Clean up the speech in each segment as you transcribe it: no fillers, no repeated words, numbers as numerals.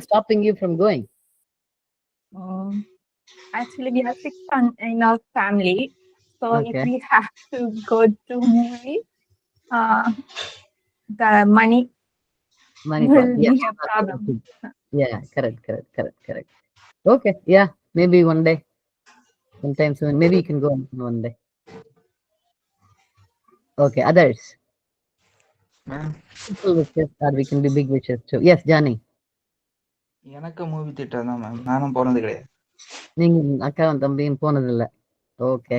stopping you from going? Actually, we have 6 in our family. So if Okay. we have to go to movie, the money Money will part. Yeah. be a problem. Yeah. Correct. Okay. Yeah. Maybe one day. Sometime soon. Maybe you can go one day. Okay. Others. Ma'am Simple wishes or we can be big wishes too. Yes, Johnny. எனக்கு movie திட்டம் தான் ma'am, நானும் போனது கிடையாது. நீங்க அக்காவும் தம்பியும் போனதில்லை. Okay.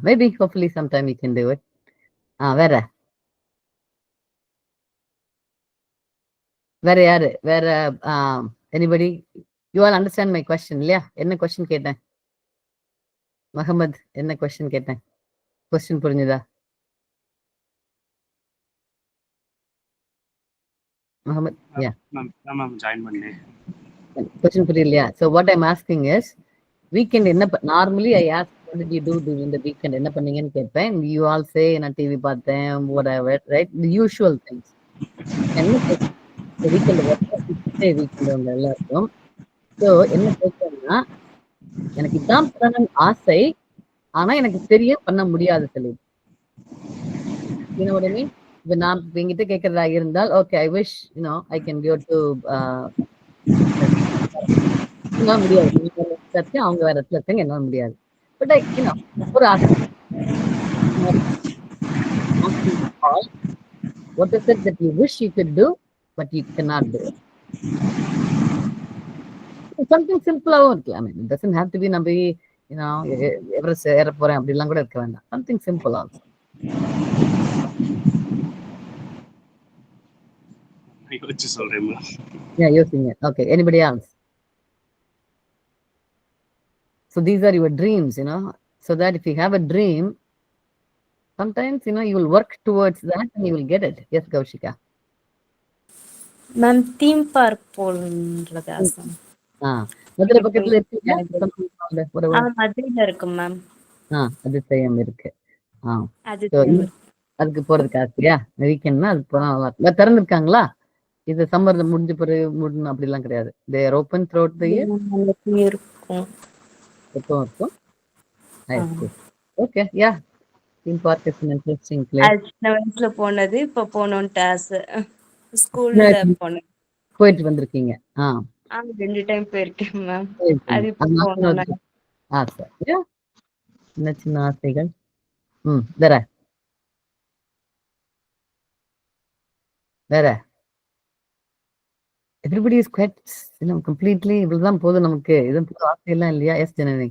Maybe hopefully sometime you can to it. வேற யாரு? வேற anybody? You all understand my question இல்லையா? என்ன கொஸ்டின் கேட்டேன்? முகமது, என்ன கொஸ்டின் கேட்டேன்? கொஸ்டின் புரிஞ்சுதா? முகமது, யா மேம் ஜாயின் பண்ணேன். கொஸ்டின் புரியலையா? So what I'm asking is, weekend என்ன normally I ask what did you do during the weekend? என்ன பண்ணீங்கன்னு கேட்பேன். யூ ஆல் சே நான் டிவி பார்த்தேன், whatever, right? The usual things. என்ன வீக்கெண்ட் வீக்கெண்ட் உங்க எல்லாருக்கும். ஸோ என்ன கேட்கணும்னா, எனக்கு இதான் பண்ணணும்னு ஆசை, ஆனா எனக்கு தெரியும் பண்ண முடியாது சொல்லி. உடனே இப்ப நான் என்கிட்ட கேட்கறதா இருந்தால், okay I wish I can go to முடியாது, அவங்க வேற இடத்துல இருக்காங்க, என்னால முடியாது. பட் ஒரு ஆசை. What is it that you wish you could do but you cannot do? Something simple-ஆவும் இருக்கு. I mean, it doesn't have to be நம்ம எவரெஸ்ட் ஏற போறேன் அப்படிலாம் கூட இருக்க வேண்டாம். Something simple also. யோசிச்சு சொல்றேன். Yeah, யோசிங்க. Okay, anybody else? So these are your dreams, so that if you have a dream, sometimes, you will work towards that and you will get it. Yes, Kaushika. Ma'am theme park போறதுக்கு ஆசை. மதுரை பக்கத்துல இருக்கீங்க? மதுரையில இருக்கு ma'am. அதிசயம் இருக்கு. அதுக்கு போறதுக்கு ஆசையா? வீக்கெண்ட்னா அது போனா நல்லா இருக்கும். திறந்துருக்காங்களா? இது சம்மர்ல முடிஞ்ச பிறகு முடியும் அப்படி எல்லாம் கிடையாது. They are open throughout the year. இருக்கும். எப்பவும் இருக்கும். Okay, yeah. Theme park is an interesting place. சின்ன வயசுல போனது, இப்ப போனோம்ட்டு ஆசை. ஸ்கூல்ல போனேன். போயிட்டு வந்திருக்கீங்க? 2 டைம் போயிருக்கேன் மேம். அது ஆசை. சின்ன சின்ன ஆசைகள். வேற everybody is quite completely இவ்வளவுதான் போதும் நமக்கு. இது ஆசையெல்லாம் இல்லையா? எஸ் ஜனனி.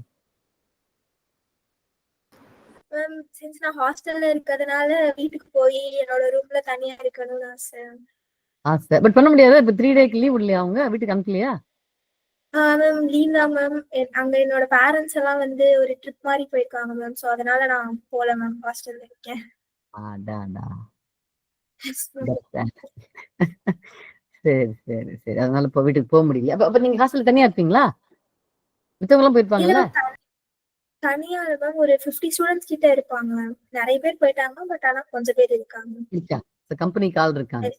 மேம் சின்ஸ் நான் ஹாஸ்டல்ல இருக்கிறதுனால வீட்டுக்கு போய் என்னோட ரூம்ல தனியா இருக்கணும்னு ஆசை. பட் பண்ண முடியாது. இப்ப 3 டேக்கு லீவ் இல்லையா? அவங்க வீட்டுக்கு அனுப்பலையா? மேம் லீவ் தான் மேம். அங்க என்னோட பேரண்ட்ஸ் எல்லாம் ஒரு ட்ரிப் மாதிரி போயிருக்காங்க மேம். சோ அதனால நான் போல மேம், ஹாஸ்டல்ல இருக்கேன். சரி. அதனால இப்ப வீட்டுக்கு போக முடியல. அப்ப நீங்க ஹாஸ்டல் தனியா இருப்பீங்களா? மித்தவங்க எல்லாம் போயிருப்பாங்கல்ல? தனியா மேம் ஒரு 50 ஸ்டூடெண்ட்ஸ் கிட்ட இருப்பாங்க மேம். நிறைய பேர் போயிட்டாங்க, பட் ஆனா கொஞ்சம் பேர் இருக்காங்க. கம்பெனிக்கு ஆள் இருக்காங்க.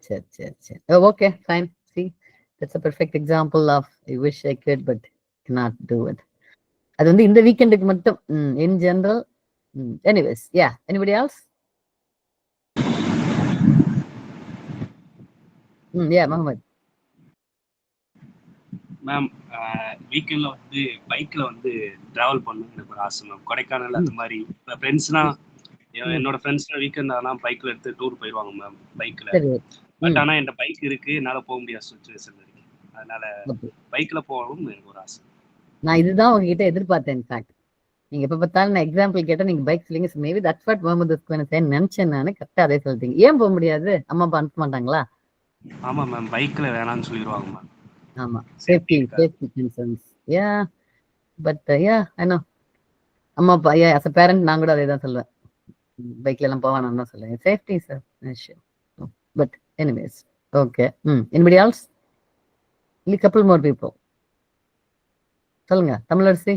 சரி. Okay, fine. See, that's a perfect example of I wish I could but cannot do it. அது இந்த வீக்கெண்டுக்கு மட்டும். In general. Anyways, yeah. Anybody else? Yeah, Mohammed. Ma'am வீக்கெண்ட்ல பைக்ல டிராவல் பண்ணணும்னு எனக்கு ஒரு ஆசை மேம். கொடைக்கானல் அந்த மாதிரி ஃப்ரெண்ட்ஸ்னா, என்னோட ஃப்ரெண்ட்ஸ் வீக்கெண்ட் ஆனா பைக்ல எடுத்து டூர் போயிடுவாங்க மேம் பைக்ல. பட் ஆனா என் பைக் இருக்கு, என்னால போக முடியாத சுச்சுவேஷன் இருக்கு. அதனால பைக்ல போகணும்னு எனக்கு ஒரு ஆசை. நான் இதுதான் உங்ககிட்ட எதிர்பார்த்தேன். இன்ஃபேக்ட் நீங்க எப்ப பார்த்தாலும் நான் எக்ஸாம்பிள் கேட்டா நீங்க பைக் சொல்லுங்க. மேபி தட்ஸ் வாட் முகமது நினைச்சேன். நான் கரெக்டா அதே சொல்லிட்டீங்க. ஏன் போக முடியாது? அம்மா அப்பா அனுப்ப மாட்டாங்களா? ஆமா மேம், பைக்ல வேணாம்னு சொல்லிடுவாங்க மேம். ஆமா, safety concerns. But I know. அம்மா அப்பா as a parent நான் கூட அதே தான் சொல்லுவேன். பைக்ல எல்லாம் போவானான்னு தான் சொல்லுவேன். Safety sir. But anyways, okay. anybody else? couple more people. சொல்லுங்க Tamilarasi.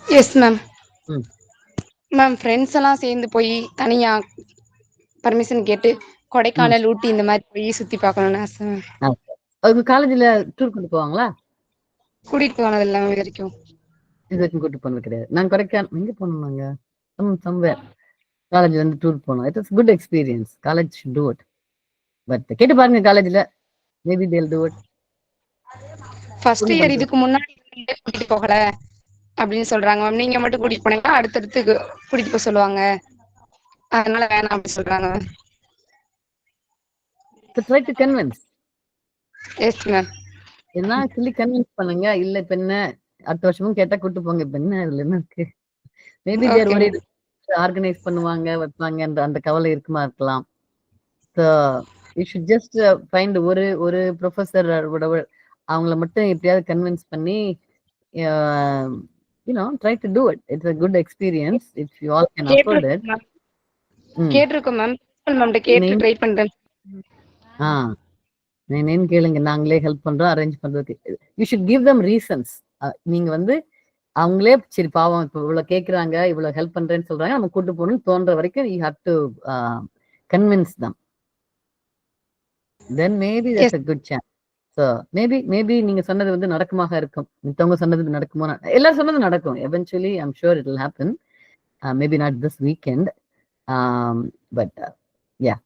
Yes ma'am. Ma'am friends எல்லாம் சேர்ந்து போய் தனியா பர்மிஷன் கேட்டு கொடைக்கானல், ஊட்டி இந்த மாதிரி போய் சுத்தி பார்க்கணும்னு ஆசை மேம். உங்க காலேஜ்ல டூர் கூட்டு போவாங்களா? கூட்டிட்டு போனது இல்லாம இது வரைக்கும். இது வரைக்கும் கூட்டு போனது கிடையாது. நாங்க கொடைக்கானல் எங்க போனோம் நாங்க? சம்வேர் காலேஜ்ல இருந்து டூர் போனோம். It is good experience. College should to it. But கேட்டு பாருங்க காலேஜ்ல. மேபி தேல் டு இட். ஃபர்ஸ்ட் இயர் இதுக்கு முன்னாடி கூட்டிட்டு போகல அப்படின்னு சொல்றாங்க மேம். நீங்க மட்டும் கூட்டிட்டு போனீங்கன்னா அடுத்தடுத்து கூட்டிட்டு போக சொல்லுவாங்க, அதனால வேணாம் அப்படி சொல்றாங்க ma'am. So try to convince. S ma'am. என்ன சொல்லி கன்வின்ஸ் பண்ணுங்க. இல்ல இப்ப என்ன அடுத்த வருஷமும் கேட்டா கூட்டு போங்க. இப்ப என்ன இதுல என்ன இருக்கு? மேபி தேர் ஒரு ஆர்கனைஸ் பண்ணுவாங்க வைப்பாங்க அந்த கவலை இருக்குமா இருக்கலாம். So you should just find ஒரு ப்ரொஃபஸர் அவங்கள மட்டும் எப்படியாவது கன்வின்ஸ் பண்ணி try to do it. It's a good experience if you all can afford it. கேட்டிருக்கோம் மேம். மேம் கேட்டு ட்ரை பண்றேன். என்னன்னு கேளுங்க. நாங்களே ஹெல்ப் பண்றோம் அரேஞ்ச் பண்றதுக்கு. You should give them reasons. நீங்க வந்து அவங்களே சரி பாவம் இப்ப இவ்வளவு கேக்குறாங்க, இவ்வளவு ஹெல்ப் பண்றேன்னு சொல்றாங்க, நம்ம கூட்டு போகணும்னு தோன்ற வரைக்கும் you have to convince them. Then maybe that's a good chance. So maybe நீங்க சொன்னது வந்து நடக்குமாக இருக்கும். மித்தவங்க சொன்னது நடக்குமோ? எல்லாரும் சொன்னது நடக்கும். Eventually I'm sure it will happen. Maybe not this weekend, but yeah.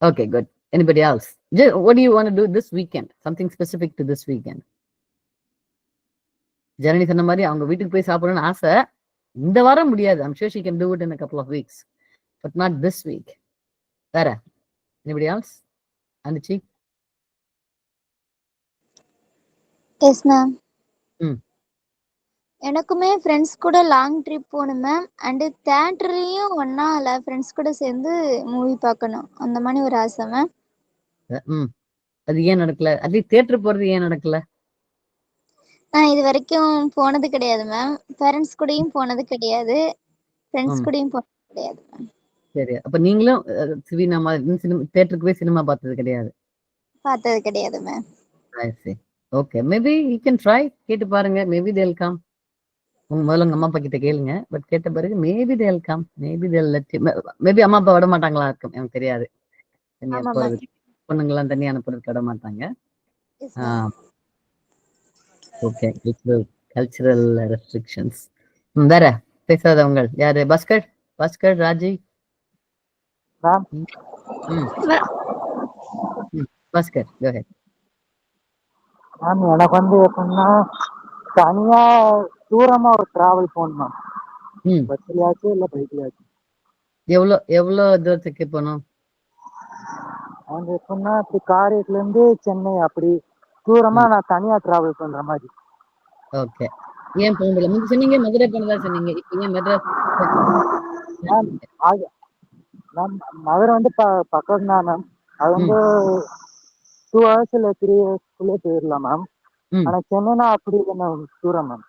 Okay, good. Anybody else? What do you want to do this weekend? Something specific to this weekend? Janani சொன்ன மாதிரி அவங்க வீட்டுக்கு போய் சாப்பிடணும்னு ஆசை. இந்த வாரம் முடியாது. I'm sure she can do it in a couple of weeks, but not this week. வேற anybody else? அனுச்சி? Yes ma'am. ம். எனக்குமே ஃப்ரெண்ட்ஸ் கூட லாங் ட்ரிப் போகணும் மேம். அண்டு தேட்டர்லயும் ஒன்னா ஃப்ரெண்ட்ஸ் கூட சேர்ந்து மூவி பார்க்கணும், அந்த மாதிரி ஒரு ஆசை மேம். அது ஏன் நடக்கல? அட்லீஸ்ட் தியேட்டர் போறது ஏன் நடக்கல? நான் இது வரைக்கும் போனது கிடையாது மேம். பேரண்ட்ஸ் கூடயும் போனது கிடையாது, ஃப்ரெண்ட்ஸ் கூடயும் போனது கிடையாது மேம். சரி, அப்ப நீங்களும் சினிமா தியேட்டருக்கு போய் சினிமா பார்த்தது கிடையாது? பார்த்தது கிடையாது ma'am. I see. Okay, maybe you can try. கேட்டு பாருங்க. Maybe they'll come. முதல்ல உங்க அம்மா அப்பா கிட்ட கேளுங்க. பட் கேட்ட பிறகு maybe they'll come. Maybe they'll let you. Maybe அம்மா அப்பா விட மாட்டாங்களா இருக்கும், எனக்கு தெரியாது. தனியா போறது பொண்ணுங்கெல்லாம் தனியா அனுப்புறதுக்கு விட மாட்டாங்க. Okay, cultural restrictions. வேற பேசாதவங்க யாரு? Bhaskar Raji. Bhaskar go ahead. Ma'am எனக்கு வந்து எப்படின்னா தனியா தூரமா ஒரு டிராவல் போகணும் மேம். பஸ்லயாச்சும் இல்ல பைக்லயாச்சும். எவ்வளவு தூரத்துக்கு போகணும்? அவங்க எப்படின்னா இப்படி காரைக்குடில இருந்து சென்னை அப்படி தூரமா நான் தனியா டிராவல் பண்ற மாதிரி. ஓகே, ஏன் போக முடியல? முந்தி சொன்னீங்க மதுரை போனதா சொன்னீங்க. இப்ப ஏன் மெட்ராஸ்? மதுரை வந்து பக்கம் தான் மேம். அது வந்து 2 hours இல்ல 3 hours போயிடலாம் மேம். ஆனா சென்னைனா அப்படி இல்லை மேம், தூரம் மேம்.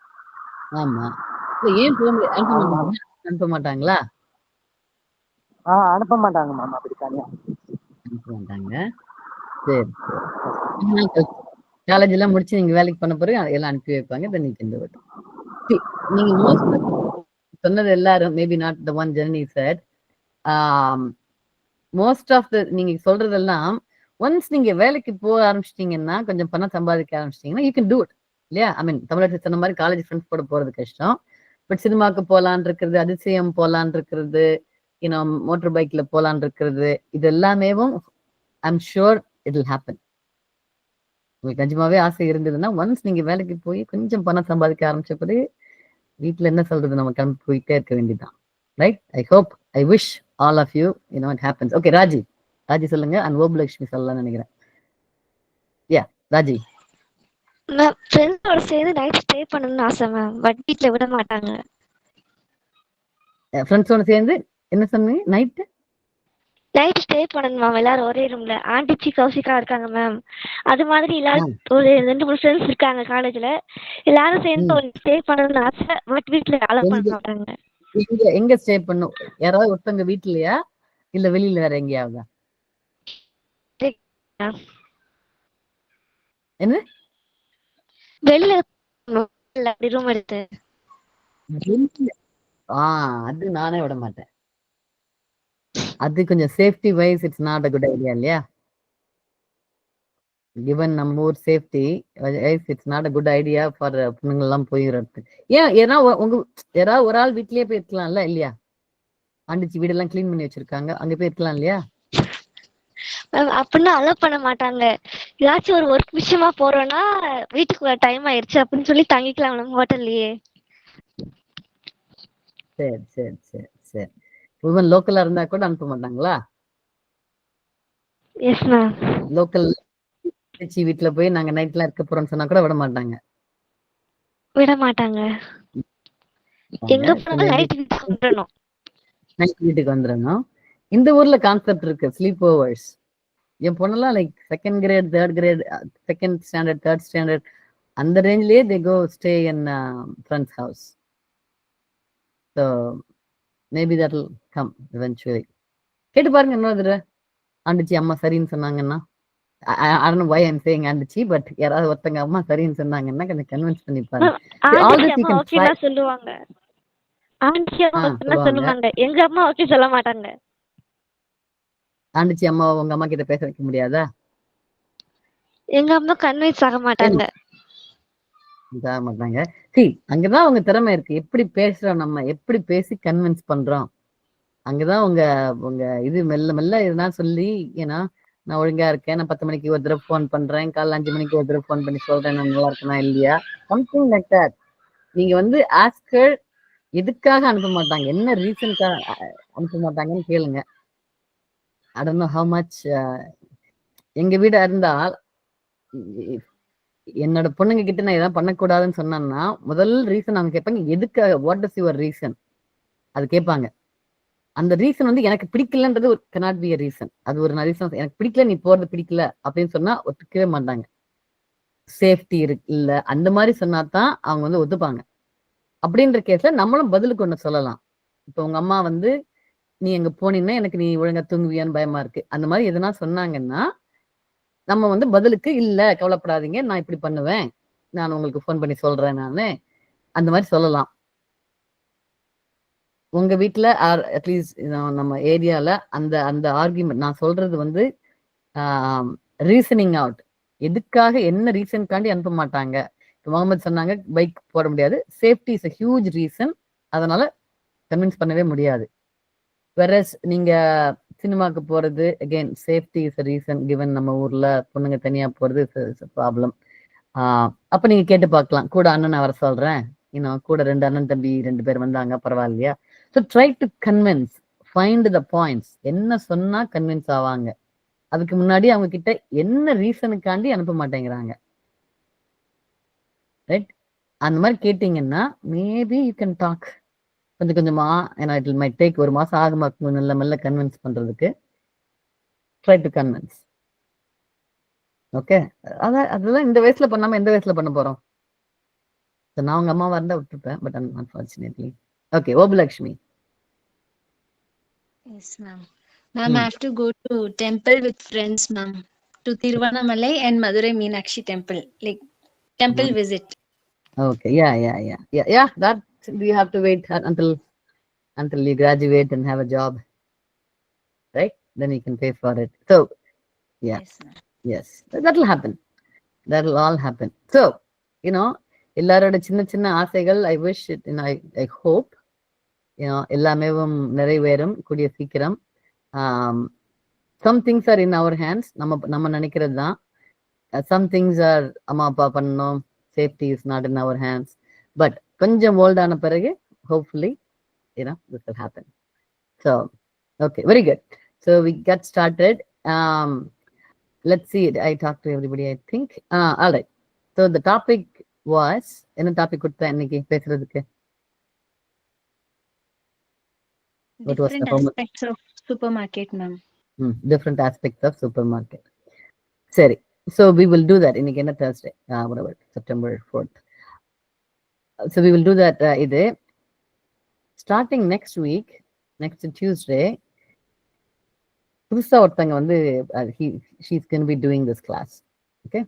ஆமா, ஏன் போக முடியாது? அனுப்ப மாட்டாங்களா? அனுப்ப மாட்டாங்க மேம். அப்படி தனியா அனுப்ப மாட்டாங்க. சரி, காலேஜ் எல்லாம் முடிச்சு நீங்க வேலைக்கு பண்ண பிறகு எல்லாம் அனுப்பி வைப்பாங்க. நீங்க சொன்னது எல்லாரும் maybe not the one journey set. Most of the நீங்க சொல்றதெல்லாம் ஒன்ஸ் நீங்க வேலைக்கு போக ஆரம்பிச்சிட்டீங்கன்னா, கொஞ்சம் பணம் சம்பாதிக்க ஆரம்பிச்சிட்டீங்கன்னா யூ கேன் டூ இட் இல்லையா? ஐ மீன் தமிழகத்தை சொன்ன மாதிரி காலேஜ் ஃப்ரெண்ட்ஸ் கூட போறது கஷ்டம். பட் சினிமாவுக்கு போலான் இருக்கிறது, அதிசயம் போலான் இருக்கிறது, மோட்டர் பைக்ல போலான் இருக்கிறது, இது எல்லாமேவும் I'm sure it will happen. உங்களுக்கு நிஜமாவே ஆசை இருந்ததுன்னா ஒன்ஸ் நீங்க வேலைக்கு போய் கொஞ்சம் பணம் சம்பாதிக்க ஆரம்பிச்ச பிறகு வீட்டுல என்ன சொல்றது, நம்ம கிளம்பி போயிட்டே இருக்க வேண்டியதுதான். Right? I hope, I wish all of you it happens. Okay, Raji சொல்லுங்க. அண்ட் ஓபலட்சுமி சொல்லலாம்னு நினைக்கிறேன். யா ராஜி. மேம், ஃப்ரெண்ட்ஸோட சேர்ந்து நைட் ஸ்டே பண்ணணும்னு ஆசை மேம். பட் வீட்ல விட மாட்டாங்க. ஃப்ரெண்ட்ஸோட சேர்ந்து என்ன சொன்னீங்க? நைட் ஸ்டே பண்ணணும் மேம். எல்லாரும் ஒரே ரூம்ல. ஆண்டிச்சி கௌசிகா இருக்காங்க மேம். அது மாதிரி எல்லாரும் ஒரு 2-3 ஃப்ரெண்ட்ஸ் இருக்காங்க காலேஜ்ல. எல்லாரும் சேர்ந்து ஒரு ஸ்டே பண்ணணும்னு ஆசை. பட் வீட்ல அலோவ் பண்ண மாட்டாங்க. எங்க ஸ்டே பண்ணும்? யாராவது ஒருத்தவங்க வீட்லயா இல்ல வெளியில வேற எங்கேயாவதா? என்ன வெளியில ரூம் எடுத்து? அது நானே விட மாட்டேன். அது கொஞ்சம் safety wise it's not a good idea இல்லையா? கிவன் நம்ம ஊர் safety it's not a good idea for பொண்ணுங்க எல்லாம் போயிடுறது. ஏன்னா யாராவது ஒரு ஆள் வீட்லயே போய் இருக்கலாம்ல இல்லையா? ஆண்டிச்சி வீடெல்லாம் கிளீன் பண்ணி வச்சிருக்காங்க, அங்க போய் இருக்கலாம் இல்லையா? அப்படின்னா அலோவ் பண்ண மாட்டாங்க. ஏதாச்சும் ஒரு ஒர்க் விஷயமா போறோம்னா வீட்டுக்கு டைம் ஆயிடுச்சு அப்படின்னு சொல்லி தங்கிக்கலாம் நம்ம ஹோட்டல்லயே. சரி சரி சரி சரி. இவன் லோக்கலா இருந்தா கூட அனுப்ப மாட்டாங்களா? Yes ma'am. லோக்கல் வீட்டுல போய் நாங்க நைட்ல இருக்க போறோம்னு சொன்னா கூட விட மாட்டாங்க. விட மாட்டாங்க. எங்க போனாலும் நைட் வீட்டுக்கு வந்துடணும். நைட் வீட்டுக்கு வந்துடணும். இந்த ஊர்ல கான்செப்ட் இருக்கு ஸ்லீப் ஓவர்ஸ். என் பொண்ணெல்லாம் like second grade, third grade, second standard, third standard அந்த ரேஞ்ச்லயே they go stay in friends house. So maybe that will come eventually. கேட்டு பாருங்க இன்னொரு தடவை. ஆண்டுச்சி அம்மா சரின்னு சொன்னாங்கன்னா, I don't know why I'm saying ஆண்டுச்சி, பட் யாராவது ஒருத்தங்க அம்மா சரின்னு சொன்னாங்கன்னா கொஞ்சம் கன்வின்ஸ் பண்ணி பாருங்க. சொல்லுவாங்க. எங்க அம்மா ஓகே சொல்ல மாட்டாங்க. ஆண்டுச்சி அம்மா உங்க அம்மா கிட்ட பேச வைக்க முடியாதா? எங்க அம்மா கன்வின்ஸ் ஆக மாட்டாங்க. அங்கதான் உங்க திறமை இருக்கு. எப்படி பேசுறோம், நம்ம எப்படி பேசி கன்வின்ஸ் பண்றோம், அங்கதான் உங்க உங்க இது மெல்ல மெல்ல இதெல்லாம் சொல்லி, ஏன்னா நான் ஒழுங்கா இருக்கேன், நான் 10 மணிக்கு ஒரு தடவை ஃபோன் பண்றேன், காலைல 5 மணிக்கு ஒரு தடவை ஃபோன் பண்ணி சொல்றேன் நான் நல்லா இருக்கேனா இல்லையா, சம்திங் லைக் தட். நீங்க வந்து ஆஸ்கர் எதுக்காக அனுப்ப மாட்டாங்க, என்ன ரீசனுக்காக அனுப்ப மாட்டாங்கன்னு கேளுங்க. I don't know how much. எங்க வீடா இருந்தால் என்னோட பொண்ணுங்க கிட்ட நான் எதாவது பண்ணக்கூடாதுன்னு சொன்னேன்னா முதல் ரீசன் அவங்க கேட்பாங்க, எதுக்காக, வாட் இஸ் யுவர் ரீசன், அது கேட்பாங்க. அந்த ரீசன் வந்து எனக்கு பிடிக்கலன்றது ஒரு கனாட் பி a ரீசன். அது ஒரு ரீசன். எனக்கு பிடிக்கல, நீ போறது பிடிக்கல அப்படின்னு சொன்னா ஒத்துக்கவே மாட்டாங்க. சேஃப்டி இருக்கு இல்ல அந்த மாதிரி சொன்னாதான் அவங்க வந்து ஒத்துப்பாங்க. அப்படின்ற கேஸ்ல நம்மளும் பதிலுக்கு ஒண்ணு சொல்லலாம். இப்ப உங்க அம்மா வந்து நீ எங்க போனீங்கன்னா எனக்கு நீ ஒழுங்கா தூங்குவியான்னு பயமா இருக்கு, அந்த மாதிரி எதனா சொன்னாங்கன்னா நம்ம வந்து பதிலுக்கு இல்ல கவலைப்படாதீங்க, நான் இப்படி பண்ணுவேன், நான் உங்களுக்கு ஃபோன் பண்ணி சொல்றேன், நானு அந்த மாதிரி சொல்லலாம். உங்க வீட்டுல அட்லீஸ்ட் நம்ம ஏரியால அந்த அந்த ஆர்கியூமெண்ட் நான் சொல்றது வந்து ரீசனிங் அவுட், எதுக்காக என்ன ரீசன்காண்டி அனுப்ப மாட்டாங்க. முகமது சொன்னாங்க பைக் போட முடியாது, safety is a huge reason, அதனால கன்வின்ஸ் பண்ணவே முடியாது. வெரஸ் நீங்க சினிமாக்கு போறது again safety is a reason given, நம்ம ஊர்ல பொண்ணுங்க தனியா போறது இஸ் a ப்ராப்ளம். அப்ப நீங்க கேட்டு பார்க்கலாம், கூட அண்ணன் வர சொல்றேன், இன்னும் கூட 2 அண்ணன் தம்பி 2 பேர் வந்தாங்க பரவாயில்லையா. So try to convince, find the points, என்ன சொன்னா கன்வின்ஸ் ஆவாங்க. அதுக்கு முன்னாடி அவங்க கிட்ட என்ன ரீசனுக்காண்டி அனுப்ப மாட்டேங்கிறாங்க, ரைட்? அந்த மாதிரி கேட்டீங்கன்னா மேபி யூ கேன் டாக் கொஞ்சம் கொஞ்சமா. ஏன்னா இட் மைட் டேக், ஒரு மாசம் ஆகுமா மெல்ல மெல்ல கன்வின்ஸ் பண்றதுக்கு. Try to convince. ஓகே, அதெல்லாம் இந்த வயசுல பண்ணாம எந்த வயசுல பண்ண போறோம்? நான் உங்க அம்மாவா இருந்தா விட்டுருப்பேன், but unfortunately. Okay, Obulakshmi. Yes, ma'am. Ma'am, I have to go to temple with friends, ma'am. To Tiruvannamalai and Madurai Meenakshi temple, like temple visit. Okay, yeah. That you have to wait until you graduate and have a job, right? Then you can pay for it. So, yeah, yes, that will happen. That will all happen. So, எல்லாரோட சின்ன சின்ன ஆசைகள், I wish it, I hope, எல்லாமே நிறைவேறும் கூடிய சீக்கிரம். Some things are in our hands, நம்ம நினைக்கிறது தான். Some things are அம்மா அப்பா பண்ணணும், safety is not in our hands. But கொஞ்சம் old ஆன பிறகு hopefully this will happen. So okay, very good. So we got started. Let's see, I talked to everybody, I think. All right, so the topic was, என்ன topic கொடுத்தேன் இன்னைக்கு பேசுறதுக்கு? Different aspects of supermarket, ma'am. Different aspects of supermarket. Seri, so we will do that. இன்னைக்கு என்ன Thursday, whatever, September 4th. So we will do that. இது starting next week, next Tuesday, புதுசா ஒருத்தங்க வந்து she's going to be doing this class. Okay,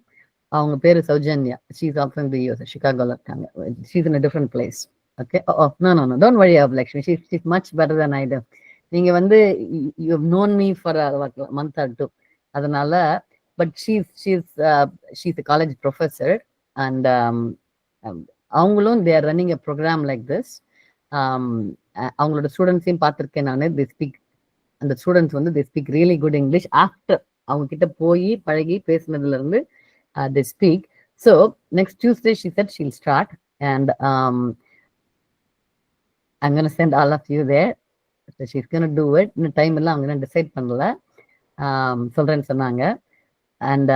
அவங்க பேரு Soujanya. She's also in the US, Chicagoல இருக்காங்க. She's in a different place. Okay, no, don't worry, Lakshmi. She's much better than I do. நீங்க வந்து you have known me for month or two, அதனால but she's college professor and அவங்களும் they're running a program like this. அவங்களோட ஸ்டூடெண்ட்ஸையும் பார்த்துருக்கேன் நான். They speak, அந்த students வந்து they speak really good English after அவங்க கிட்ட போய் பழகி பேசுனதுல இருந்து they speak. So next Tuesday she said she'll start and I'm going to send all of you there. So she's going to do it. இன்னும் time எல்லாம் அவங்க இன்னும் டிசைட் பண்ணல, சொல்றேன்னு சொன்னாங்க. And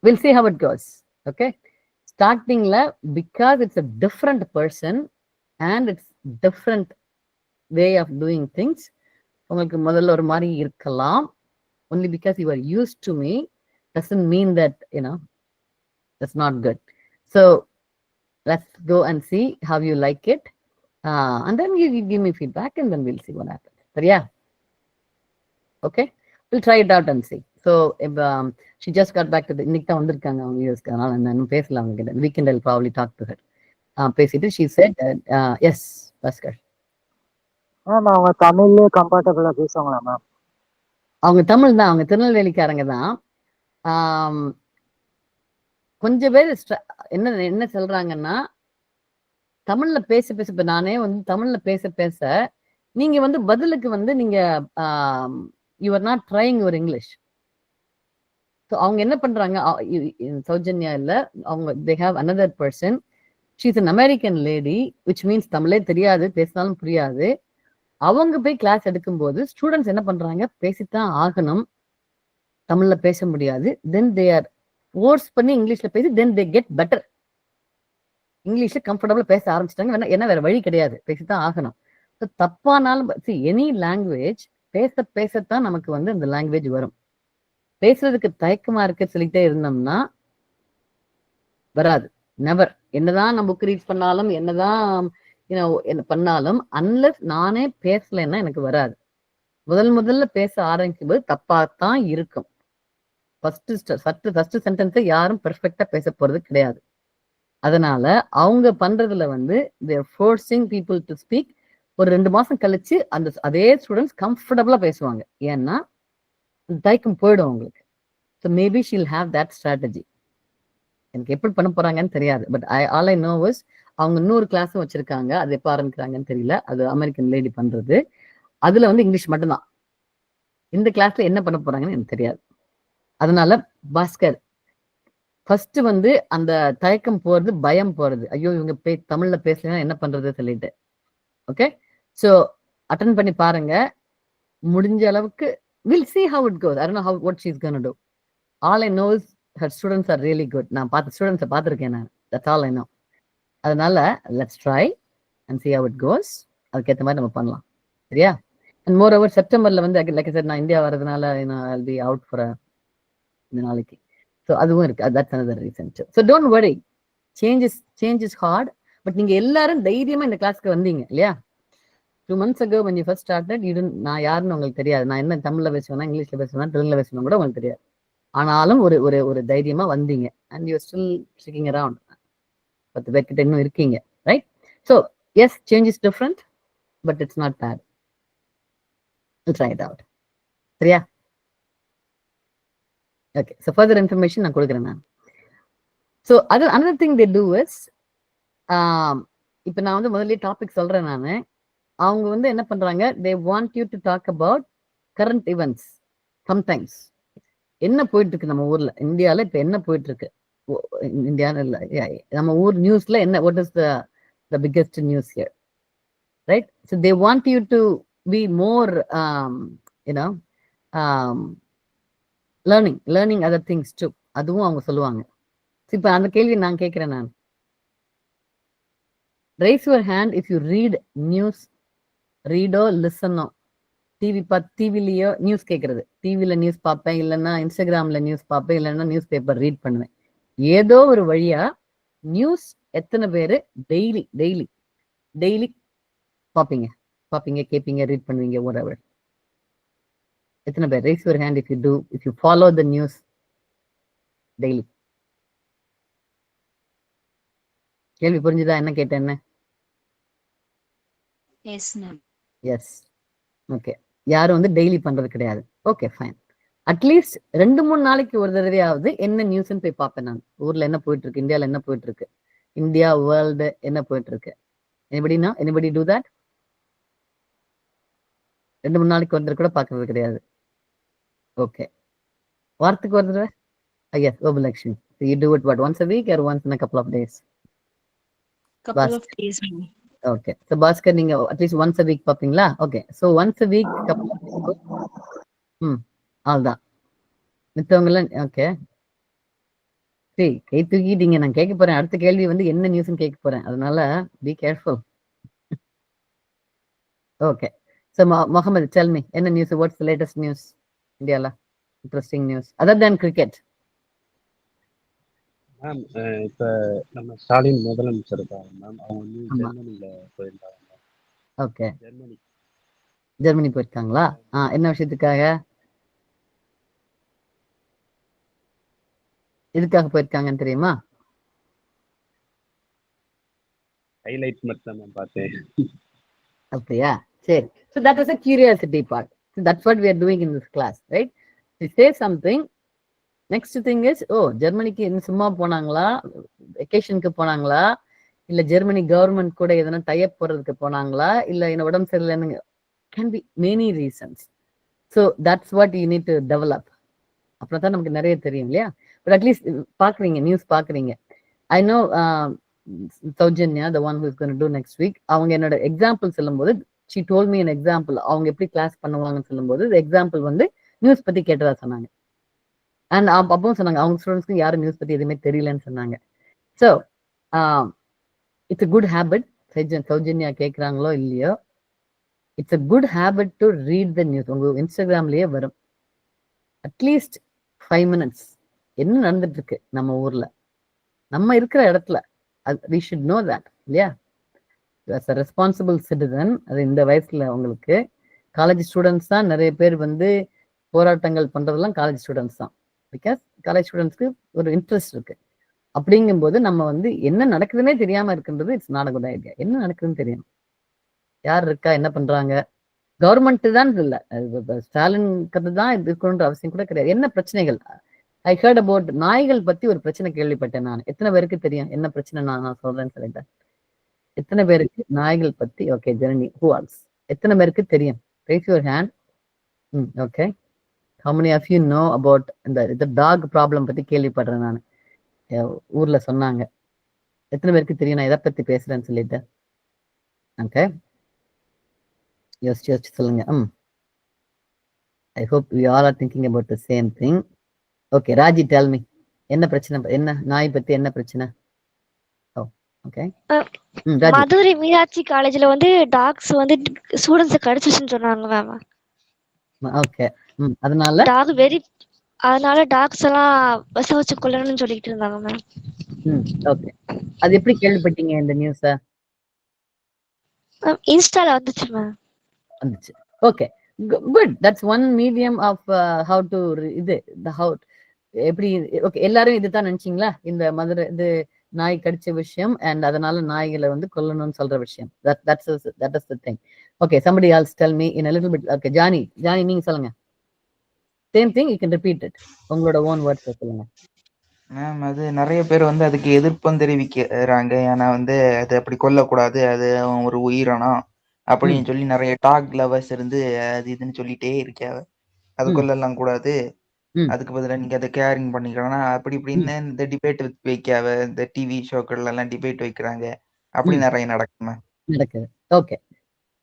we'll see how it goes. Okay, startingல because it's a different person and it's different way of doing things, உங்களுக்கு முதல்ல ஒரு மாதிரி இருக்கலாம். Only because you are used to me doesn't mean that, you know, that's not good. So let's go and see how you like it. And then you give me feedback and then we'll see what happens. But yeah, okay, we'll try it out and see. So if she just got back to the இன்னைக்கு தான் வந்திருக்காங்க அவங்க யூஎஸ்க்கு, அதனால நான் பேசலாம் அவங்க கிட்ட. Weekend I'll probably talk to her. பேசிட்டு she said yes Bhaskar. Ma'am அவங்க தமிழ்லயே கம்ஃபர்டபுளா பேசுவாங்களா மேம்? அவங்க தமிழ் தான், அவங்க திருநெல்வேலிக்காரங்க தான். கொஞ்சம் பேர் என்ன சொல்றாங்கன்னா, தமிழ்ல பேச பேச, இப்ப நானே வந்து தமிழ்ல பேச பேச நீங்க வந்து பதிலுக்கு வந்து நீங்க you are not trying your English. So அவங்க என்ன பண்றாங்க, சௌஜன்யா இல்ல, அவங்க they have another person, she is an American lady, which means தமிழே தெரியாது, பேசினாலும் புரியாது. அவங்க போய் கிளாஸ் எடுக்கும்போது ஸ்டூடெண்ட்ஸ் என்ன பண்றாங்க, பேசித்தான் ஆகணும், தமிழ்ல பேச முடியாது. தென் தே ஆர் ஃபோர்ஸ் பண்ணி இங்கிலீஷ்ல பேசி தென் தே கெட் பெட்டர். இங்கிலீஷ்ல கம்ஃபர்டபுளா பேச ஆரம்பிச்சிட்டாங்க, ஏன்னா வேற வழி கிடையாது, பேசித்தான் ஆகணும். ஸோ தப்பானாலும் எனி லாங்குவேஜ் பேச பேசத்தான் நமக்கு வந்து அந்த லாங்குவேஜ் வரும். பேசுறதுக்கு தயக்கமா இருக்க சொல்லிட்டே இருந்தோம்னா வராது, நெவர். என்னதான் நம்ம புக் ரீட் பண்ணாலும், என்னதான் என்ன பண்ணாலும், அன்லஸ் நானே பேசலைன்னா எனக்கு வராது. முதல்ல பேச ஆரம்பிக்கும் போது தப்பாத்தான் இருக்கும். ஃபர்ஸ்ட் சென்டென்ஸை யாரும் பெர்ஃபெக்டா பேச போறது கிடையாது. அதனால அவங்க பண்றதுல வந்து தேர் ஃபோர்சிங் பீப்புள் டு ஸ்பீக். ஒரு 2 மாசம் கழிச்சு அதே ஸ்டூடெண்ட்ஸ் கம்ஃபர்டபுளா பேசுவாங்க, ஏன்னா தயக்கம் போயிடும் அவங்களுக்கு. So maybe she'll have that strategy. எனக்கு எப்படி பண்ண போறாங்கன்னு தெரியாது, but all I know is அவங்க இன்னொரு கிளாஸும் வச்சிருக்காங்க, அது எப்போ ஆரம்பிக்கிறாங்கன்னு தெரியல, அது அமெரிக்கன் லேடி பண்றது. அதுல வந்து இங்கிலீஷ் மட்டும்தான். இந்த கிளாஸ்ல என்ன பண்ண போறாங்கன்னு எனக்கு தெரியாது. அதனால பாஸ்கர் ஃபர்ஸ்ட் வந்து அந்த தயக்கம் போறது, பயம் போறது, ஐயோ இவங்க தமிழ்ல பேசலன்னா என்ன பண்றது சொல்லிட்டு. ஓகே, ஸோ அட்டன் பண்ணி பாருங்க, முடிஞ்ச அளவுக்கு. We'll see how it goes. I don't know what she's going to do. All I know is her students are really good. நான் ஸ்டூடெண்ட்ஸை பார்த்துருக்கேன் நான். That's all I know. அதனால let's try and see how it goes. அதுக்கேற்ற மாதிரி நம்ம பண்ணலாம், சரியா? அண்ட் மோர் ஓவர் செப்டம்பர்ல வந்து லைக் சார் நான் இந்தியா வர்றதுனால I'll be out for இந்த நாளைக்கு. ஸோ அதுவும் இருக்கு, that's another reason too. So don't worry, change is hard. But நீங்க எல்லாரும் தைரியமா இந்த கிளாஸ்க்கு வந்தீங்க இல்லையா? 2 months ago when you first started, நான் யாருன்னு உங்களுக்கு தெரியாது. நான் என்ன தமிழ்ல பேசுவேனா, இங்கிலீஷ்ல பேசுவேனா, தெலுங்குல பேசுவேனா கூட உங்களுக்கு தெரியாது. ஆனாலும் ஒரு தைரியமா வந்தீங்க. And you still sticking around. 10 பேர்கிட்ட இன்னும் இருக்கீங்க, right? So yes, change is different, but it's not bad. Try it out, சரியா? ஓகே, ஸோ ஃபர்தர் இன்ஃபர்மேஷன் நான் கொடுக்குறேன் நான். So another thing they do is, இப்போ நான் வந்து முதல்ல டாபிக் சொல்றேன் நான். அவங்க வந்து என்ன பண்றாங்க, they want you to talk about current events. sometimes என்ன போயிட்டு இருக்கு நம்ம ஊர்ல, இந்தியால இப்ப என்ன போயிட்டு இருக்கு, இந்தியால இல்ல நம்ம ஊர் நியூஸ்ல என்ன, what is the biggest news here, right? So they want you to be more learning other things too. அதுவும் அவங்க சொல்லுவாங்க. இப்ப அந்த கேள்வி நான் கேட்கிறேன் நான். raise your hand if you read news, ரீடோ லிசனோ. டிவிலயோ நியூஸ் கேட்கறது, டிவில நியூஸ் பார்ப்பேன், இல்லைன்னா இன்ஸ்டாகிராம்ல நியூஸ் பார்ப்பேன், இல்லைன்னா நியூஸ் பேப்பர் ரீட் பண்ணுவேன். ஏதோ ஒரு வழியா நியூஸ் எத்தனை பேரு டெய்லி பார்ப்பீங்க, கேட்பீங்க, ரீட் பண்ணுவீங்க, whatever. எத்தனை பேர்? raise your hand if you follow the news daily. கேள்வி புரிஞ்சுதா? என்ன கேட்டேன்? Yes, ma'am. Yes. ஓகே, யாரும் வந்து டெய்லி பண்றது கிடையாது. Okay fine. அட்லீஸ்ட் 2-3 நாளைக்கு ஒரு தடவையாவது என்ன நியூஸ்ன்னு போய் பார்ப்பேன் நான். ஊர்ல என்ன போயிட்டு இருக்கு, இந்தியால என்ன போயிட்டு இருக்கு, இந்தியா வேர்ல்டு என்ன போயிட்டு இருக்கு. Anybody do that? 2-3 நாளைக்கு ஒரு தடவை கூட பார்க்கறது கிடையாது. ஓகே, வாரத்துக்கு ஒரு தடவை? Yes, Gopalakshmi. So you do it what, once a week or once in a couple of days? Couple of days, ma'am. Okay. So Bhaskar, நீங்க at least once a week பாப்பீங்களா? Okay. So once a week couple of days. அவ்வளவுதான். மித்தவங்கலாம் okay. சரி, கை தூக்கிட்டீங்க. நான் கேட்க போறேன். அடுத்த கேள்வி வந்து என்ன நியூஸ்ன்னு கேட்க போறேன். அதனால be careful. Okay. So Mohammed, tell me, என்ன news? What's the latest news இந்தியால? Interesting news other than cricket. Ma'am இப்ப நம்ம ஸ்டாலின் முதலமைச்சர் இருக்காங்க மேம், அவங்க வந்து ஜெர்மனில போயிருந்தாங்க. ஓகே, ஜெர்மனி போயிருக்காங்களா? என்ன விஷயத்துக்காக? எதுக்காக போயிருக்காங்கன்னு தெரியுமா? ஹைலைட் மட்டும் தான் பார்த்தேன். அப்படியா? சரி. So that was a curiosity part. So that's what we are doing in this class, right? To say something. Next thing is, ஜெர்மனிக்கு இன்னும் சும்மா போனாங்களா, வெக்கேஷனுக்கு போனாங்களா, இல்ல ஜெர்மனி கவர்மெண்ட் கூட எதனா டைப் போறதுக்கு போனாங்களா, இல்ல என்ன உடம்பு சரியில்லைன்னு, can be many reasons. So that's what you need to develop. அப்புறம் தான் நமக்கு நிறைய தெரியும் இல்லையா? பட் அட்லீஸ்ட் பாக்குறீங்க, நியூஸ் பாக்குறீங்க. I know Soujanya, the one who is going to do next week, அவங்க என்னோட எக்ஸாம்பிள் சொல்லும்போது she told me an example. அவங்க எப்படி கிளாஸ் பண்ணுவாங்கன்னு சொல்லும்போது எக்ஸாம்பிள் வந்து நியூஸ் பத்தி கேட்டதா சொன்னாங்க. அண்ட் அப்பவும் சொன்னாங்க அவங்க ஸ்டூடெண்ட்ஸ்க்கு யாரும் நியூஸ் பத்தி எதுவுமே தெரியலன்னு சொன்னாங்க. So it's a good habit. Soujanya கேட்குறாங்களோ இல்லையோ, it's a good habit to read the news. உங்க இன்ஸ்டாகிராம்லயே வரும். அட்லீஸ்ட் 5 minutes என்ன நடந்துட்டு இருக்கு நம்ம ஊர்ல, நம்ம இருக்கிற இடத்துல. we should know that இல்லையா? as a responsible citizen. அது இந்த வயசுல உங்களுக்கு காலேஜ் ஸ்டூடெண்ட்ஸ் தான் நிறைய பேர் வந்து போராட்டங்கள் பண்றதெல்லாம் காலேஜ் ஸ்டூடெண்ட்ஸ் தான். பிகாஸ் காலேஜ் ஸ்டூடெண்ட்ஸ்க்கு ஒரு இன்ட்ரெஸ்ட் இருக்கு. அப்படிங்கும்போது நம்ம வந்து என்ன நடக்குதுன்னே தெரியாம இருக்குன்றது it's not a good idea. என்ன நடக்குதுன்னு தெரியும், யார் இருக்கா, என்ன பண்றாங்க. கவர்மெண்ட் தான் இல்ல, ஸ்டாலின் கதை தான் இருக்கணுன்ற அவசியம் கூட கிடையாது. என்ன பிரச்சனைகள்? ஐ ஹர்ட் அபவுட் நாய்கள் பத்தி ஒரு பிரச்சனை கேள்விப்பட்டேன் நான். எத்தனை பேருக்கு தெரியும் என்ன பிரச்சனை நான் சொல்றேன்னு சொல்லிட்டேன். எத்தனை பேருக்கு நாய்கள் பத்தி? Okay journey, who Alps? எத்தனை பேருக்கு தெரியும்? raise your hand. Okay, how many of you know about இந்த டாக் ப்ராப்ளம் பத்தி கேள்விப்படுறேன் நான். ஊர்ல சொன்னாங்க. எத்தனை பேருக்கு தெரியும் நான் எதை பத்தி பேசுறேன்னு சொல்லிட்டு? ஓகே, யோசிச்சு சொல்லுங்க. I hope we all are thinking about the same thing. Okay, Raji tell me, என்ன பிரச்சனை? என்ன நாய் பத்தி என்ன பிரச்சனை? ஓகே, மதுரை மீனாட்சி காலேஜ்ல வந்து டாக்ஸ் வந்து ஸ்டூடண்ட்ஸ் கடிச்சிச்சுன்னு சொன்னாங்க மேம். ஓகே, அதனால டாக் அதனால டாக்ஸ் எல்லாம் விஷ வச்சு கொல்லணும்னு சொல்லிட்டு இருந்தாங்க மேம். ஓகே, அது எப்படி கேள்விப்பட்டீங்க இந்த நியூஸ? இன்ஸ்டால வந்துச்சு மேம். வந்துச்சு. Okay, good. That's one medium of how to இது how எப்படி. ஓகே, எல்லாரும் இதுதான் நினைச்சீங்களா? இந்த மதுரை இது நாய் கடிச்ச விஷயம் அண்ட் அதனால நாய்களை வந்து கொல்லணும்னு சொல்ற விஷயம். that is the thing. Okay, somebody else tell me in a little bit. Okay, Johnny நீங்க சொல்லுங்க. Same thing, you can repeat it. உங்களோட own words சொல்லுங்க. மேம், அது நிறைய பேர் வந்து அதுக்கு எதிர்ப்பும் தெரிவிக்கிறாங்க. ஏன்னா வந்து அது அப்படி கொல்லக்கூடாது, அது ஒரு உயிரினம் அப்படின்னு சொல்லி நிறைய டாக் லவர்ஸ் இருந்து அது இதுன்னு சொல்லிட்டே இருக்காங்க. அது கொல்லலாம் கூடாது, அதுக்கு பதிலாக நீங்க அதை கேரிங் பண்ணிக்கலாம் அப்படி இப்படின்னு இந்த டிபேட் வைக்காவ. இந்த டிவி ஷோக்கள் எல்லாம் டிபேட் வைக்கிறாங்க. அப்படி நிறைய நடக்குது. Okay,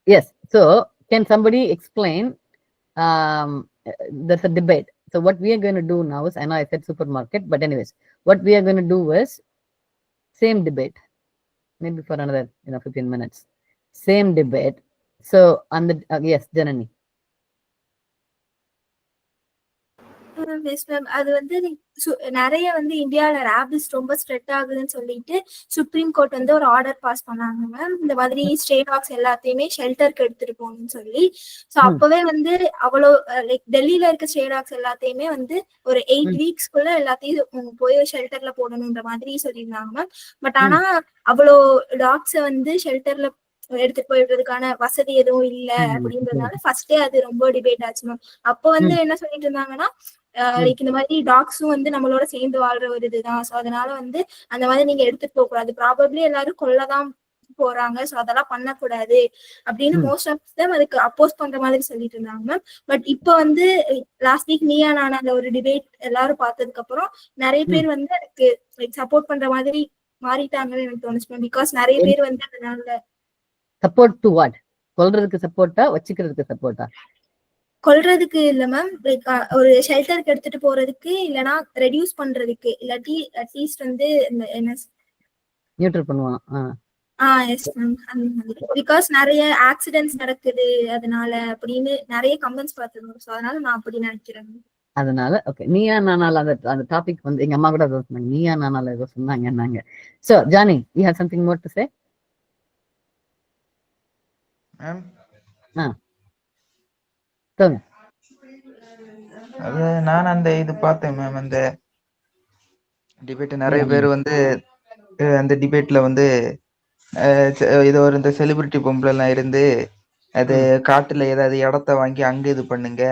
yes. So can somebody explain? There's a debate. So what we are going to do now is, I know I said supermarket, but anyways, what we are going to do is same debate, maybe for another 15 minutes. Same debate. So on the yes, Janani. அது வந்து நிறைய வந்து இந்தியாவில rabies ரொம்ப spread ஆகுதுன்னு சொல்லிட்டு supreme court வந்து ஒரு ஆர்டர் பாஸ் பண்ணாங்க மேம். இந்த மாதிரி ஸ்ட்ரே டாக்ஸ் எல்லாத்தையுமே ஷெல்டருக்கு எடுத்துட்டு போகணும்னு சொல்லி. ஸோ அப்பவே வந்து அவ்வளோ லைக் டெல்லியில இருக்க ஸ்ட்ரே டாக்ஸ் எல்லாத்தையுமே வந்து ஒரு 8 weeksக்குள்ள எல்லாத்தையும் போய் ஷெல்டர்ல போடணுன்ற மாதிரி சொல்லியிருந்தாங்க மேம். பட் ஆனா அவ்வளோ டாக்ஸை வந்து ஷெல்டர்ல எடுத்துட்டு போய் விடுறதுக்கான வசதி எதுவும் இல்ல அப்படின்றதுனால ஃபர்ஸ்டே அது ரொம்ப டிபேட் ஆச்சு மேம். அப்போ வந்து என்ன சொல்லிட்டு இருந்தாங்கன்னா லைக் இந்த மாதிரி டாக்ஸும் வந்து நம்மளோட சேர்ந்து வாழ்ற ஒரு இதுதான். ஸோ அதனால வந்து அந்த மாதிரி நீங்க எடுத்துட்டு போக கூடாது, ப்ராபப்ளி எல்லாரும் கொல்லதான் போறாங்க, ஸோ அதெல்லாம் பண்ணக்கூடாது அப்படின்னு மோஸ்ட் ஆஃப் தம் அதுக்கு அப்போஸ் பண்ற மாதிரி சொல்லிட்டு இருந்தாங்க மேம். பட் இப்போ வந்து லாஸ்ட் வீக் நீயா நானா அந்த ஒரு டிபேட் எல்லாரும் பார்த்ததுக்கு அப்புறம் நிறைய பேர் வந்து அதுக்கு லைக் சப்போர்ட் பண்ற மாதிரி மாறிட்டாங்கன்னு எனக்கு தோணுச்சு மேம். பிகாஸ் நிறைய பேர் வந்து அதனால சப்போர்ட் டு வாட்? கொல்றதுக்கு சப்போர்ட்டா, வச்சுக்கிறதுக்கு சப்போர்ட்டா? கொல்றதுக்கு இல்ல மேம், லைக் ஒரு ஷெல்டருக்கு எடுத்துட்டு போறதுக்கு, இல்லனா ரெடியூஸ் பண்றதுக்கு, இல்லாட்டி அட்லீஸ்ட் வந்து என்ன நியூட்ரல் பண்ணுவான். எஸ் மேம், அந்த மாதிரி. பிகாஸ் நிறைய ஆக்சிடென்ட்ஸ் நடக்குது அதனால அப்படின்னு நிறைய கமெண்ட்ஸ் பார்த்தோம். ஸோ அதனால நான் அப்படி நினைக்கிறேன். அதனால ஓகே, நீயா நானால அந்த டாபிக் வந்து எங்க அம்மா கூட ஏதோ சொன்னாங்க, நீயா நானால ஏதோ சொன்னாங்க. So Johnny, you have something more to say? அது நான் அந்த இது பார்த்தேன் மேம், அந்த டிபேட் நிறைய பேர் வந்து அந்த டிபேட்ல வந்து இது ஒரு இந்த செலிபிரிட்டி பொம்பளை எல்லாம் இருந்து அது காட்டுல ஏதாவது இடத்த வாங்கி அங்க இது பண்ணுங்க,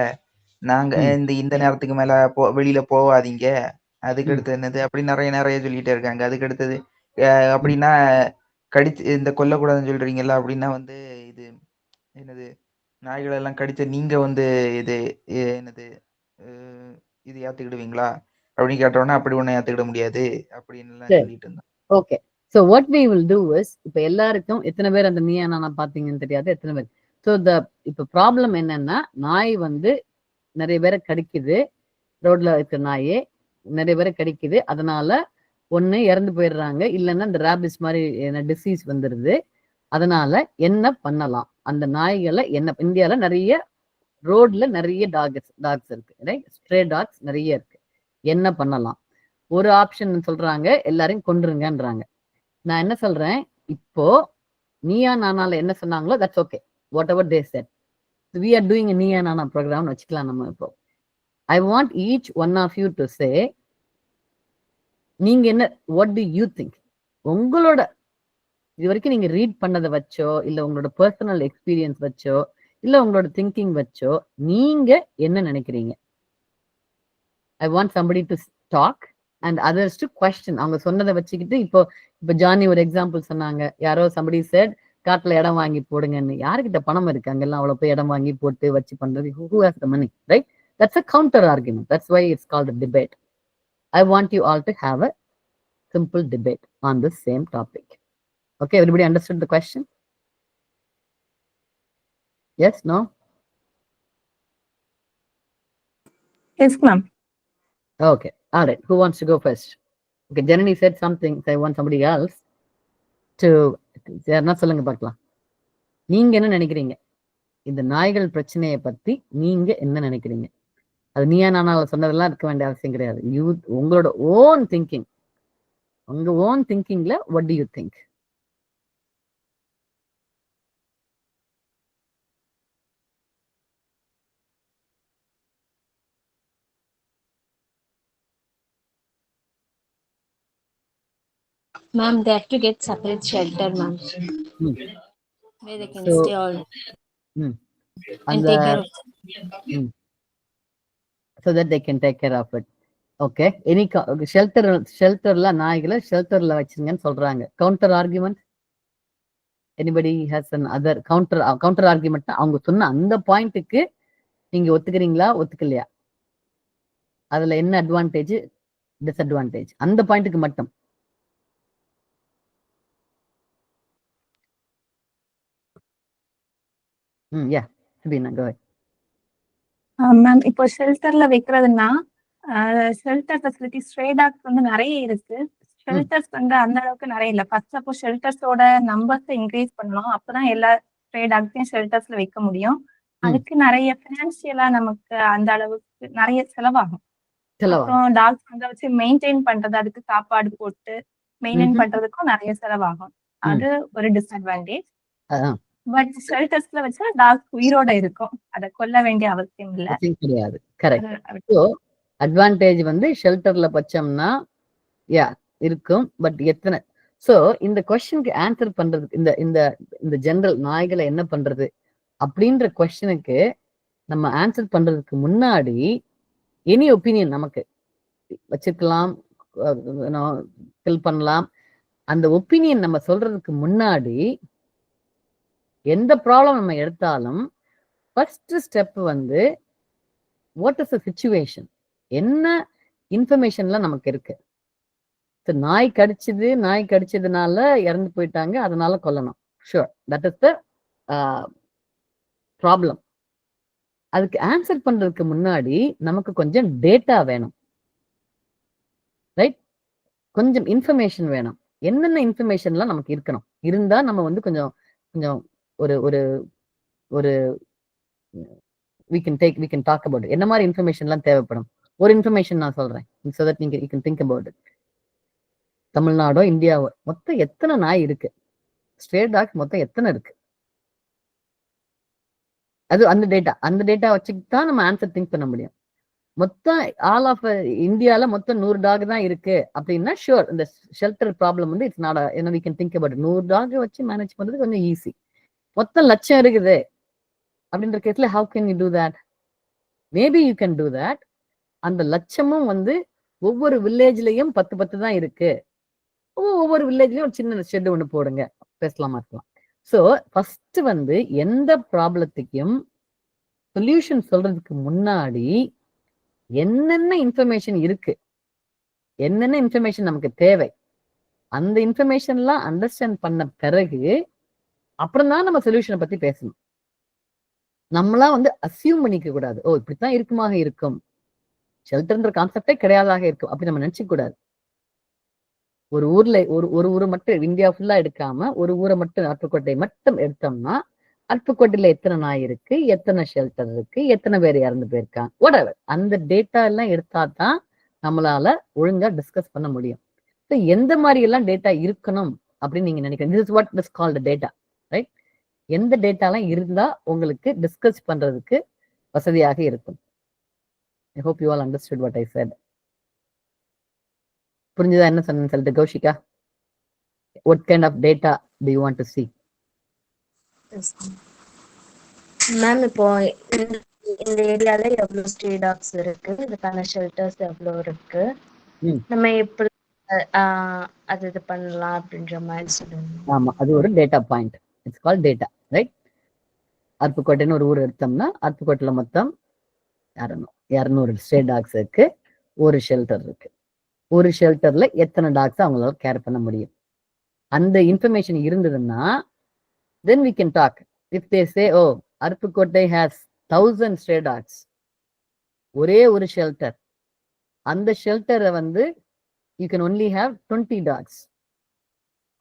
நாங்க இந்த நேரத்துக்கு மேல வெளியில போவாதீங்க, அதுக்கு அடுத்து என்னது அப்படி நிறைய சொல்லிட்டே இருக்காங்க. அதுக்கு அடுத்தது அப்படின்னா கடிச்சு இந்த கொல்லக்கூடாதுன்னு சொல்றீங்கல்ல, அப்படின்னா வந்து இது என்னது நாய்கள் எல்லாம் கடிச்ச நீங்க வந்து இது என்னது இது ஏத்துக்கிடுவீங்களா அப்படின்னு கேட்டோன்னா, அப்படி ஒண்ணு ஏத்துக்கிட முடியாது அப்படின்னு எல்லாம் சொல்லிட்டு இருந்தேன். Okay, so what we will do is, இப்போ எல்லாருக்கும் எத்தனை பேர் அந்த நீயா நானா பாத்தீங்கன்னு தெரியாது, எத்தனை பேர். ஸோ இப்போ ப்ராப்ளம் என்னன்னா, நாய் வந்து நிறைய பேரை கடிக்குது, ரோட்ல இருக்கிற நாயே நிறைய பேரை கடிக்குது, அதனால ஒண்ணு இறந்து போயிடுறாங்க, இல்லைன்னா இந்த ரேபிஸ் மாதிரி டிசீஸ் வந்துடுது. அதனால என்ன பண்ணலாம்? அந்த நாய்களை என்ன, இந்தியால நிறைய ரோட்ல நிறைய டாக்ஸ் இருக்கு, ரைட்? ஸ்ட்ரே டாக்ஸ் நிறைய இருக்கு. என்ன பண்ணலாம்? ஒரு ஆப்ஷன் சொல்றாங்க, எல்லாரையும் கொன்றுங்கன்றாங்க. நான் என்ன சொல்றேன், இப்போ நீயா நானால என்ன சொன்னாங்களோ that's okay, what ever they said. we are doing a Neeya Naana program வச்சுக்கலாம் நம்ம. இப்போ I want each one of you to say, நீங்க என்ன, வாட் டு யூ திங்க்? உங்களோட இது வரைக்கும் நீங்க ரீட் பண்ணதை வச்சோ, இல்ல உங்களோட பர்சனல் எக்ஸ்பீரியன்ஸ் வச்சோ, இல்ல உங்களோட திங்கிங் வச்சோ, நீங்க என்ன நினைக்கிறீங்க? I want somebody to talk and others to question. அவங்க சொன்னதை வச்சுக்கிட்டு, இப்போ ஜானி ஒரு எக்ஸாம்பிள் சொன்னாங்க, யாரோ somebody said காட்டுல இடம் வாங்கி போடுங்கன்னு. யாருக்கிட்ட பணம் இருக்கு அங்கெல்லாம் அவ்வளவு போய் இடம் வாங்கி போட்டு வச்சு பண்றது? who has the money, right? That's a counter argument. That's why it's called a debate. I want you all to have a simple debate on the same topic. Okay, everybody understood the question? Yes, no? Yes, ma'am. Okay, all right. Who wants to go first? Okay, Janani said something, so I want somebody else to என்ன சொல்லுங்க பார்க்கலாம். நீங்க என்ன நினைக்கிறீங்க இந்த நாய்கள் பிரச்சனையை பத்தி? நீங்க என்ன நினைக்கிறீங்க? அது நீயா நானால சொன்னதெல்லாம் இருக்க வேண்டிய அவசியம் கிடையாது. உங்களோட ஓன் திங்கிங், உங்க own திங்கிங்ல what do you think? Ma'am, they have to get separate shelter, ma'am. Where they can stay all and take care of so that they can take care of it. Okay, any shelterல நாய்களை ஷெல்டர்ல வச்சிருங்கன்னு சொல்றாங்க. Counter argument, anybody has an other counter argument? அவங்க சொன்ன அந்த பாயிண்ட்டுக்கு நீங்க ஒத்துக்கிறீங்களா, ஒத்துக்கலையா? அதுல என்ன அட்வான்டேஜ், டிஸ்அட்வான்டேஜ், அந்த பாயிண்ட்டுக்கு மட்டும். Yeah, Sabina, go ahead. Ma'am, இப்போ ஷெல்டர்ல வைக்கிறதுனா ஷெல்டர் ஃபெசிலிட்டி ஸ்ட்ரே டாக்ஸ் வந்து நிறைய இருக்கு. ஷெல்டர்ஸ் வந்து அந்த அளவுக்கு நிறைய இல்லை. ஃபர்ஸ்ட் அப்போ ஷெல்டர்ஸோட நம்பர்ஸை இன்க்ரீஸ் பண்ணலாம், அப்பதான் எல்லா ஸ்ட்ரே டாக்ஸையும் ஷெல்டர்ஸ்ல வைக்க முடியும். அதுக்கு நிறைய பினான்சியலா நமக்கு அந்த அளவுக்கு நிறைய செலவாகும். அப்புறம் டாக்ஸ் வந்து வச்சு மெயின்டைன் பண்றது, அதுக்கு சாப்பாடு போட்டு மெயின்டைன் பண்றதுக்கும் நிறைய செலவாகும். அது ஒரு டிஸ்அட்வான்டேஜ். பட் ஷெல்டர்ஸ்ல வச்சா டாக்ஸ் உயிரோட இருக்கும், அதை கொல்ல வேண்டிய அவசியம் இல்ல கிடையாது. கரெக்ட். அட்வான்டேஜ் வந்து ஷெல்டர்ல வச்சோம்னா யா இருக்கும், பட் எத்தனை சோ இந்த கொஸ்டினுக்கு ஆன்சர் பண்றதுக்கு இந்த இந்த இந்த ஜெனரல் நாய்களை என்ன பண்றது அப்படின்ற கொஸ்டினுக்கு நம்ம ஆன்சர் பண்றதுக்கு முன்னாடி எனி ஒப்பீனியன் நமக்கு வச்சிருக்கலாம், ஃபில் பண்ணலாம். அந்த ஒப்பீனியன் நம்ம சொல்றதுக்கு முன்னாடி எந்த ப்ராப்ளம் நம்ம எடுத்தாலும் ஃபர்ஸ்ட் ஸ்டெப் வந்து வாட் இஸ் த சிச்சுவேஷன், என்ன இன்ஃபர்மேஷன்லாம் நமக்கு இருக்கு. நாய் கடிச்சதுனால இறந்து போயிட்டாங்க, அதனால கொல்லணும். Sure, that is the problem. அதுக்கு ஆன்சர் பண்றதுக்கு முன்னாடி நமக்கு கொஞ்சம் டேட்டா வேணும், ரைட்? கொஞ்சம் இன்ஃபர்மேஷன் வேணும். என்னென்ன இன்ஃபர்மேஷன்லாம் நமக்கு இருக்கணும், இருந்தா நம்ம வந்து கொஞ்சம் கொஞ்சம் ஒரு ஒரு ஒரு we can talk about it. என்ன மாதிரி இன்ஃபர்மேஷன்லாம் தேவைப்படும்? ஒரு இன்ஃபர்மேஷன் நான் சொல்றேன், so that நீங்க you can think about it. தமிழ்நாடோ இந்தியாவோ மொத்தம் எத்தனை நாய் இருக்கு, ஸ்ட்ரே டாக் மொத்தம் எத்தனை இருக்கு, அது அந்த டேட்டா வச்சுக்கிட்டு தான் நம்ம ஆன்சர் திங்க் பண்ண முடியும். மொத்தம் ஆல் ஆஃப் இந்தியால மொத்தம் 100 டாக் தான் இருக்கு அப்படின்னா ஷூர், இந்த ஷெல்டர் ப்ராப்ளம் வந்து இட்ஸ் நாட் என்ன we can think about it. 100 dog வச்சு மேனேஜ் பண்றது கொஞ்சம் ஈஸி. மொத்தம் லட்சம் இருக்குது அப்படின்ற கேஸ்ல how can you do that? Maybe you can do that. அந்த லட்சமும் வந்து ஒவ்வொரு வில்லேஜ்லயும் 10 தான் இருக்கு, ஒவ்வொரு வில்லேஜ்லயும் ஒரு சின்ன ஷெட் ஒண்ணு போடுங்க, பேசலாமா இருக்கலாம். சோ ஃபர்ஸ்ட் வந்து எந்த ப்ராப்ளத்துக்கும் சொல்யூஷன் சொல்றதுக்கு முன்னாடி என்னென்ன இன்ஃபர்மேஷன் இருக்கு, என்னென்ன இன்ஃபர்மேஷன் நமக்கு தேவை, அந்த இன்ஃபர்மேஷன்லாம் அண்டர்ஸ்டாண்ட் பண்ண பிறகு அப்புறம் தான் நம்ம சொல்யூஷனை பத்தி பேசணும். நம்மளா வந்து அசியூம் பண்ணிக்க கூடாது, ஓ இப்படித்தான் இருக்குமாக இருக்கும், ஷெல்டர்ன்ற கான்செப்டே கிடையாதாக இருக்கும் அப்படி நம்ம நினைச்சுக்க கூடாது. ஒரு ஊர்ல ஒரு ஊரை மட்டும் இந்தியா ஃபுல்லா எடுக்காம ஒரு ஊரை மட்டும் அருப்புக்கோட்டை மட்டும் எடுத்தோம்னா அருப்புக்கோட்டையில எத்தனை நாய் இருக்கு, எத்தனை ஷெல்டர் இருக்கு, எத்தனை பேர் இறந்து போயிருக்காங்க, whatever, அந்த டேட்டா எல்லாம் எடுத்தா தான் நம்மளால ஒழுங்கா டிஸ்கஸ் பண்ண முடியும். எந்த மாதிரி எல்லாம் டேட்டா இருக்கணும் அப்படின்னு நீங்க நினைக்கிறீங்க? This is what is called data, right? எந்த டேட்டாலாம் இருந்தா உங்களுக்கு டிஸ்கஸ் பண்றதுக்கு வசதியாக இருக்கும்? I hope you all understood what I said. புரிஞ்சுதா என்ன சொன்னேன்னு சொல்லிட்டு Kaushika? What kind of data do you want to see? Ma'am இப்போ இந்த ஏரியால எவ்வளவு ஸ்ட்ரே டாக்ஸ் இருக்கு, இதுக்கான ஷெல்டர்ஸ் எவ்வளவு இருக்கு, நம்ம எப்படி அது இது பண்ணலாம் அப்படின்ற மாதிரி சொல்லுங்க. ஆமா, அது ஒரு data point. It's called data, right? அருப்புக்கோட்டைன்னு ஒரு ஊர் எடுத்தோம்னா அருப்புக்கோட்டையில மொத்தம் 200 ஸ்ட்ரே டாக்ஸ் இருக்கு, ஒரு ஷெல்டர் இருக்கு. ஒரு ஷெல்டர்ல எத்தனை டாக்ஸ் அவங்களால கேர் பண்ண முடியும், அந்த இன்ஃபர்மேஷன் இருந்ததுன்னா then we can talk. If they say, oh, Aruppukkottai has 1000 stray dogs, ஒரே ஒரு ஷெல்டர், அந்த ஷெல்டரை வந்து you can only have 20 dogs.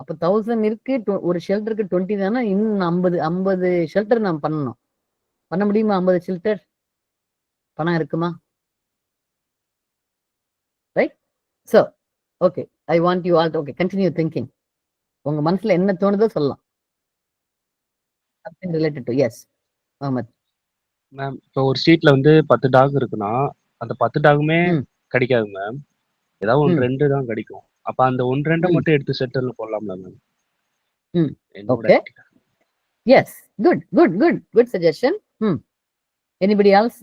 அப்ப 1000 இருக்கு, ஒரு ஷெல்டருக்கு 20 தானே, இன்னும் 50 ஷெல்டர் நம்ம பண்ண முடியுமா? 50 ஷெல்டர் பணம் இருக்குமா? Right? So okay, I want you all to continue thinking. உங்க மனசுல என்ன தோணுதோ சொல்லலாம். Something related to, yes, Ahmed. Ma'am இப்போ ஒரு ஸ்ட்ரீட்ல வந்து 10 டாக் இருக்குன்னா அந்த 10 டாகுமே கிடைக்காது மேம், ஏதாவது 1-2 தான் கிடைக்கும். அப்ப அந்த 1-2 மட்டும் எடுத்து ஷெல்டர்ல போடலாம்ல ma'am? Okay, yes, good suggestion. Anybody else?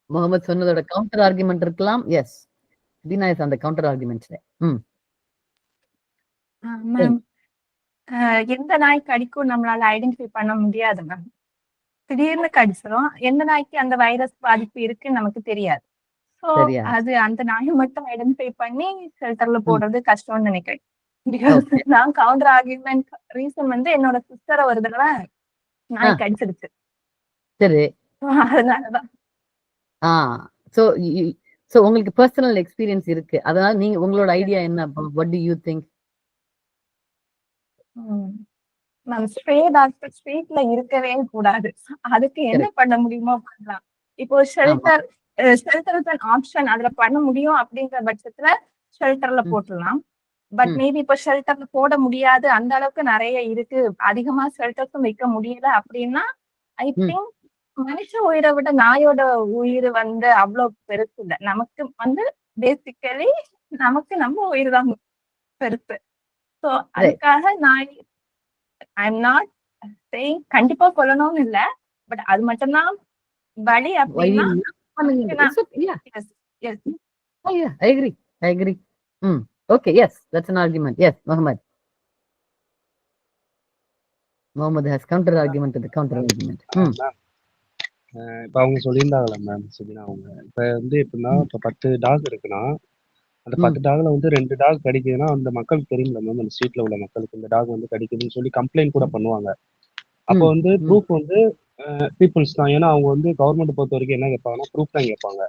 Muhammad சொன்னதோட கவுண்டர் ஆர்குமெண்ட் இருக்கலாம். எஸ், தீனா இஸ் அந்த கவுண்டர் ஆர்குமெண்ட்ஸ்ல. மேம், எந்த நாய் கடிக்கும் நம்மளால ஐடென்டிஃபை பண்ண முடியாது மேம். திடீர்னு கடிச்சிடும், எந்த நாய்க்கு அந்த வைரஸ் பாதிப்பு இருக்குன்னு நமக்கு தெரியாது. சோ அது அந்த நாயை மட்டும் ஐடென்டிஃபை பண்ணி ஷெல்டர்ல போடுறது கஷ்டம்னு நினைக்கிறேன். நான் கவுண்டர் ஆர்குமெண்ட் ரீசன் வந்து என்னோட சிஸ்டரை ஒரு தடவை நாய் கடிச்சிருச்சு. சரி, அதனாலதான். சோ உங்களுக்கு பர்சனல் எக்ஸ்பீரியன்ஸ் இருக்கு, அதனால நீங்க உங்களோட ஐடியா என்ன? What do you think? Ma'am, stray dogs ஸ்ட்ரீட்ல இருக்கவே கூடாது. அதுக்கு என்ன பண்ண முடியுமோ பண்ணலாம். இப்போ ஷெல்டர் ஆப்ஷன் அதுல பண்ண முடியும் அப்படிங்கிற பட்சத்துல ஷெல்டர்ல போட்டுடலாம். பட் மேபி இப்போ ஷெல்டர்ல போட முடியாது, அந்த அளவுக்கு நிறைய இருக்கு, அதிகமா ஷெல்டர்ஸும் வைக்க முடியல அப்படின்னா ஐ திங்க் மனுஷ உயிரை விட நாயோட உயிர் வந்து அவ்வளவு பெருசு இல்லை. நமக்கு வந்து பேசிக்கலி நமக்கு நம்ம உயிர் தான் பெருசு. சோ அதுக்காக நான் ஐ எம் நாட் சேயிங் கண்டிப்பா கொல்லணும்னு இல்ல, பட் அது மட்டும்தான் வழி அப்படின்னா I agree. Okay, yes, that's an argument. Yes, Mohammed has counter argument to the counter argument. இப்ப அவங்க சொல்லியிருந்தாங்களா மேம் சுபினா அவங்க இப்ப வந்து எப்படின்னா இப்ப 10 டாக் இருக்குன்னா அந்த 10 டாக்ல வந்து 2 டாக் கடிக்குதுன்னா அந்த மக்களுக்கு தெரியும்ல மேம், அந்த ஸ்ட்ரீட்ல உள்ள மக்களுக்கு இந்த டாக் வந்து கடிக்குதுன்னு சொல்லி கம்ப்ளைண்ட் கூட பண்ணுவாங்க. அப்போ வந்து ப்ரூஃப் வந்து பீப்புள்ஸ் தான். ஏன்னா அவங்க வந்து கவர்மெண்ட் பொறுத்த வரைக்கும் என்ன கேட்பாங்கன்னா ப்ரூஃப் தான் கேட்பாங்க.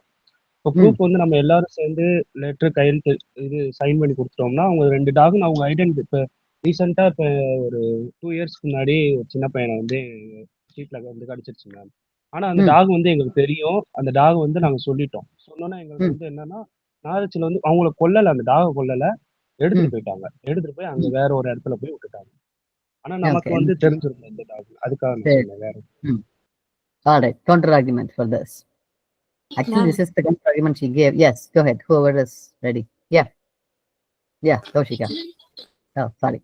இப்போ ப்ரூஃப் வந்து நம்ம எல்லாரும் சேர்ந்து லெட்டர் கையெழுத்து இது சைன் பண்ணி கொடுத்துட்டோம்னா அவங்க 2 டாக்னு அவங்க ஐடென்டி. இப்போ ரீசெண்டா இப்போ ஒரு 2 இயர்ஸ்க்கு முன்னாடி ஒரு சின்ன பையனை வந்து ஸ்ட்ரீட்ல வந்து கடிச்சிருச்சு மேம். ஆனா அந்த டாக் வந்து எங்களுக்கு தெரியும், அந்த டாக் வந்து நாங்க சொல்லிட்டோம். சொன்னோன்னா எங்களுக்கு வந்து என்னன்னா நாரச்சில வந்து அவங்கள கொல்லல, அந்த டாகை கொல்லல, எடுத்துட்டு போயிட்டாங்க. எடுத்துட்டு போய் அங்க வேற ஒரு இடத்துல போய் விட்டுட்டாங்க. ஆனா நமக்கு வந்து தெரிஞ்சிருக்கும் இந்த டாக். அதுக்காக நான் சொன்னேன் வேற. All right, counter argument for this. Actually, this is the counter argument she gave. Yes, go ahead. Whoever is ready. Yeah, Kaushika. Oh, sorry.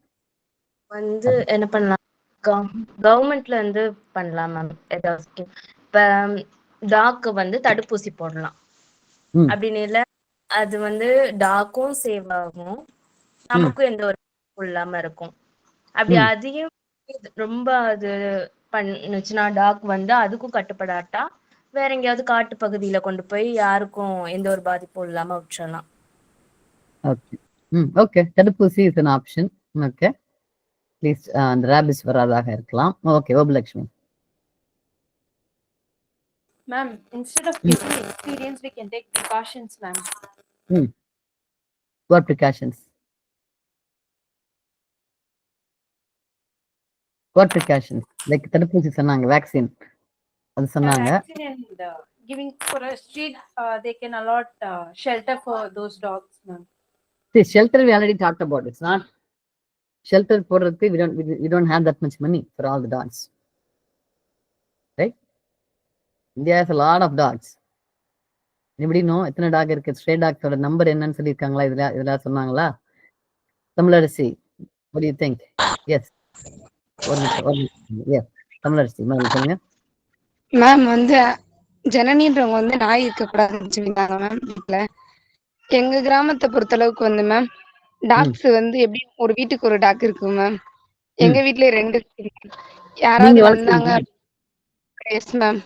வந்து என்ன பண்ணலாம், கவர்மெண்ட்ல இருந்து பண்ணலாம் மேம் ஏதாவது ஸ்கீம். இப்ப டாக்கு வந்து தடுப்பூசி போடலாம் அப்படின்னு இல்ல, அது வந்து டாக்கும் சேவ் ஆகும், நமக்கும் எந்த ஒரு இல்லாம இருக்கும். அப்படி அதையும் ரொம்ப அது பண்ணுச்சுன்னா டாக் வந்து அதுக்கும் கட்டுப்படாட்டா வேற எங்கேயாவது காட்டு பகுதியில கொண்டு போய் யாருக்கும் எந்த ஒரு பாதிப்பும் இல்லாம விட்டுறலாம். ஓகே, தடுப்பூசி is an option. Okay, please அந்த ரேபிஸ் வராதாக இருக்கலாம். Okay, ஓபலக்ஷ்மி. Ma'am, instead of using experience, we can take precautions, ma'am. What precautions? What precautions? Like தடுப்பூசி சொன்னாங்க, வேக்சின் அது சொன்னாங்க. Vaccine and giving for a street, they can allot shelter for those dogs, ma'am. See, shelter we already talked about. It's not shelter போடுறதுக்கு we don't have that much money for all the dogs, right? India has a lot of dogs. Anybody know எத்தனை talk இருக்கு? Stray டாக்ஸோட number என்னன்னு சொல்லியிருக்காங்களா? இதுல சொன்னாங்களா? Tamilarasi, what do you think? Yes. Tamilarasi சொல்லுங்க. Ma'am வந்து ஜனனின்றவங்க வந்து நாய் இருக்கக்கூடாதுன்னு சொல்லியிருந்தாங்க மேம் வீட்டுல. எங்க கிராமத்தை பொறுத்த அளவுக்கு வந்து மேம் டாக்ஸ் வந்து எப்படி ஒரு வீட்டுக்கு ஒரு டாக் இருக்கு மேம். எங்க வீட்லயே 2 இருக்கு. யாராவது வந்தாங்க, எஸ் மேம்,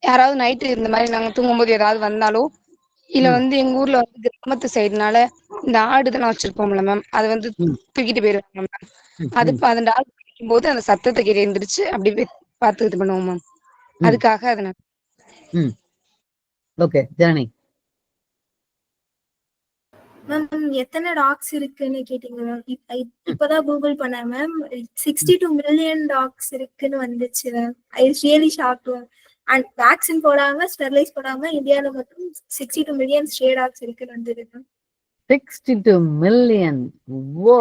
யாராவது நைட்டு இந்த மாதிரி நாங்க தூங்கும்போது ஏதாவது வந்தாலோ இல்ல வந்து எங்க ஊர்ல வந்து கிராமத்து சைடுனால இந்த ஆடுதான் வச்சிருப்போம்ல மேம், அது வந்து தூக்கிட்டு போயிருவாங்க மேம். அது அந்த டாக் பிடிக்கும் போது அந்த சத்தத்தை கேட்டு எழுந்திரிச்சு அப்படி பார்த்து இது பண்ணுவோம் மேம். அதுக்காக அதனால. ஓகே, ஜனனி. மேம் எத்தனை டாக்ஸ் இருக்குன்னு கேட்டீங்க மேம். இப்பதான் கூகுள் பண்ணேன் மேம். 62 million டாக்ஸ் இருக்குன்னு வந்துச்சு ma'am. I really shocked ma'am. And vaccine போடாம ஸ்டெர்லைஸ் போடாம இந்தியால மட்டும் 62 million ஸ்ட்ரே டாக்ஸ் இருக்குன்னு வந்திருக்கு. 62 million. Whoa.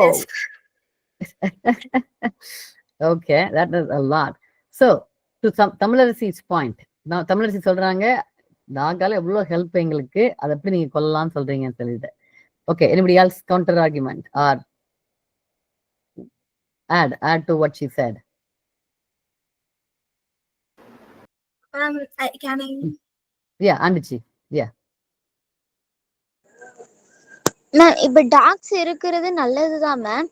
Okay, that is a lot. So to தமிழரசி's point, நான் தமிழரசி சொல்றாங்க டாகால எவ்வளவு ஹெல்ப் எங்களுக்கு, அதை எப்படி நீங்க கொல்லலாம்னு சொல்றீங்கன்னு சொல்லிட்டு. Okay, anybody else counter argument or add to what she said? Can I? Yeah, Andichi. Yeah. Ma'am இப்ப டாக்ஸ் இருக்கிறது நல்லதுதான் மேம்.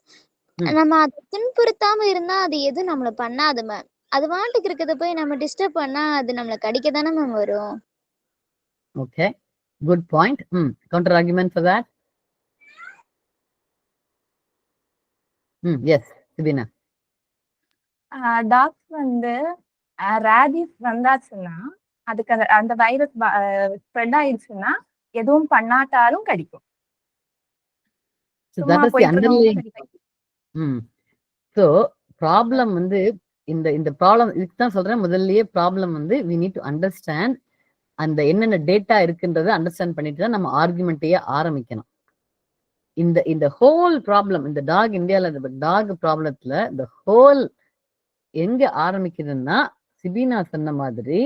நம்ம அதை துன்புறுத்தாம இருந்தா அது எதுவும் நம்மள பண்ணாது மேம். அது வாட்டுக்கு இருக்கிறத போய் நம்ம டிஸ்டர்ப் பண்ணா அது நம்மள கடிக்க தானே மேம் வரும். Okay, good point. Counter argument for that? Yes, Sibina. Dogs வந்து ரேபிஸ் வந்தாச்சுன்னா அதுக்கு அந்த வைரஸ் ஸ்ப்ரெட் ஆயிடுச்சுன்னா எதுவும் பண்ணாட்டாலும் கடிக்கும். So that is the underlying. So problem வந்து இந்த ப்ராப்ளம் இதுதான் சொல்றேன். முதல்லயே ப்ராப்ளம் வந்து we need to understand அந்த என்னென்ன டேட்டா இருக்குன்றதை அண்டர்ஸ்டாண்ட் பண்ணிட்டு தான் நம்ம ஆர்குமெண்ட்டையே ஆரம்பிக்கணும். இந்த ஹோல் ப்ராப்ளம், இந்த டாக் இந்தியால டாக் ப்ராப்ளத்துல இந்த ஹோல் எங்க ஆரம்பிக்குதுன்னா சிபினா சொன்ன மாதிரி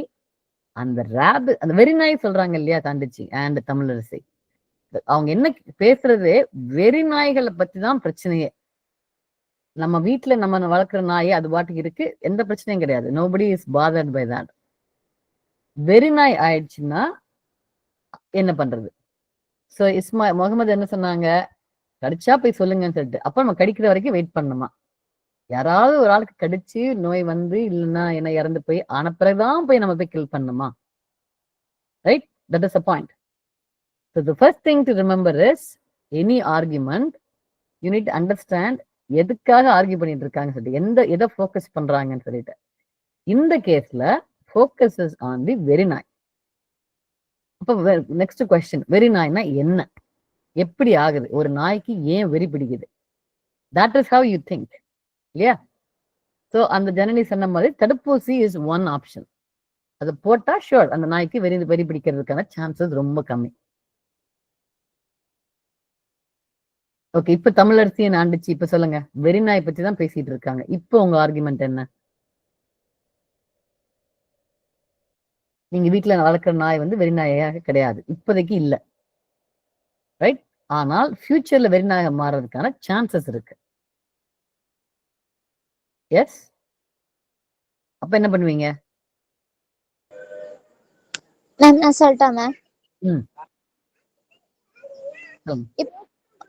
அந்த ரேபிட், அந்த வெரி நாய் சொல்றாங்க இல்லையா தாண்டிச்சு அண்ட் தமிழரசி, அவங்க என்ன பேசுறது வெறி நாய்களை பத்தி தான் பிரச்சனையே. நம்ம வீட்டுல நம்ம வளர்க்குற நாய் அது பாட்டுக்கு இருக்கு, எந்த பிரச்சனையும் கிடையாது. Nobody is bothered by that. வெறி நாய் ஆயிடுச்சுன்னா என்ன பண்றது? சோ முகமது என்ன சொன்னாங்க, கடிச்சா போய் சொல்லுங்கன்னு சொல்லிட்டு. அப்ப நம்ம கடிக்கிற வரைக்கும் வெயிட் பண்ணணுமா? யாராவது ஒரு ஆளுக்கு கடிச்சு நோய் வந்து இல்லைன்னா என்ன இறந்து போய் ஆன பிறகுதான் போய் நம்ம போய் கில் பண்ணணுமா? Right, that is a point. So the first thing to remember is any argument you need to understand எதுக்காக ஆர்கியூ பண்ணிட்டு இருக்காங்க சொல்லிட்டு, எதை ஃபோக்கஸ் பண்றாங்கன்னு சொல்லிட்டு. இந்த கேஸ்ல ஃபோக்கஸ் இஸ் ஆன் தி வெறி நாய். அப்ப நெக்ஸ்ட் கொஸ்டின், வெறி நாய்னா என்ன, எப்படி ஆகுது, ஒரு நாய்க்கு ஏன் வெறி பிடிக்குது? That is how you think, இல்லையா? ஸோ அந்த ஜனனி சொன்ன மாதிரி தடுப்பூசி இஸ் ஒன் ஆப்ஷன். அது போட்டா ஷுர் அந்த நாய்க்கு வெறி பிடிக்கிறதுக்கான சான்சஸ் ரொம்ப கம்மி. ஓகே, இப்ப தமிழரசி ஆண்டுச்சு, இப்ப சொல்லுங்க, வெறி நாய் பத்தி தான் பேசிட்டு இருக்காங்க. இப்போ உங்க ஆர்குமெண்ட் என்ன? நீங்க வீட்டுல வளர்க்குற நாய் வந்து வெறி நாயாக கிடையாது, இப்போதைக்கு இல்ல, ரைட்? ஆனால் ஃபியூச்சர்ல வெறி நாயாக மாறதுக்கான சான்சஸ் இருக்கு. எஸ், அப்ப என்ன பண்ணுவீங்க? நான் சொல்லட்டா மேம்?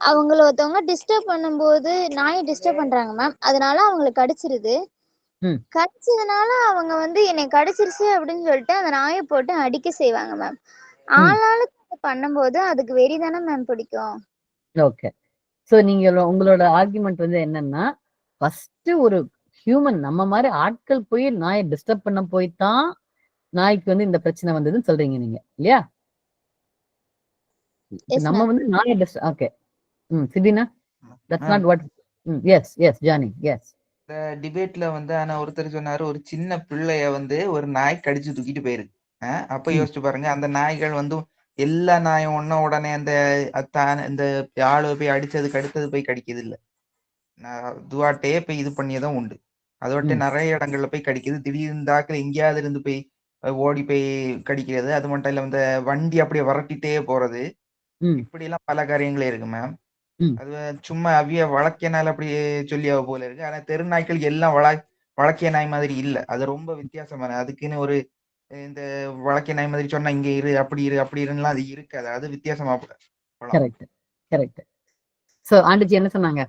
அவங்கள ஒருத்தவங்க டிஸ்டர்ப் பண்ணும்போது நாயை டிஸ்டர்ப் பண்றாங்க மேம், அதனால அவங்களுக்கு கடிச்சிருது. கடிச்சதுனால அவங்க வந்து என்னை கடிச்சிருச்சு அப்படின்னு சொல்லிட்டு அந்த நாயை போட்டு அடிக்க செய்வாங்க மேம். ஆளாளுக்கு பண்ணும்போது அதுக்கு வெறி தானே மேம் பிடிக்கும். ஓகே, சோ நீங்க உங்களோட ஆர்குமெண்ட் வந்து என்னன்னா, ஃபர்ஸ்ட் ஒரு ஹியூமன் நம்ம மாதிரி ஆட்கள் போய் நாயை டிஸ்டர்ப் பண்ண போய் தான் நாய்க்கு வந்து இந்த பிரச்சனை வந்ததுன்னு சொல்றீங்க நீங்க, இல்லையா? நம்ம வந்து நாயை disturb. Okay, Sibina, that's not what. Yes yes Johnny, yes. இந்த டிபேட்ல வந்து ஆனா ஒருத்தர் சொன்னாரு, ஒரு சின்ன பிள்ளைய வந்து ஒரு நாய் கடிச்சு தூக்கிட்டு போயிருக்கு. அப்ப யோசிச்சு பாருங்க, அந்த நாய்கள் வந்து எல்லா நாயும் ஒன்ன உடனே அந்த இந்த ஆளு போய் அடிச்சதுக்கு அடுத்தது போய் கடிக்குது இல்ல, துவாட்டே போய் இது பண்ணியதும் உண்டு. அதோட்ட நிறைய இடங்கள்ல போய் கடிக்குது. திடீர்னு தாக்கல எங்கேயாவது இருந்து போய் ஓடி போய் கடிக்கிறது. அது மட்டும் இல்ல, இந்த வண்டி அப்படியே வரட்டிட்டே போறது, இப்படி எல்லாம் பல காரியங்களே இருக்கு மேம். அது சும்மா அவிய வழக்கிய நாள் அப்படி சொல்லியா போல இருக்கு. ஆனா தெரு நாய்கள் எல்லாம் வழக்கிய நாய் மாதிரி இல்ல, அது ரொம்ப வித்தியாசமான. அதுக்குன்னு ஒரு இந்த வழக்கிய நாய் மாதிரி சொன்னா இங்க இரு அப்படி இருலாம் அது இருக்காது, அது வித்தியாசமா. Correct correct. சோ ஆண்டுச்சி என்ன சொன்னாங்க,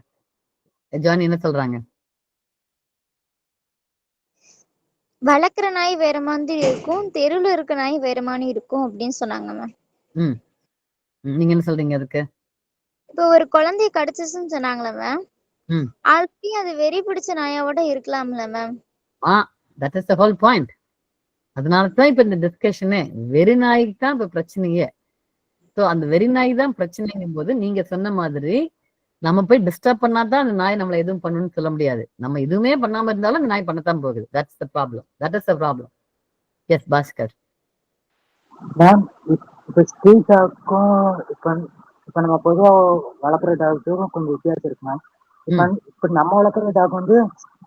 ஜானி என்ன சொல்றாங்க? வளர்க்குற நாய் வேற மாதிரி இருக்கும், தெருவுல இருக்க நாய் வேற மாதிரி இருக்கும் அப்படின்னு சொன்னாங்க மேம். நீங்க என்ன சொல்றீங்க அதுக்கு? இப்போ ஒரு குழந்தைய கடிச்சிச்சுன்னு சொன்னாங்களே மேம், ஆல்ரெடி அது வெறி பிடிச்ச நாயோட இருக்கலாம்ல ma'am? That is the whole point. அதனாலதான் இப்ப இந்த டிஸ்கஷனே வெறி நாய்க்கு தான் இப்ப பிரச்சனையே. ஸோ அந்த வெறி நாய் தான் பிரச்சனைங்கும் போது நீங்க சொன்ன மாதிரி நம்ம போய் டிஸ்டர்ப் பண்ணாதான் அந்த நாய் நம்மளை எதுவும் பண்ணணும்னு சொல்ல முடியாது. நம்ம எதுவுமே பண்ணாம இருந்தாலும் அந்த நாய் பண்ணத்தான் போகுது. That's the problem. That is the problem. Yes Bhaskar. Ma'am, இப்போ ஸ்ட்ரீட் டாக்கும் இப்போ நம்ம பொதுவாக வளர்க்குற டாக்ஸுக்கும் கொஞ்சம் வித்தியாசம் இருக்கு மேம். இப்போ நம்ம வளர்க்குற டாக் வந்து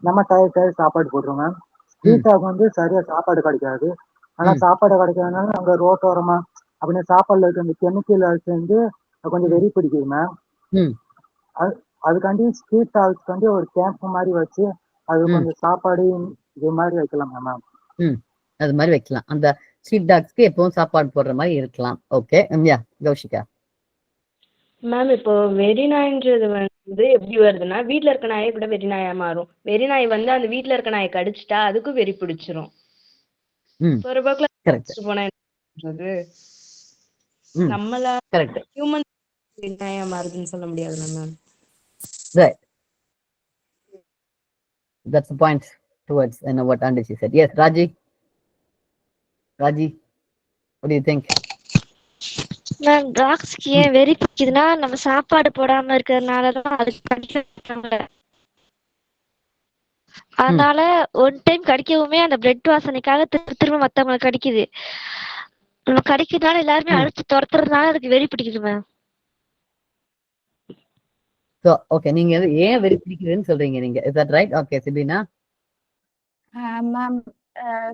நம்ம டயர் சாப்பாடு போடுறோம் மேம். ஸ்ட்ரீட் டாக் வந்து சரியா சாப்பாடு கிடைக்காது. ஆனா சாப்பாடு கிடைக்காதனால அங்க ரோட்டோரமா அப்படின்னு சாப்பாடுல இருக்க அந்த கெமிக்கல் சேர்ந்து கொஞ்சம் வெறி பிடிக்குது மேம். அதுக்காண்டி ஸ்ட்ரீட் டாக்ஸ்க்காண்டி ஒரு கேம்ப் மாதிரி வச்சு அது கொஞ்சம் சாப்பாடு இது மாதிரி வைக்கலாம் மேம். அது மாதிரி வைக்கலாம். அந்த ஸ்ட்ரீட் டாக்ஸ்க்கு எப்பவும் சாப்பாடு போடுற மாதிரி இருக்கலாம். ஓகே, கௌஷிகா. மேம், இப்போ வெறி நாய்ன்றது வந்து எப்படி வருதுன்னா, வீட்டுல இருக்க நாயை கூட வெறி நாயா மாறும். வெறி நாய் வந்து அந்த வீட்டுல இருக்க நாயை கடிச்சிட்டா அதுக்கும் வெறி பிடிச்சிரும். ஒரு பக்கம் போனா நம்மளா ஹியூமன் வெறி நாயா மாறுதுன்னு சொல்ல முடியாதுல்ல ma'am. Right. That's the point towards what Andichi said. Yes, Raji, what do you think? Ma'am, டாக்ஸ்க்கு ஏன் வெறி பிடிக்குதுன்னா நம்ம சாப்பாடு போடாம இருக்கிறதுனாலதான் அதுக்கு கடிக்கிறாங்க. அதனால ஒன் டைம் கடிக்கவுமே அந்த பிளட் வாசனைக்காக திரும்ப மத்தவங்களை கடிக்குது. நம்ம கடிக்கிறதுனால எல்லாருமே அடிச்சு துரத்துறதுனால அதுக்கு வெறி பிடிக்குது மேம். So, okay, நீங்க ஏன் வெறி பிடிக்குதுன்னு சொல்றீங்க நீங்க. Is that right? Okay, Sibina. Ma'am,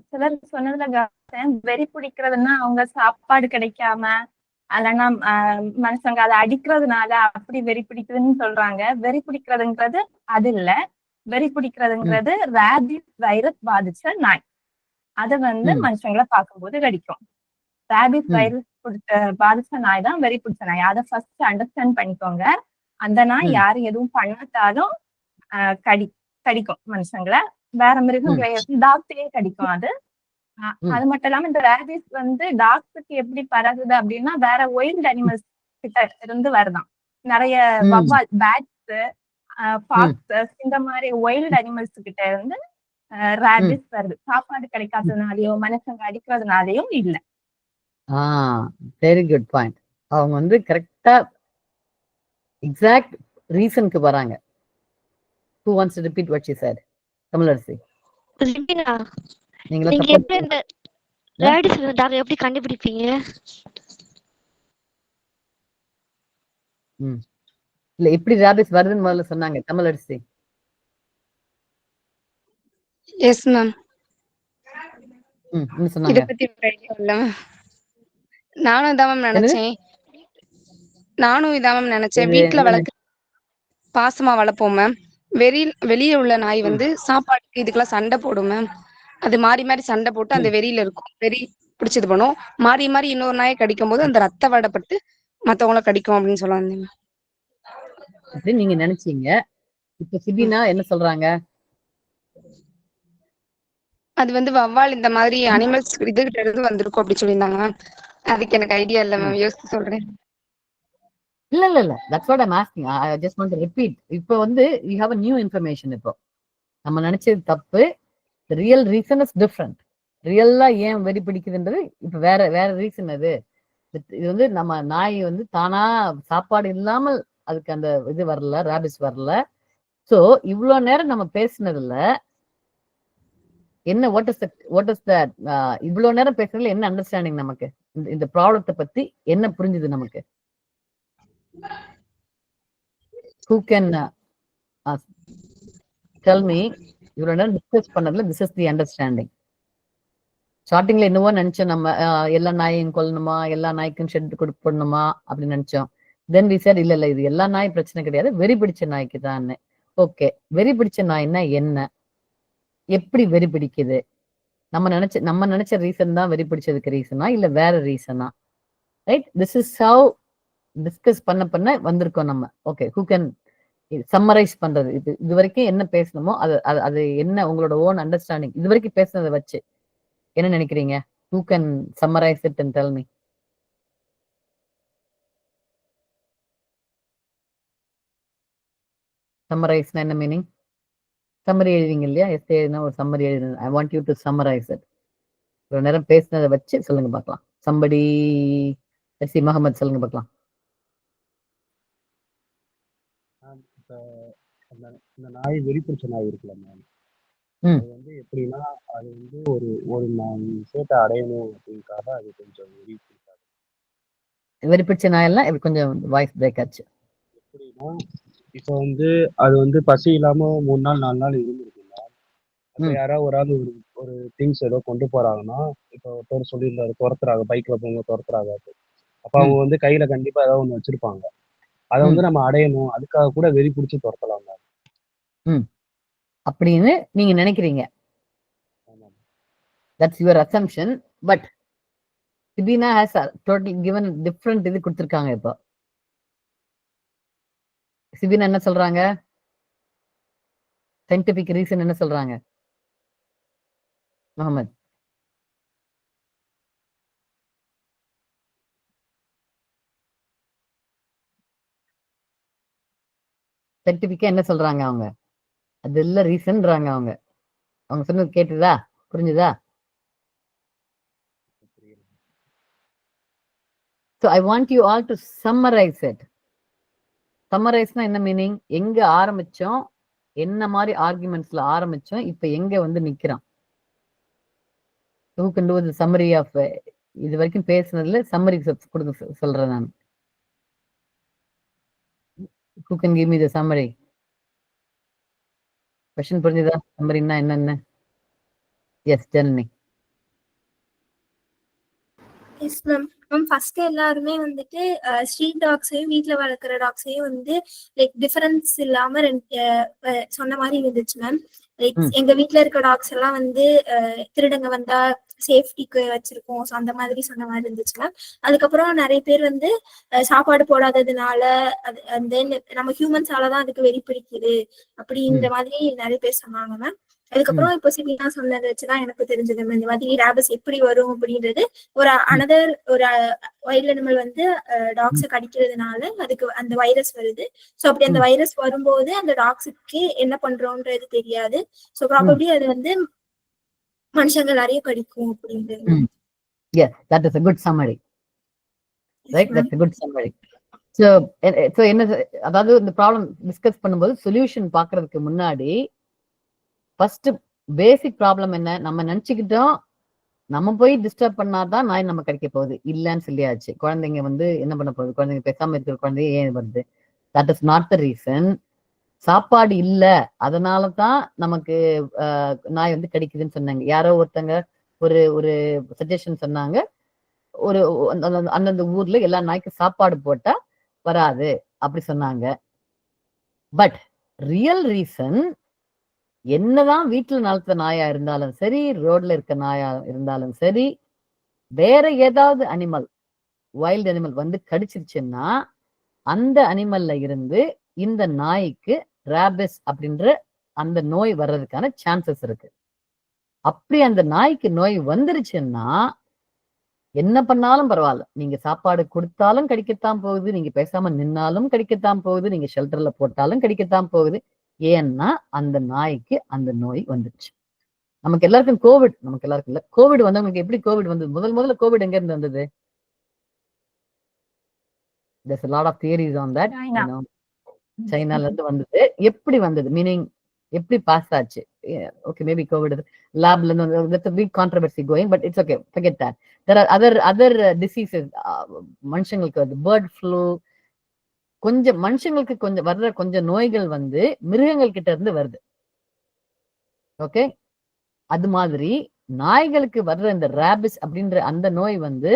சிலர் சொன்னதுல வெறி பிடிக்கிறதுன்னா அவங்க சாப்பாடு கிடைக்காம இல்லைன்னா மனுஷங்க அதை அடிக்கிறதுனால அப்படி வெறி பிடிக்குதுன்னு சொல்றாங்க. வெறி பிடிக்கிறதுங்கிறது அது இல்ல. வெறி பிடிக்கிறதுங்கிறது ரேபிஸ் வைரஸ் பாதிச்ச நாய். அது வந்து மனுஷங்களை பார்க்கும்போது கடிக்கும். ரேபிஸ் வைரஸ் பாதிச்ச நாய் தான் வெறி பிடிச்ச நாய். அதை ஃபர்ஸ்ட் அண்டர்ஸ்டாண்ட் பண்ணிக்கோங்க. அந்த நாய் யாரு எதுவும் பண்ணாட்டாலும் கடிக்கும் மனுஷங்களை. வேற மிருகங்களை டாக்ஸையே கடிக்கும் அது. அது மட்டும் இல்லாம இந்த ரேபிஸ் வந்து டாக்ஸுக்கு எப்படி பரவுது அப்படின்னா வேற ஒயில்ட் அனிமல்ஸ் கிட்ட இருந்து வருதான். நிறைய வவ்வால், பேட்ஸ், ஃபாக்ஸஸ் இந்த மாதிரி ஒயில்ட் அனிமல்ஸ் கிட்ட இருந்து ரேபிஸ் வருது. சாப்பாடு கிடைக்காததுனாலயோ மனுஷங்க அடிக்கிறதுனாலயோ இல்ல. Very good point. அவங்க வந்து கரெக்டா எக்ஸாக்ட் ரீசனுக்கு வராங்க. Who wants to repeat what she said? Tamilarasi, நீங்க எப்படி இந்த ரேடிஸ் டாக் எப்படி கண்டுபிடிப்பீங்க? இல்ல எப்படி ரேபிஸ் வருதுன்னு முதல்ல சொன்னாங்க தமிழரசி. Yes ma'am. இத பத்தி ஐடியா இல்ல. நானும் இதான் மேம் நினைச்சேன். வீட்டுல வளர்க்க பாசமா வளர்ப்போம் மேம். வெளியே உள்ள நாய் வந்து சாப்பாட்டுக்கு இதுக்கெல்லாம் சண்டை போடும் மேம். அது மாறி மாறி சண்டை போட்டு அந்த வெறியில இருக்கும். வெறி பிடிச்சது பண்ணும். மாறி மாறி இன்னொரு நாயை கடிக்கும் போது அந்த ரத்த வடப்பட்டு மத்தவங்கள கடிக்கும் அப்படின்னு சொல்ல வந்தேன். நீங்க நினைச்சீங்க. இப்ப சிபினா என்ன சொல்றாங்க? அது வந்து வவ்வால் இந்த மாதிரி அனிமல்ஸ் இதுகிட்ட இருந்து வந்திருக்கும் அப்படி சொல்லியிருந்தாங்க மேம். அதுக்கு எனக்கு ஐடியா இல்ல மேம். யோசிச்சு சொல்றேன். இல்ல that's what I'm asking. I just want to repeat. இப்போ வந்து you have a new information. இப்போ நம்ம நினைச்சது தப்பு. The real reason is different. ரியல்லா ஏன் வெறி பிடிக்குதுன்றது இப்ப வேற ரீசன். அது இது வந்து நம்ம நாய் வந்து தானா சாப்பாடு இல்லாமல் அதுக்கு அந்த இது வரல, ரேபிஸ் வரல. சோ இவ்வளவு நேரம் நம்ம பேசினதுல என்ன வாட் இஸ் தட் இவ்வளவு நேரம் பேசுறதுல என்ன அண்டர்ஸ்டாண்டிங் நமக்கு? இந்த ப்ராப்ளத்தை பத்தி என்ன புரிஞ்சுது நமக்கு? Who can tell me? இவ்வளவு நேரம் டிஸ்கஸ் பண்ணதுல this is the understanding. ஸ்டார்டிங்ல என்னவோ நினைச்சோம், நம்ம எல்லா நாயையும் கொல்லணுமா, எல்லா நாய்க்கும் ஷெட் கொடுக்கணுமா அப்படின்னு நினைச்சோம். தென் வி said இல்ல இது எல்லா நாய் பிரச்சனை கிடையாது, வெறி பிடிச்ச நாய்க்கு தான். ஓகே, வெறி பிடிச்ச நாய்னா என்ன, எப்படி வெறி பிடிக்குது? நம்ம நினைச்ச ரீசன் தான் வெறி பிடிச்சதுக்கு ரீசனா இல்ல வேற ரீசனா? Right, this is how discuss பண்ண வந்திருக்கோம் நம்ம. ஓகே, ஹூ கேன் சம்மரைஸ் பண்றது? இது வரைக்கும் என்ன பேசணுமோ அது என்ன உங்களோட ஓன் அண்டர்ஸ்டாண்டிங் இது வரைக்கும் பேசுனதை வச்சு என்ன நினைக்கிறீங்க? Who can summarise it and tell me? சம்மரைஸ்னா என்ன மீனிங்? சம்மரி எழுதிங்க இல்லையா? எஸ்ஏ எழுதினா ஒரு சம்மரி எழுது. I want you to summarize it. ஒரு நேரம் பேசினதை வச்சு சொல்லுங்க பார்க்கலாம். சம்படி எஸ்சி முகமது சொல்லுங்க பார்க்கலாம். இந்த நாய் வெறி பிடிச்ச நாய் இருக்குல்ல மேம், அது வந்து எப்படின்னா அது வந்து ஒரு விஷயத்தை அடையணும் அப்படின்னுக்காக அது கொஞ்சம் வெறி பிடிக்காது. வெறி பிடிச்ச நாயெல்லாம் கொஞ்சம் வாய்ஸ் பிரேக் ஆச்சு. எப்படின்னா இப்போ வந்து அது வந்து பசி இல்லாம 3 நாள் 4 நாள் இருந்துருக்குல்ல. அப்போ யாராவது ஒரு ஆள் ஒரு திங்ஸ் ஏதோ கொண்டு போறாங்கன்னா, இப்போ ஒருத்தர் சொல்லியிருந்தாரு துரத்துறாங்க, பைக்ல போங்க துரத்துறாங்க. அப்போ அவங்க வந்து கையில கண்டிப்பா ஏதாவது ஒண்ணு வச்சிருப்பாங்க. அதை வந்து நம்ம அடையணும், அதுக்காக கூட வெறி பிடிச்சி துரத்தலாம் அப்படின்னு நீங்க நினைக்கிறீங்க. That's your assumption, but Sibina has totally given different இது கொடுத்திருக்காங்க. இப்போ சிபினா என்ன சொல்றாங்க? சயின்டிபிக் ரீசன் என்ன சொல்றாங்க முகமது? சயின்டிபிக்கா என்ன சொல்றாங்க அவங்க? அது இல்ல ரீசன்றாங்க அவங்க. அவங்க சொன்னது கேட்டுதா? புரிஞ்சுதா? So I want you all to summarize it. சம்மரைஸ்னா என்ன மீனிங்? எங்க ஆரம்பிச்சோம், என்ன மாதிரி ஆர்குமெண்ட்ஸ்ல ஆரம்பிச்சோம், இப்ப எங்க வந்து நிக்கிறோம்? Who can do the summary of இது வரைக்கும் பேசுனதுல சம்மரி கொடுக்க சொல்றேன் நான். Who can give me the summary? Question புரிஞ்சுதா? சம்மரின்னா என்னன்னு? Yes, Janani. Yes ma'am. First எல்லாருமே வந்துட்டு ஸ்ட்ரீட் டாக்ஸையும் வீட்ல வளர்க்குற டாக்ஸையும் வந்து லைக் டிஃபரன்ஸ் இல்லாம சொன்ன மாதிரி இருந்துச்சு மேம். லைக் எங்க வீட்ல இருக்க டாக்ஸ் எல்லாம் வந்து திருடங்க வந்தா சேஃப்டிக்கு வச்சிருக்கோம், ஸோ அந்த மாதிரி சொன்ன மாதிரி இருந்துச்சு மேம். அதுக்கப்புறம் நிறைய பேர் வந்து சாப்பாடு போடாததுனால தென் நம்ம ஹியூமன்ஸாலதான் அதுக்கு வெறி பிடிக்குது அப்படின்ற மாதிரி நிறைய பேர் சொன்னாங்க மேம். அதுக்கப்புறம் இப்போ சிவினா சொன்னதை வச்சுதான் எனக்கு தெரிஞ்சது இந்த மாதிரி ரேபிஸ் எப்படி வரும் அப்படின்றது. ஒரு அனதர் ஒரு வைல்ட் அனிமல் வந்து டாக்ஸை கடிக்கிறதுனால அதுக்கு அந்த வைரஸ் வருது. ஸோ அப்படி அந்த வைரஸ் வரும்போது அந்த டாக்ஸுக்கு என்ன பண்றோன்றது தெரியாது. ஸோ ப்ராபப்ளி அது வந்து மனுஷங்க நிறைய கடிக்கும் அப்படின்றது. Yes, that is a good summary. Right, that's a good summary. So என்ன, அதாவது இந்த ப்ராப்ளம் டிஸ்கஸ் பண்ணும்போது சொல்யூஷன் பாக்குறதுக்கு முன்னாடி ஃபர்ஸ்ட் பேசிக் ப்ராப்ளம் என்ன, நம்ம நினைச்சுக்கிட்டோம் நம்ம போய் டிஸ்டர்ப் பண்ணாதான் நாய் நம்ம கிடைக்க போகுது, இல்லைன்னு சொல்லியாச்சு. குழந்தைங்க வந்து என்ன பண்ண போகுது, குழந்தைங்க பேசாம இருக்கிற குழந்தைங்க ஏன் வருது? That is not the reason. சாப்பாடு இல்லை அதனாலதான் நமக்கு நாய் வந்து கடிக்குதுன்னு சொன்னாங்க. யாரோ ஒருத்தங்க ஒரு ஒரு சஜஷன் சொன்னாங்க, ஒரு அந்தந்த ஊர்ல எல்லா நாய்க்கும் சாப்பாடு போட்டா வராது அப்படி சொன்னாங்க. பட் ரியல் ரீசன் என்னதான் வீட்டுல வளர்த்த நாயா இருந்தாலும் சரி, ரோட்ல இருக்க நாயா இருந்தாலும் சரி, வேற ஏதாவது அனிமல், வைல்டு அனிமல் வந்து கடிச்சிருச்சுன்னா அந்த அனிமல்ல இருந்து இந்த நாய்க்கு ரேபிஸ் அப்படின்ற அந்த நோய் வர்றதுக்கான சான்சஸ் இருக்கு. அப்படி அந்த நாய்க்கு நோய் வந்துருச்சுன்னா என்ன பண்ணாலும் பரவாயில்ல, நீங்க சாப்பாடு கொடுத்தாலும் கடிக்கத்தான் போகுது, நீங்க பேசாம நின்னாலும் கடிக்கத்தான் போகுது, நீங்க ஷெல்டர்ல போட்டாலும் கடிக்கத்தான் போகுது. ஏன்னா அந்த நாய்க்கு அந்த நோய் வந்துருச்சு. நமக்கு எல்லாருக்கும் கோவிட், நமக்கு எல்லாருக்கும் இல்ல, கோவிட் வந்தவங்களுக்கு எப்படி கோவிட் வந்தது? முதல்ல கோவிட் எங்க இருந்து வந்தது? There's a lot of theories on that. சைனால இருந்து வந்தது. எப்படி வந்தது? மீனிங் எப்படி பாஸ் ஆச்சு? ஓகே, மேபி கோவிட் லேப்ல இருந்து, that's a big controversy going, but it's okay, forget that. There are other diseases. மனுஷங்களுக்கு வந்து பேர்ட் ஃப்ளூ, கொஞ்சம் மனுஷங்களுக்கு கொஞ்சம் வர்ற கொஞ்சம் நோய்கள் வந்து மிருகங்கள் கிட்ட இருந்து வருது. ஓகே, அது மாதிரி நாய்களுக்கு வர்ற இந்த ரேபிஸ் அப்படின்ற அந்த நோய் வந்து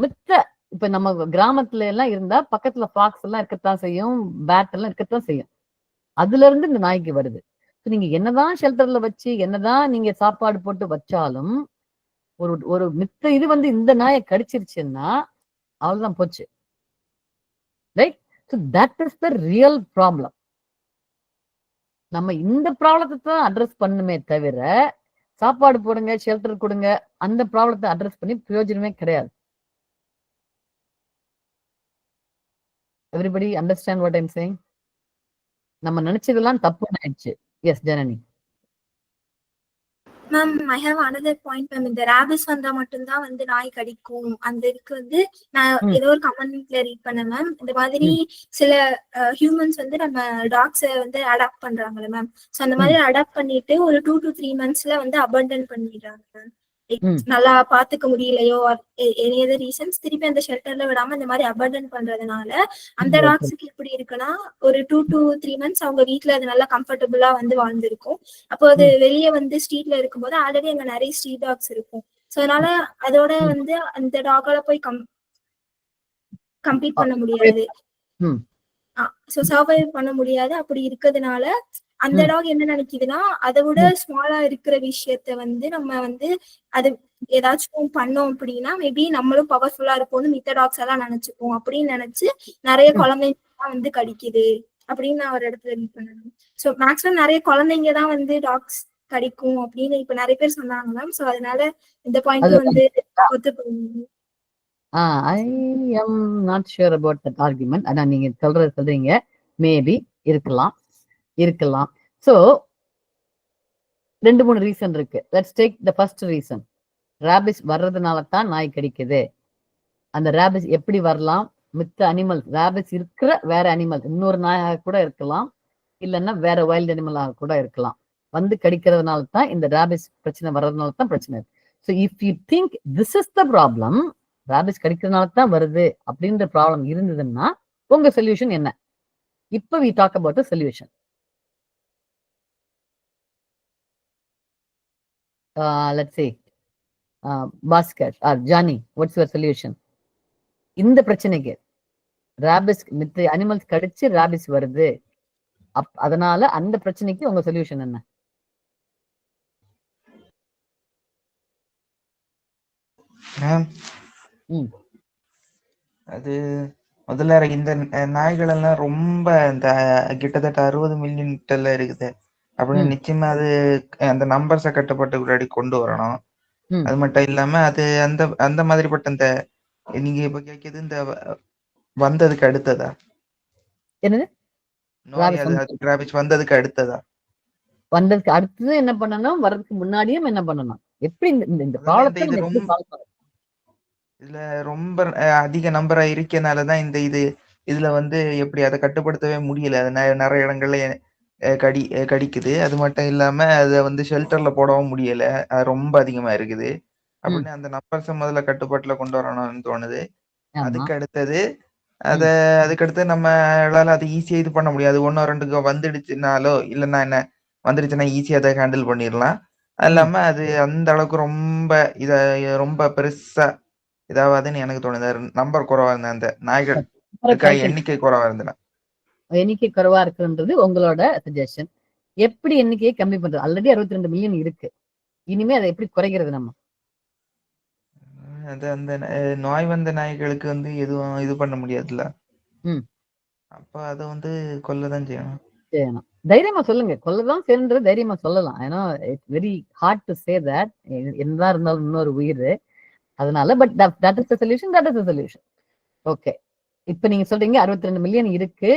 மித்த இப்ப நம்ம கிராமத்துல எல்லாம் இருந்தா பக்கத்துல ஃபாக்ஸ் எல்லாம் இருக்கத்தான் செய்யும், பேட் எல்லாம் இருக்கத்தான் செய்யும். அதுல இருந்து இந்த நாய்க்கு வருது. நீங்க என்னதான் ஷெல்டர்ல வச்சு என்னதான் நீங்க சாப்பாடு போட்டு வச்சாலும் ஒரு ஒரு மித்த இது வந்து இந்த நாயை கடிச்சிருச்சுன்னா அவ்வளவுதான் போச்சு. Right? So that is the real problem. நம்ம இந்த ப்ராப்ளத்தை தான் அட்ரஸ் பண்ணுமே தவிர சாப்பாடு போடுங்க, ஷெல்டர் கொடுங்க, அந்த ப்ராப்ளத்தை அட்ரஸ் பண்ணி பிரயோஜனமே கிடையாது. Everybody understand what I'm saying? நம்ம நினைச்சதெல்லாம் தப்பு ஆயிடுச்சு. Yes Janani. Ma'am, I have another point ma'am. இந்த ரேபிஸ் வந்தா மட்டும்தான் வந்து நாய் கடிக்கும் அந்த இதுக்கு வந்து நான் ஏதோ ஒரு கமெண்ட்ல ரீட் பண்ணேன் மேம். இந்த மாதிரி சில ஹியூமன்ஸ் வந்து நம்ம டாக்ஸை வந்து அடாப்ட் பண்றாங்கல்ல மேம். ஸோ அந்த மாதிரி அடாப்ட் பண்ணிட்டு ஒரு 2 to 3 months வந்து அபண்டன்ட் பண்ணிடுறாங்க மேம். நல்லா பாத்துக்க முடியலையோ எனி அதர் ரீசன்ஸ் திருப்பி அந்த ஷெல்டர்ல விடாம இந்த மாதிரி அபண்டன்ட் பண்றதுனால அந்த டாக்ஸுக்கு எப்படி இருக்குன்னா ஒரு 2 to 3 months அவங்க வீட்டுல அது நல்லா கம்ஃபர்டபுளா வந்து வாழ்ந்திருக்கும். அப்போ அது வெளியே வந்து ஸ்ட்ரீட்ல இருக்கும்போது ஆல்ரெடி அங்க நிறைய ஸ்ட்ரீட் டாக்ஸ் இருக்கும். ஸோ அதனால அதோட வந்து அந்த டாகால போய் கம்பீட் பண்ண முடியாது, ஸோ சர்வைவ் பண்ண முடியாது. அப்படி இருக்கிறதுனால அந்த டாக் என்ன நினைக்குதுன்னா அதை விட ஸ்மாலா இருக்கிற விஷயத்த வந்து நம்ம வந்து அது ஏதாச்சும் பண்ணோம் அப்படின்னா மேபி நம்மளும் பவர்ஃபுல்லா இருப்போம்னு மித்த டாக்ஸ் எல்லாம் நினைச்சுப்போம் அப்படின்னு நினைச்சு நிறைய குழந்தைங்க வந்து கடிக்குது அப்படின்னு நான் ஒரு இடத்துல ரீட் பண்ணேன். ஸோ மேக்ஸிமம் நிறைய குழந்தைங்க தான் வந்து டாக்ஸ் கடிக்கும் அப்படின்னு இப்ப நிறைய பேர் சொன்னாங்க மேம். ஸோ அதனால இந்த பாயிண்ட் வந்து ஒத்துக்கணும். I am not sure about that argument. ஆனா நீங்க சொல்றீங்க மேபி இருக்கலாம். So 2-3 ரீசன் இருக்கு. Let's take the first reason. Rabies வர்றதுனால தான் நாய் கடிக்குது. அந்த ரேபிஸ் எப்படி வரலாம்? மித்த அனிமல், ரேபிஸ் இருக்கிற வேற அனிமல், இன்னொரு நாயாக கூட இருக்கலாம், இல்லைன்னா வேற வைல்டு அனிமலாக கூட இருக்கலாம். வந்து கடிக்கிறதுனால தான் இந்த ரேபிஸ் பிரச்சனை வர்றதுனால தான் பிரச்சனை. So if you think this is the problem, rabies கடிக்கிறதுனால தான் வருது அப்படின்ற ப்ராப்ளம் இருந்ததுன்னா உங்க சொல்யூஷன் என்ன? இப்போ we talk about the solution. Let's see, Bhaskar or Johnny, what's your solution? இந்த பிரச்சனைக்கு ராபிஸ் மித்த அனிமல்ஸ் கடிச்சு ராபிஸ் வருது, அதனால அந்த பிரச்சனைக்கு உங்க சொல்யூஷன் என்ன? அது முதல்ல இந்த நாய்கள் எல்லாம் ரொம்ப இந்த கிட்டத்தட்ட 60 மில்லியன் இருக்குது அப்படின்னு நிச்சயமா அது அந்த நம்பர்ஸை கட்டுப்பாட்டுக்குள்ளாடி கொண்டு வரணும். அது மட்டும் இல்லாம அது அந்த அந்த மாதிரிப்பட்ட இந்த நீங்க இப்ப கேட்கிறது இந்த வந்ததுக்கு அடுத்ததா என்னது நோய் ராபிஸ் வந்ததுக்கு அடுத்ததா? வந்ததுக்கு அடுத்தது என்ன பண்ணணும், வர்றதுக்கு முன்னாடியும் என்ன பண்ணணும், எப்படி இந்த ப்ராப்ளத்தை எப்படி சால்வ் பண்ணணும்? இதுல ரொம்ப அதிக நம்பரா இருக்கனாலதான் இந்த இதுல வந்து எப்படி அதை கட்டுப்படுத்தவே முடியல. அது நிறைய இடங்கள்ல கடிக்குது. அது மட்டும் இல்லாம அதை வந்து ஷெல்டர்ல போடவும் முடியல, அது ரொம்ப அதிகமா இருக்குது அப்படின்னு அந்த நம்பர்ஸை முதல்ல கட்டுப்பாட்டுல கொண்டு வரணும்னு தோணுது. அதுக்கடுத்து நம்மளால அது ஈஸியா இது பண்ண முடியாது. 1 or 2 வந்துடுச்சுனாலோ இல்லைன்னா என்ன வந்துடுச்சுன்னா ஈஸியா அதை ஹேண்டில் பண்ணிடலாம். அது இல்லாம அது அந்த அளவுக்கு ரொம்ப பெருசா இதாவதுன்னு எனக்கு தோணுது. நம்பர் குறைவா இருந்த அந்த நாய்கள் எண்ணிக்கை குறைவா இருந்தன, எண்ணிக்கை குறைவா இருக்குன்றது உங்களோட சஜஷன். எப்படி எண்ணிக்கையை கம்மி பண்றது? ஆல்ரெடி 62 மில்லியன் இருக்கு, இனிமே அதை எப்படி குறைக்கிறது? நம்ம அது அந்த நோய் வந்த நாய்களுக்கு வந்து எதுவும் இது பண்ண முடியாதுல்ல, அப்ப அதை வந்து கொல்லதான் செய்யணும். தைரியமா சொல்லுங்க, கொல்லதான் செய்யறது தைரியமா சொல்லலாம். ஏன்னா it's very hard to say that, என்னதான் இருந்தாலும் இன்னொரு உயிர், அதனால. But that is the solution, that is the solution. Okay, இப்ப நீங்க சொல்றீங்க 62 மில்லியன் இருக்கு,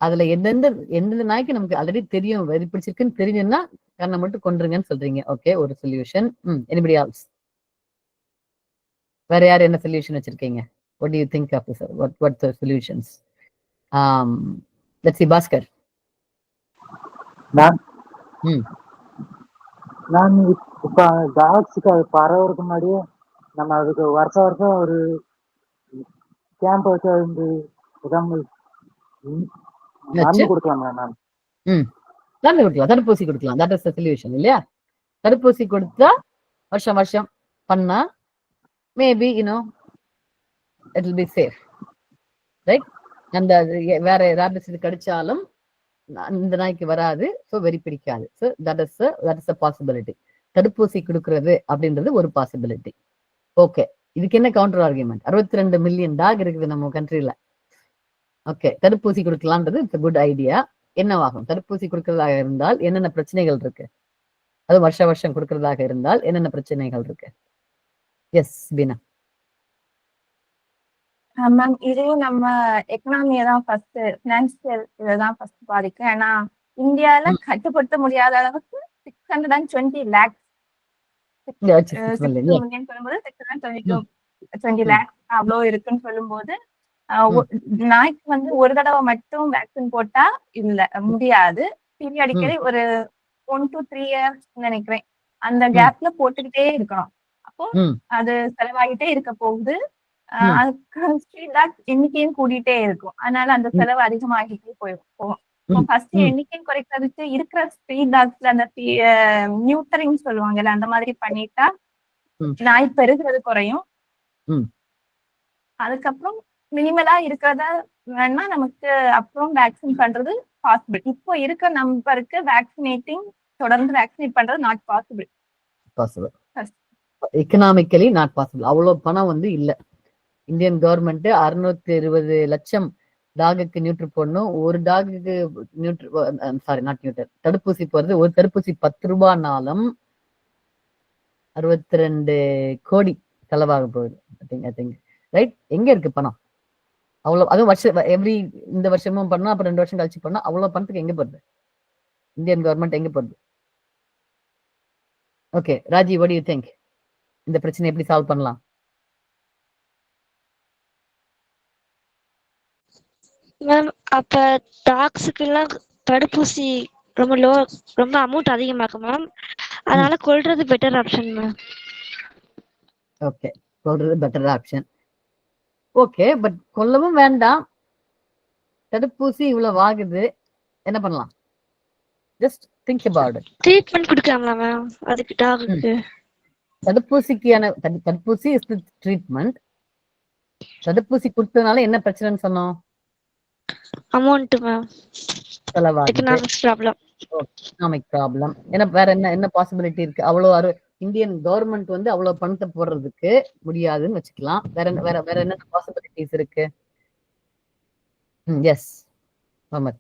அதுல எந்தெந்த நாய்க்கு நமக்கு ஆல்ரெடி தெரியும் வெறி பிடிச்சிருக்குன்னு தெரியும்னா கண்ணை மட்டும் கொண்டுருங்கன்னு சொல்றீங்க. ஓகே, ஒரு சொல்யூஷன். Anybody else? வேற யார் என்ன சொல்யூஷன் வச்சிருக்கீங்க? what do you think of this? what the solutions? let's see, Bhaskar. நான் இப்ப டாக்ஸுக்கு அது பரவறதுக்கு முன்னாடியே நம்ம அதுக்கு வருஷம் ஒரு கேம்ப் வச்சு மருந்து கொடுக்கலாம். மருந்து கொடுக்கலாம், தடுப்பூசி கொடுக்கலாம். தட் இஸ் தி சொல்யூஷன் இல்லையா? தடுப்பூசி கொடுத்தா வருஷம் பண்ணா maybe it will be safe, right? அந்த வேற ராபிஸ் கடிச்சாலும் இந்த நாய்க்கு வராது, ஸோ வெறி பிடிக்காது. So that is a possibility. தடுப்பூசி கொடுக்கறது அப்படின்றது ஒரு பாசிபிலிட்டி. ஓகே, இதுக்கு என்ன கவுண்டர் ஆர்குமெண்ட்? 62 மில்லியன் டாக் இருக்குது நம்ம கண்ட்ரில. ஓகே, தடுப்பூசி கொடுக்கலான்றது இட்ஸ் குட் ஐடியா. என்னவாகும்? தடுப்பூசி கொடுக்கறதாக இருந்தால் என்னென்ன பிரச்சனைகள் இருக்கு? அது வருஷம் கொடுக்கறதாக இருந்தால் என்னென்ன பிரச்சனைகள் இருக்கு? எஸ் பீனா. மேம், இதுவும் நம்ம எக்கனாமியை தான் ஃபர்ஸ்ட், பினான்சியல் இதான் ஃபர்ஸ்ட் பாதிக்கும். ஏன்னா இந்தியால கட்டுப்படுத்த முடியாத அளவுக்கு 620 lakhs மில்லியன் சொல்லும்போது 620 lakhs அவ்வளோ இருக்குன்னு சொல்லும்போது நாய்க்கு வந்து ஒரு தடவை மட்டும் வேக்சின் போட்டா இல்ல முடியாது. பீரியாடிக்கலி ஒரு 1 to 3 years நினைக்கிறேன், அந்த கேப்ல போட்டுக்கிட்டே இருக்கணும். அப்போ அது செலவாகிட்டே இருக்க போகுது. ஸ்ட்ரீட் டாக்ஸ் எண்ணிக்கையும் கூடிட்டே இருக்கும், அதனால அந்த செலவு அதிகமாகிட்டே போகும். ஃபர்ஸ்ட் எண்ணிக்கையும் குறைக்கிறதுக்கு இருக்கிற ஸ்ட்ரீட் டாக்ஸ்ல அந்த நியூட்டரிங் சொல்லுவாங்கல்ல, அந்த மாதிரி பண்ணிட்டா நாய் பெருகிறது குறையும். அதுக்கப்புறம் மினிமலா இருக்கிறத வேணா நமக்கு அப்புறம் வேக்சின் பண்றது பாசிபிள். இப்போ இருக்க நம்பருக்கு வேக்சினேட்டிங் தொடர்ந்து வேக்சினேட் பண்றது not possible. Economically not possible. அவ்வளவு பணம் வந்து இல்ல. இந்தியன் கவர்மெண்ட் 620 லட்சம் டாகுக்கு நியூட்ரு போடணும். ஒரு டாகுக்கு தடுப்பூசி போறது, ஒரு தடுப்பூசி 10 ரூபாய்னாலும் 62 கோடி செலவாக போகுது. I think right. எங்க இருக்கு பணம் அவ்வளவு? அதுவும் இந்த வருஷமும் பண்ணா அப்புறம் 2 வருஷம் கழிச்சு பண்ணா அவ்வளவு பணத்துக்கு எங்க போகுது? இந்தியன் கவர்மெண்ட் எங்க போகுது? Okay Raji, what do you think? இந்த பிரச்சனை எப்படி சால்வ் பண்ணலாம்? மேம், அப்ப டாக்ஸுக்கு எல்லாம் தடுப்பூசி ரொம்ப அமௌண்ட் அதிகமாக்கும் மேம், அதனால கொல்றது பெட்டர் ஆப்ஷன் மேம். ஓகே, கொல்றது பெட்டர் ஆப்ஷன். ஓகே, பட் கொல்லவும் வேண்டாம், தடுப்பூசி இவ்வளவு ஆகுது, என்ன பண்ணலாம்? Just think about it. Treatment கொடுக்கலாம்ல மேம் அதுக்கு டாகுக்கு? தடுப்பூசிக்கான தடுப்பூசி இஸ் தி ட்ரீட்மெண்ட். தடுப்பூசி கொடுத்ததுனால என்ன பிரச்சனைன்னு சொன்னோம்? அமௌண்ட் மேம், செலவாகுது, எக்கனாமிக்ஸ் ப்ராப்ளம். Economic problem. ஏன்னா வேற என்ன பாசிபிலிட்டி இருக்கு? இந்தியன் கவர்மெண்ட் வந்து அவ்வளவு பணத்தை போடுறதுக்கு முடியாதுன்னு வச்சுக்கலாம். வேற என்ன பாசிபிலிட்டிஸ் இருக்கு? எஸ் முகமது.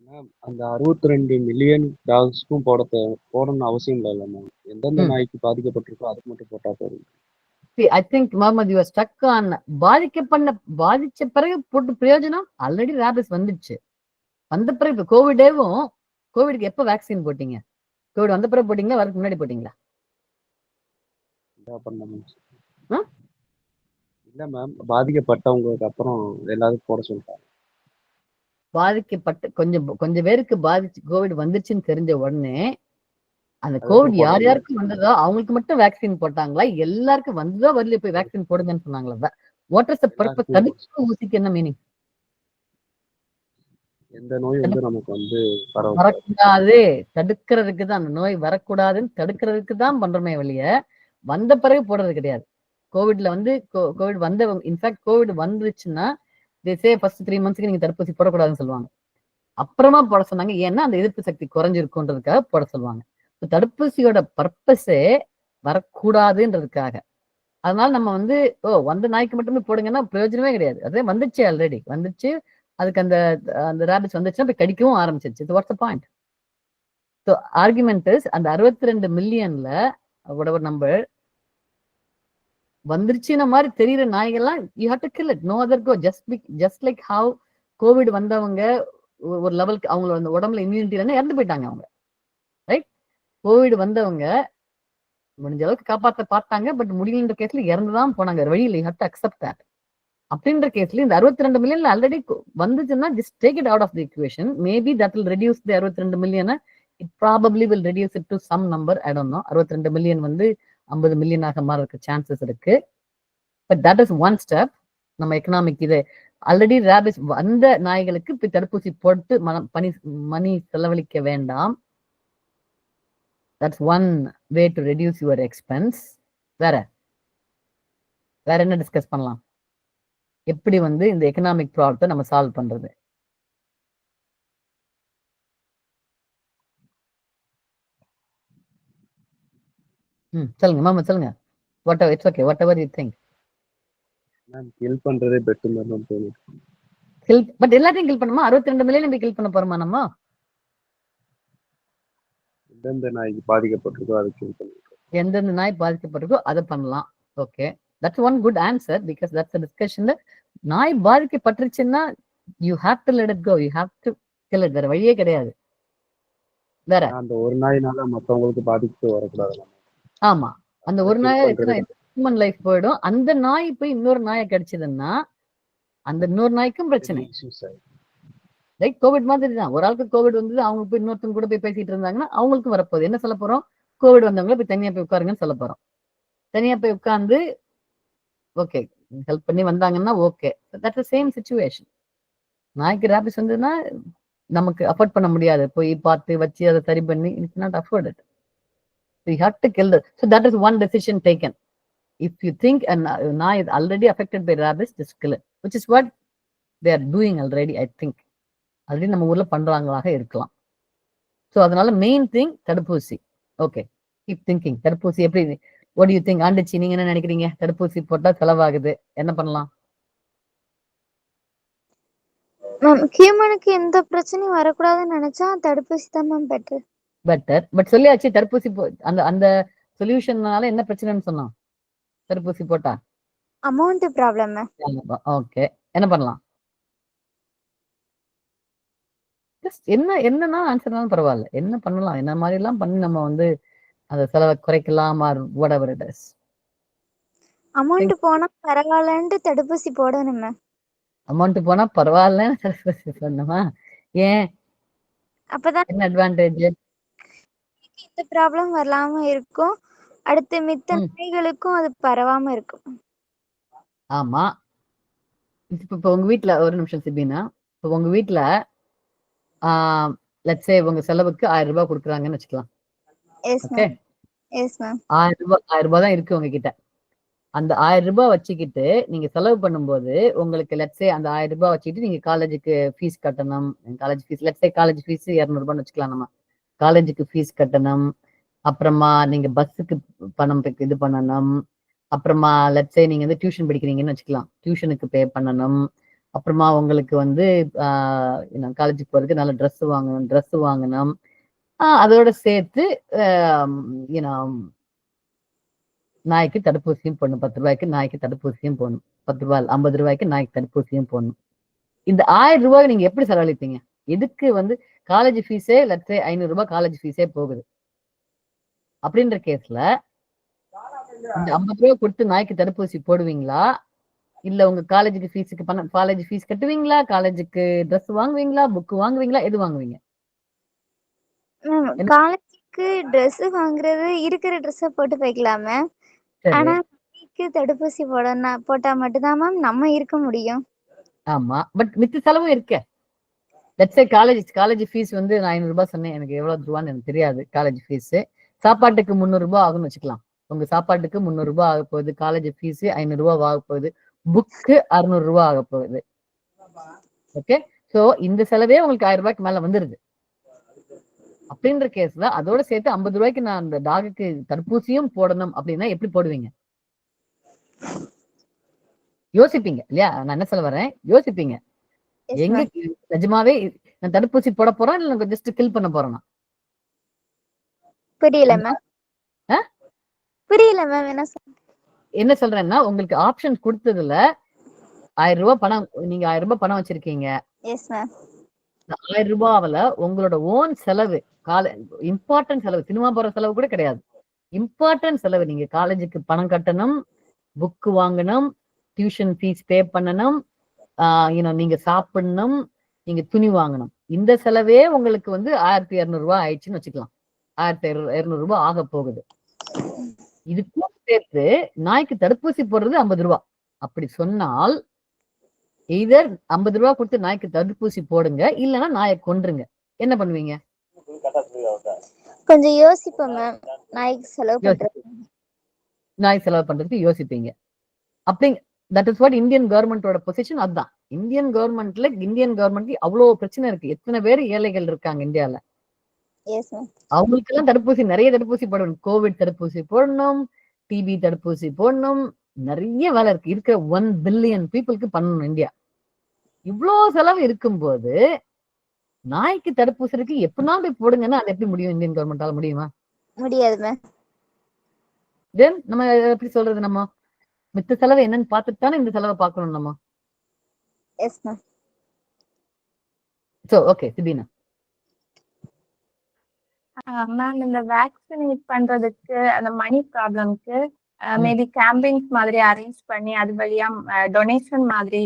மேம் அந்த 62 மில்லியன் டாக்ஸ்க்கும் போடணும்னு அவசியம் இல்லை மேம். எந்தெந்த நாய்க்கு பாதிக்கப்பட்டிருக்கோ அதுக்கு மட்டும் போட்டா போதும். I think Mohammed you are stuck on பாதிச்ச பிறகு போட்டு பிரயோஜனம். ஆல்ரெடி ரேபிஸ் வந்துடுச்சு. வந்த பிறகு இப்ப கோவிடுக்கு எப்ப வேக்சின் போட்டீங்க? கோவிட் வந்த பிறகு போட்டீங்களா, வரதுக்கு முன்னாடி போட்டீங்களா? இல்ல மேம், பாதிக்கப்பட்டவங்களுக்கு அப்புறம் எல்லாரும் போட சொல்லிட்டாங்க. பாதிக்கப்பட்ட கொஞ்சம் பேருக்கு கோவிட் வந்துச்சுன்னு தெரிஞ்ச உடனே அந்த கோவிட் யாருக்கு வந்ததோ அவங்களுக்கு மட்டும் வேக்சின் போட்டாங்களா, எல்லாருக்கும் வந்ததோ வரல போய் வேக்சின் போடுங்கன்னு சொன்னாங்களா? What is the purpose? தடுப்பு ஊசிக்கு என்ன மீனிங்? எந்த நோய் வந்து நமக்கு வந்து வரக்கூடாது, தடுக்கிறதுக்கு தான். அந்த நோய் வரக்கூடாதுன்னு தடுக்கிறதுக்கு தான் பண்றோமே வெளிய, வந்த பிறகு போடுறது கிடையாது. கோவிட்ல வந்து கோவிட் வந்தவங்க, இன்ஃபேக்ட் கோவிட் வந்துச்சுன்னா ஃபர்ஸ்ட் 3 மந்த்ஸ்க்கு நீங்க தடுப்பூசி போடக்கூடாதுன்னு சொல்லுவாங்க. அப்புறமா போட சொன்னாங்க. ஏன்னா அந்த எதிர்ப்பு சக்தி குறைஞ்சிருக்குன்றதுக்காக போட சொல்லுவாங்க. தடுப்பூசியோட பர்பஸே வரக்கூடாதுன்றதுக்காக. அதனால நம்ம வந்து வந்த நாய்க்கு மட்டுமே போடுங்கன்னா பிரயோஜனமே கிடையாது. அதே வந்துச்சு, ஆல்ரெடி வந்துச்சு. அதுக்கு அந்த ரேபிஸ் வந்துச்சுன்னா போய் கடிக்கவும் ஆரம்பிச்சிருச்சு. What's the point? So argument is அந்த 62 மில்லியன்ல whatever நம்பர் வந்துருச்சுன மாதிரி தெரியுற நாய்கள்லாம் you have to kill it. No other go. Just like how Covid வந்தவங்க ஒரு லெவலுக்கு அவங்களோட உடம்புல இம்யூனிட்டி இல்லைன்னா இறந்து போயிட்டாங்க அவங்க. ரைட்? கோவிட் வந்தவங்க முடிஞ்ச அளவுக்கு காப்பாற்ற பார்த்தாங்க, பட் முடியலன்ற கேஸ்ல இறந்துதான் போனாங்க. வழியில் you have to accept that. அப்படின்ற கேஸ்ல இந்த 62 மில்லியன்ல ஆல்ரெடி வந்துச்சுன்னா just take it out of the equation. Maybe that will reduce the 62 million. It probably will reduce it to some number. I don't know. 62 million வந்து 50 மில்லியனாக மாறதுக்கு chances இருக்கு. But that is one step. நம்ம economic இது already rabies வந்த நாய்களுக்கு இப்ப தடுப்பூசி போட்டு மணி செலவழிக்க வேண்டாம். That's one way to reduce your expense. வேற என்ன டிஸ்கஸ் பண்ணலாம்? எப்படி வந்து இந்த எக்கனாமிக் ப்ராப்ளத்தை நம்ம சால்வ் பண்றது? சொல்லுங்க மாமா, சொல்லுங்க. It's okay, whatever you think. Ma'am kill பண்றதே பெட்டர் மேம் தோணுது. பட் எல்லாத்தையும் கில் பண்ணுமா? 62 மில்லியன் நம்ம கில் பண்ண போறோமா? நம்ம எந்தெந்த நாய்க்கு பாதிக்கப்பட்டிருக்கோ அதை கில் பண்ணிருக்கோம். எந்தெந்த நாய் பாதிக்கப்பட்டிருக்கோ அதை பண்ணலாம். Okay, that's one good answer. Because that's டிஸ்கஷன்ல நாய் பாதிக்கப்பட்டுருச்சுன்னா you have to let it go. You have to kill it. வேற வழியே கிடையாது. வேற அந்த ஒரு நாயினால மத்தவங்களுக்கு பாதிப்பு வரக்கூடாது. ஆமா, அந்த ஒரு நாய் ஹியூமன் லைஃப் போயிடும். அந்த நாய் போய் இன்னொரு நாயை கடிச்சதுன்னா அந்த இன்னொரு நாய்க்கும் பிரச்சனை. ரைட்? கோவிட் மாதிரி தான். ஒரு ஆளுக்கு கோவிட் வந்தது, அவங்க போய் இன்னொருத்தங்க கூட போய் பேசிட்டு இருந்தாங்கன்னா அவங்களுக்கும் வரப்போகுது. என்ன சொல்ல போறோம்? கோவிட் வந்தவங்கள போய் தனியா போய் உட்காருங்கன்னு சொல்ல போறோம். தனியா போய் உட்கார்ந்து ஓகே ஹெல்ப் பண்ணி வந்தாங்கன்னா ஓகே. That's same situation. நாய்க்கு ரேபிஸ் வந்ததுன்னா நமக்கு அஃபோர்ட் பண்ண முடியாது. போய் பார்த்து வச்சு அதை சரி பண்ணி it's not afford it. You have to kill it. So that is one decision taken. If you think a naai is already affected by rabies, just kill it. Which is what they are doing already, I think. Already நம்ம ஊர்ல பண்றாங்களாக இருக்கலாம். So அதனால main thing தடுப்பூசி. Okay, keep thinking. தடுப்பூசி எப்படி? what do you think? ஆண்டிச்சி, நீங்க என்ன நினைக்கிறீங்க? தடுப்பூசி போட்டா செலவாகுது, என்ன பண்ணலாம்? மேம் ஹியூமனுக்கு எந்த பிரச்சனையும் வரக்கூடாதுன்னு நினைச்சா தடுப்பூசி தான் மேம் பெட்டர். பட் சொல்லியாச்சு தடுப்பூசி அந்த சொல்யூஷன்னால என்ன பிரச்சனைன்னு சொன்னோம்? தடுப்பூசி போட்டா அமௌண்ட் ப்ராப்ளம். ஓகே, என்ன பண்ணலாம்? என்னன்னா ஆன்சர்னாலும் பரவாயில்ல. என்ன பண்ணலாம்? என்ன மாதிரி எல்லாம் பண்ணி நம்ம வந்து அந்த செலவை குறைக்கலாம். Or whatever it is. Amount போனா பரவாயில்லன்னு தடுப்பூசி போடணும் மேம். அமௌண்ட் போனா பரவாயில்லன்னு தடுப்பூசி போடணுமா? ஏன்? அப்பதான் என்ன அட்வான்டேஜ்? இந்த ப்ராப்ளம் வரலாம இருக்கும். அடுத்து மித்த நாய்களுக்கும் அது பரவாம இருக்கும். ஆமா. இப்ப உங்க வீட்டுல ஒரு நிமிஷம் சிபினா, இப்ப உங்க வீட்டுல லெட்ஸ் சே உங்க செலவுக்கு 1000 ரூபாய் கொடுக்குறாங்கன்னு வச்சுக்கலாம். ஓகே, 1000 ரூபாய் தான் இருக்கு உங்ககிட்ட. அந்த 1000 ரூபாய் வச்சுக்கிட்டு நீங்க செலவு பண்ணும்போது உங்களுக்கு லெட்ஸே அந்த 1000 ரூபாய் வச்சுக்கிட்டு நீங்க காலேஜுக்கு ஃபீஸ் கட்டணும். College fees let's say college fees 200 ரூபான்னு வச்சுக்கலாம். நம்ம காலேஜுக்கு ஃபீஸ் கட்டணும். அப்புறமா நீங்க பஸ்ஸுக்கு பணம் இது பண்ணணும். அப்புறமா லெட்ஸே நீங்க வந்து டியூஷன் படிக்கிறீங்கன்னு வச்சுக்கலாம், டியூஷனுக்கு பே பண்ணணும். அப்புறமா உங்களுக்கு வந்து காலேஜுக்கு போறதுக்கு நல்ல ட்ரெஸ் வாங்கணும். அதோட சேர்த்து நாய்க்கு தடுப்பூசியும் போடணும். 10 ரூபாய்க்கு நாய்க்கு தடுப்பூசியும் போடணும். 10 ரூபாய் 50 ரூபாய்க்கு நாய்க்கு தடுப்பூசியும் போடணும். இந்த 1000 ரூபாய் நீங்க எப்படி செலவழிப்பீங்க? எதுக்கு வந்து காலேஜ் ஃபீஸே லெட்ஸே 500 ரூபாய் காலேஜ் ஃபீஸே போகுது. அப்படின்ற கேஸ்ல இந்த 50 ரூபாய் கொடுத்து நாய்க்கு தடுப்பூசி போடுவீங்களா? இல்ல உங்க காலேஜுக்கு ஃபீஸுக்கு காலேஜ் ஃபீஸ் கட்டுவீங்களா? காலேஜுக்கு ட்ரெஸ் வாங்குவீங்களா? புக் வாங்குவீங்களா? எது வாங்குவீங்க? காலேஜுக்கு ட்ரெஸ் வாங்குறது இருக்கிற ட்ரெஸ்ஸ போட்டு போய்க்கலாம் மேம். ஆனா தடுப்பூசி போட்டா மட்டும்தான் மேம் நம்ம இருக்க முடியும். ஆமா, பட் மித்த செலவும் இருக்கே. லெட்ஸ் சே காலேஜ் ஃபீஸ் வந்து நான் 500 ரூபாய் சொன்னேன், எனக்கு எவ்வளவு ரூபான்னு எனக்கு தெரியாது. காலேஜ் ஃபீஸ் சாப்பாட்டுக்கு 300 ரூபாய் ஆகும்னு வச்சுக்கலாம். உங்க சாப்பாட்டுக்கு 300 ரூபாய் ஆக போகுது. காலேஜ் ஃபீஸ் 500 ரூபாய் ஆக போகுது. புக்கு 600 ரூபாய் ஆக போகுது. ஓகே, சோ இந்த செலவே உங்களுக்கு 1000 ரூபாய்க்கு மேல வந்துருது. அப்படின்ற கேஸ்ல அதோட சேர்த்து 50 ரூபாய்க்கு நான் அந்த டாகுக்கு தடுப்பூசியும் போடணும் அப்படின்னா எப்படி போடுவீங்க? யோசிப்பீங்க இல்லையா? நான் என்ன சொல்ல வரேன், யோசிப்பீங்க. எங்க நிஜமாவே நான் தடுப்பூசி போட போறேன் இல்ல ஜஸ்ட் கில் பண்ண போறேன்னா? புரியல மேம். புரியல மேம் என்ன சொல்றேன்னா, உங்களுக்கு ஆப்ஷன் கொடுத்ததுல 1000 ரூபாய் பணம், நீங்க 1000 ரூபாய் பணம் வச்சிருக்கீங்க. Yes ma'am. 1000 ரூபாவில உங்களோட ஓன் செலவு, இம்பார்ட்டன்ட் செலவு, சினிமா போற செலவு கூட கிடையாது, இம்பார்ட்டன்ட் செலவு, நீங்க காலேஜுக்கு பணம் கட்டணும், புக் வாங்கணும், டியூஷன் ஃபீஸ் பே பண்ணணும், நீங்க சாப்பிடணும், நீங்க துணி வாங்கணும். இந்த செலவே உங்களுக்கு வந்து 1200 ரூபாய் ஆயிடுச்சுன்னு வச்சுக்கலாம். 1200 ரூபாய் ஆக போகுது. இதுக்கும் சேர்த்து நாய்க்கு தடுப்பூசி போடுறது 50 ரூபாய். அப்படி சொன்னால் எய்தர் 50 ரூபாய் கொடுத்து நாய்க்கு தடுப்பூசி போடுங்க, இல்லைன்னா நாயை கொன்றுங்க. என்ன பண்ணுவீங்க? கொஞ்சம் யோசிப்போம் மேம். நாய்க்கு செலவு பண்றதுக்கு யோசிப்பீங்க. அப்படி தட் இஸ் வாட் இந்தியன் கவர்மெண்டோட பொசிஷன். அதுதான் இந்தியன் கவர்மெண்ட்ல அவ்வளவு பிரச்சனை இருக்கு. எத்தனை பேர் ஏழைகள் இருக்காங்க இந்தியால. அவங்களுக்கு எல்லாம் தடுப்பூசி, நிறைய தடுப்பூசி போடணும். கோவிட் தடுப்பூசி போடணும், டிபி தடுப்பூசி போடணும், நிறைய வேலை இருக்கு. இருக்கிற 1 பில்லியன் பீப்புளுக்கு பண்ணணும் இந்தியா. இவ்வளோ செலவு இருக்கும்போது நாய்க்கு தடுப்பூசி இருக்கு எப்படின்னா போய் போடுங்கன்னா அது எப்படி முடியும்? இந்தியன் கவர்மெண்டால முடியுமா? முடியாது. தென் நம்ம எப்படி சொல்றது? நம்ம மித்த செலவு என்னன்னு பார்த்துட்டு தானே இந்த செலவை பார்க்கணும் நம்ம. So okay Sibina. மேம், இந்த வேக்சினேட் பண்றதுக்கு அந்த மணி ப்ராப்ளம்க்கு மேபி கேம்பெயின்ஸ் மாதிரி அரேஞ்ச் பண்ணி அது வழியா டொனேஷன் மாதிரி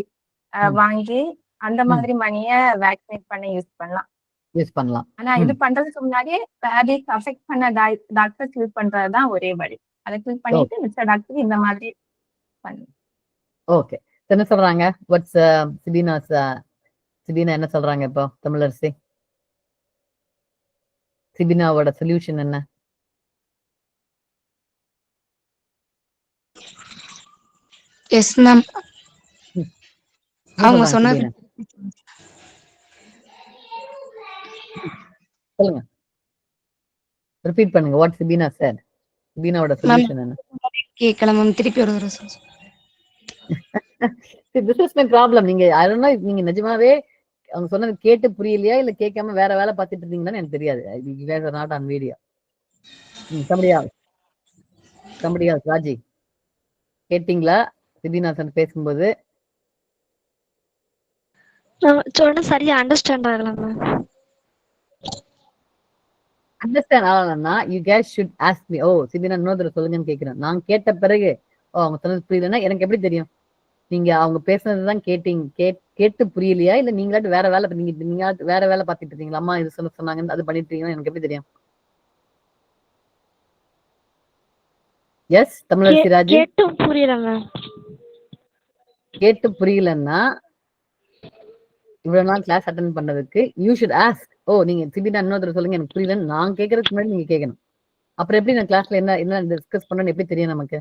வாங்கி அந்த மாதிரி மணிய வேக்சினேட் பண்ண யூஸ் பண்ணலாம். ஆனா இது பண்றதுக்கு முன்னாடியே ரேபிஸ் அஃபெக்ட் பண்ண டாக்டர் கில் பண்றதுதான் ஒரே வழி. அதை கில் பண்ணிட்டு மிச்ச டாக்டர் இந்த மாதிரி பண்ணணும். ஓகே, என்ன சொல்றாங்க? வாட்ஸ் சிபினா என்ன சொல்றாங்க இப்போ தமிழரசி? சிபினாவோட சொல்யூஷன் என்ன? எஸ் மேம், அவங்க சொன்னது சொல்லுங்க, ரிப்பீட் பண்ணுங்க. What Sibina said. சிபினாவோட சொல்யூஷன் என்ன? கேக்கல மேம், திருப்பி ஒரு தடவை சொல்லுங்க. This is my problem. நீங்க I don't know, நீங்க நிஜமாவே அவங்க சொன்னது கேட்டு புரியலையா இல்ல கேட்காம வேற வேலை பார்த்துட்டு இருந்தீங்கன்னு எனக்கு தெரியாது. You guys are not on video. Somebody else, Raji கேட்டீங்களா சிபினா சார் பேசும்போது? சொன்ன சரியா அண்டர்ஸ்டாண்ட் ஆகல மேம். அண்டர்ஸ்டாண்ட் ஆகலன்னா you guys should ask me. ஓ சிபினா இன்னொரு சொல்லுங்கன்னு கேட்கிறேன். நான் கேட்ட பிறகு அவங்க சொன்னது புரியலன்னா எனக்கு எப்படி தெரியும்? நீங்க அவங்க பேசுனதுதான் கேட்டு புரியலையா இல்ல நீங்களாட்டு வேற வேலை நீங்க வேற வேலை பார்த்துட்டு இருக்கீங்களா? அம்மா இது சொன்னாங்க அது பண்ணிட்டு இருக்கீங்களா? எனக்கு எப்படி தெரியும்? எஸ் தமிழரசி ராஜி, கேட்டு புரியலன்னா இவ்வளவு நாள் கிளாஸ் அட்டென்ட் பண்ணதுக்கு யூ ஷுட் ஆஸ்க். ஓ நீங்க சிபினா இன்னொருத்தர் சொல்லுங்க எனக்கு புரியலன்னு நான் கேட்கறதுக்கு முன்னாடி நீங்க கேட்கணும். அப்புறம் எப்படி நான் கிளாஸ்ல என்ன டிஸ்கஸ் பண்ணணும்னு எப்படி தெரியும் நமக்கு?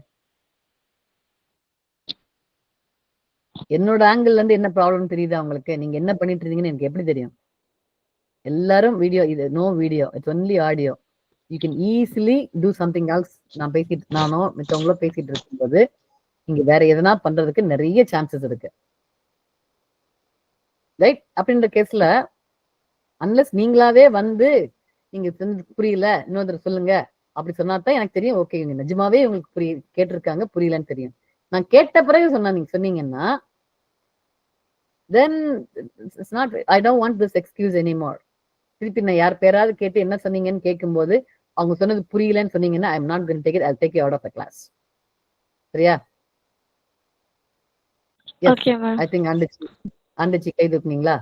என்னோட ஆங்கிள் இருந்து என்ன ப்ராப்ளம் தெரியுதா உங்களுக்கு? நீங்க என்ன பண்ணிட்டு இருந்தீங்கன்னு எனக்கு எப்படி தெரியும்? எல்லாரும் வீடியோ, இது no video, it's only audio. You can easily do something else. நானோ மித்தவங்களோ பேசிட்டு இருக்கும்போது இங்க வேற எதனா பண்றதுக்கு நிறைய சான்சஸ் இருக்கு, ரைட்? அப்படின்ற கேஸ்ல அன்லஸ் நீங்களாவே வந்து நீங்க புரியல இன்னொரு சொல்லுங்க அப்படி சொன்னாதான் எனக்கு தெரியும். ஓகே, இவங்க நிஜமாவே உங்களுக்கு கேட்டிருக்காங்க, புரியலன்னு தெரியும். நான் கேட்ட பிறகு நீங்க சொன்னீங்கன்னா then it's not, I don't want this excuse anymore. திருப்பி நான் யார் பேராவது கேட்டு என்ன சொன்னீங்கன்னு கேட்கும்போது அவங்க சொன்னது புரியலன்னு சொன்னீங்கன்னா I'm not going to take it, I'll take you out of the class. சரியா? Okay ma'am. I think Andichi கை தூக்குனீங்களா?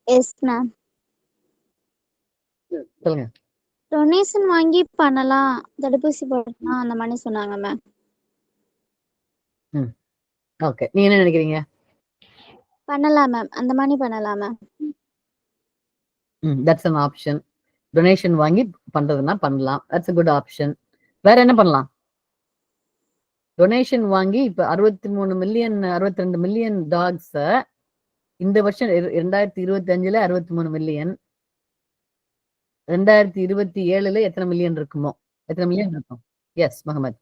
Yes ma'am. சொல்லுங்க. டொனேஷன் வாங்கி பண்ணலாம், தடுப்பூசி போடலாம் அந்த மாதிரி சொன்னாங்க மேம். ஓகே, நீங்க என்ன நினைக்கிறீங்க? பண்ணலாம் மேம், அந்த மாதிரி பண்ணலாம் ma'am. That's an option. Donation வாங்கி பண்றதுன்னா பண்ணலாம், தட்ஸ் a good ஆப்ஷன். வேற என்ன பண்ணலாம்? டொனேஷன் வாங்கி இப்ப 63 மில்லியன் 62 மில்லியன் டாக்ஸ் இந்த வருஷம் 2025 63 மில்லியன், 2027 எத்தனை மில்லியன் இருக்குமோ? எத்தனை மில்லியன் இருக்கும்? எஸ் முகமது.